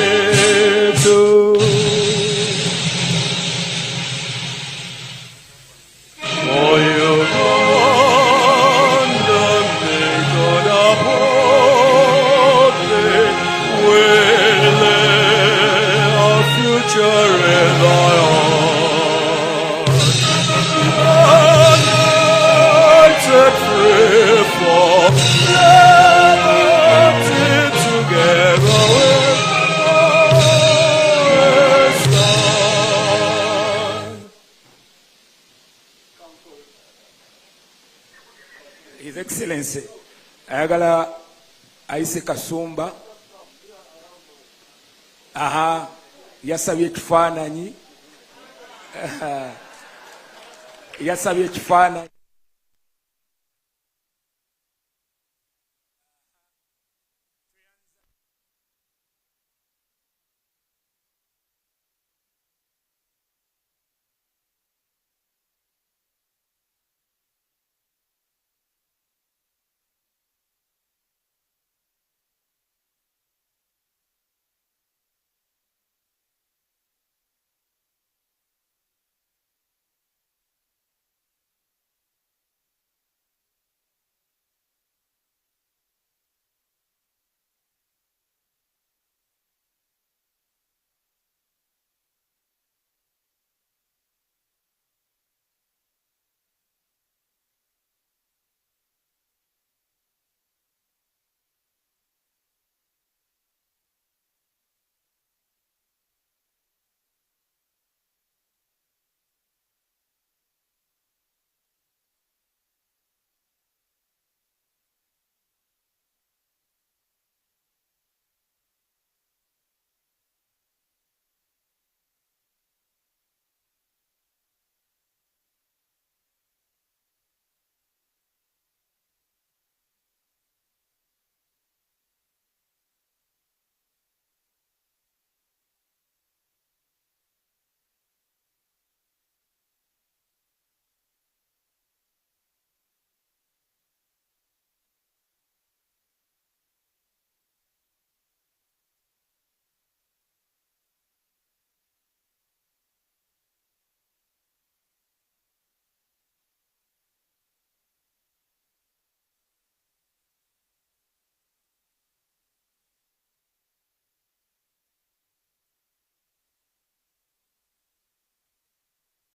His Excellency ayagala ayise Kasumba yasabye ekifaananyi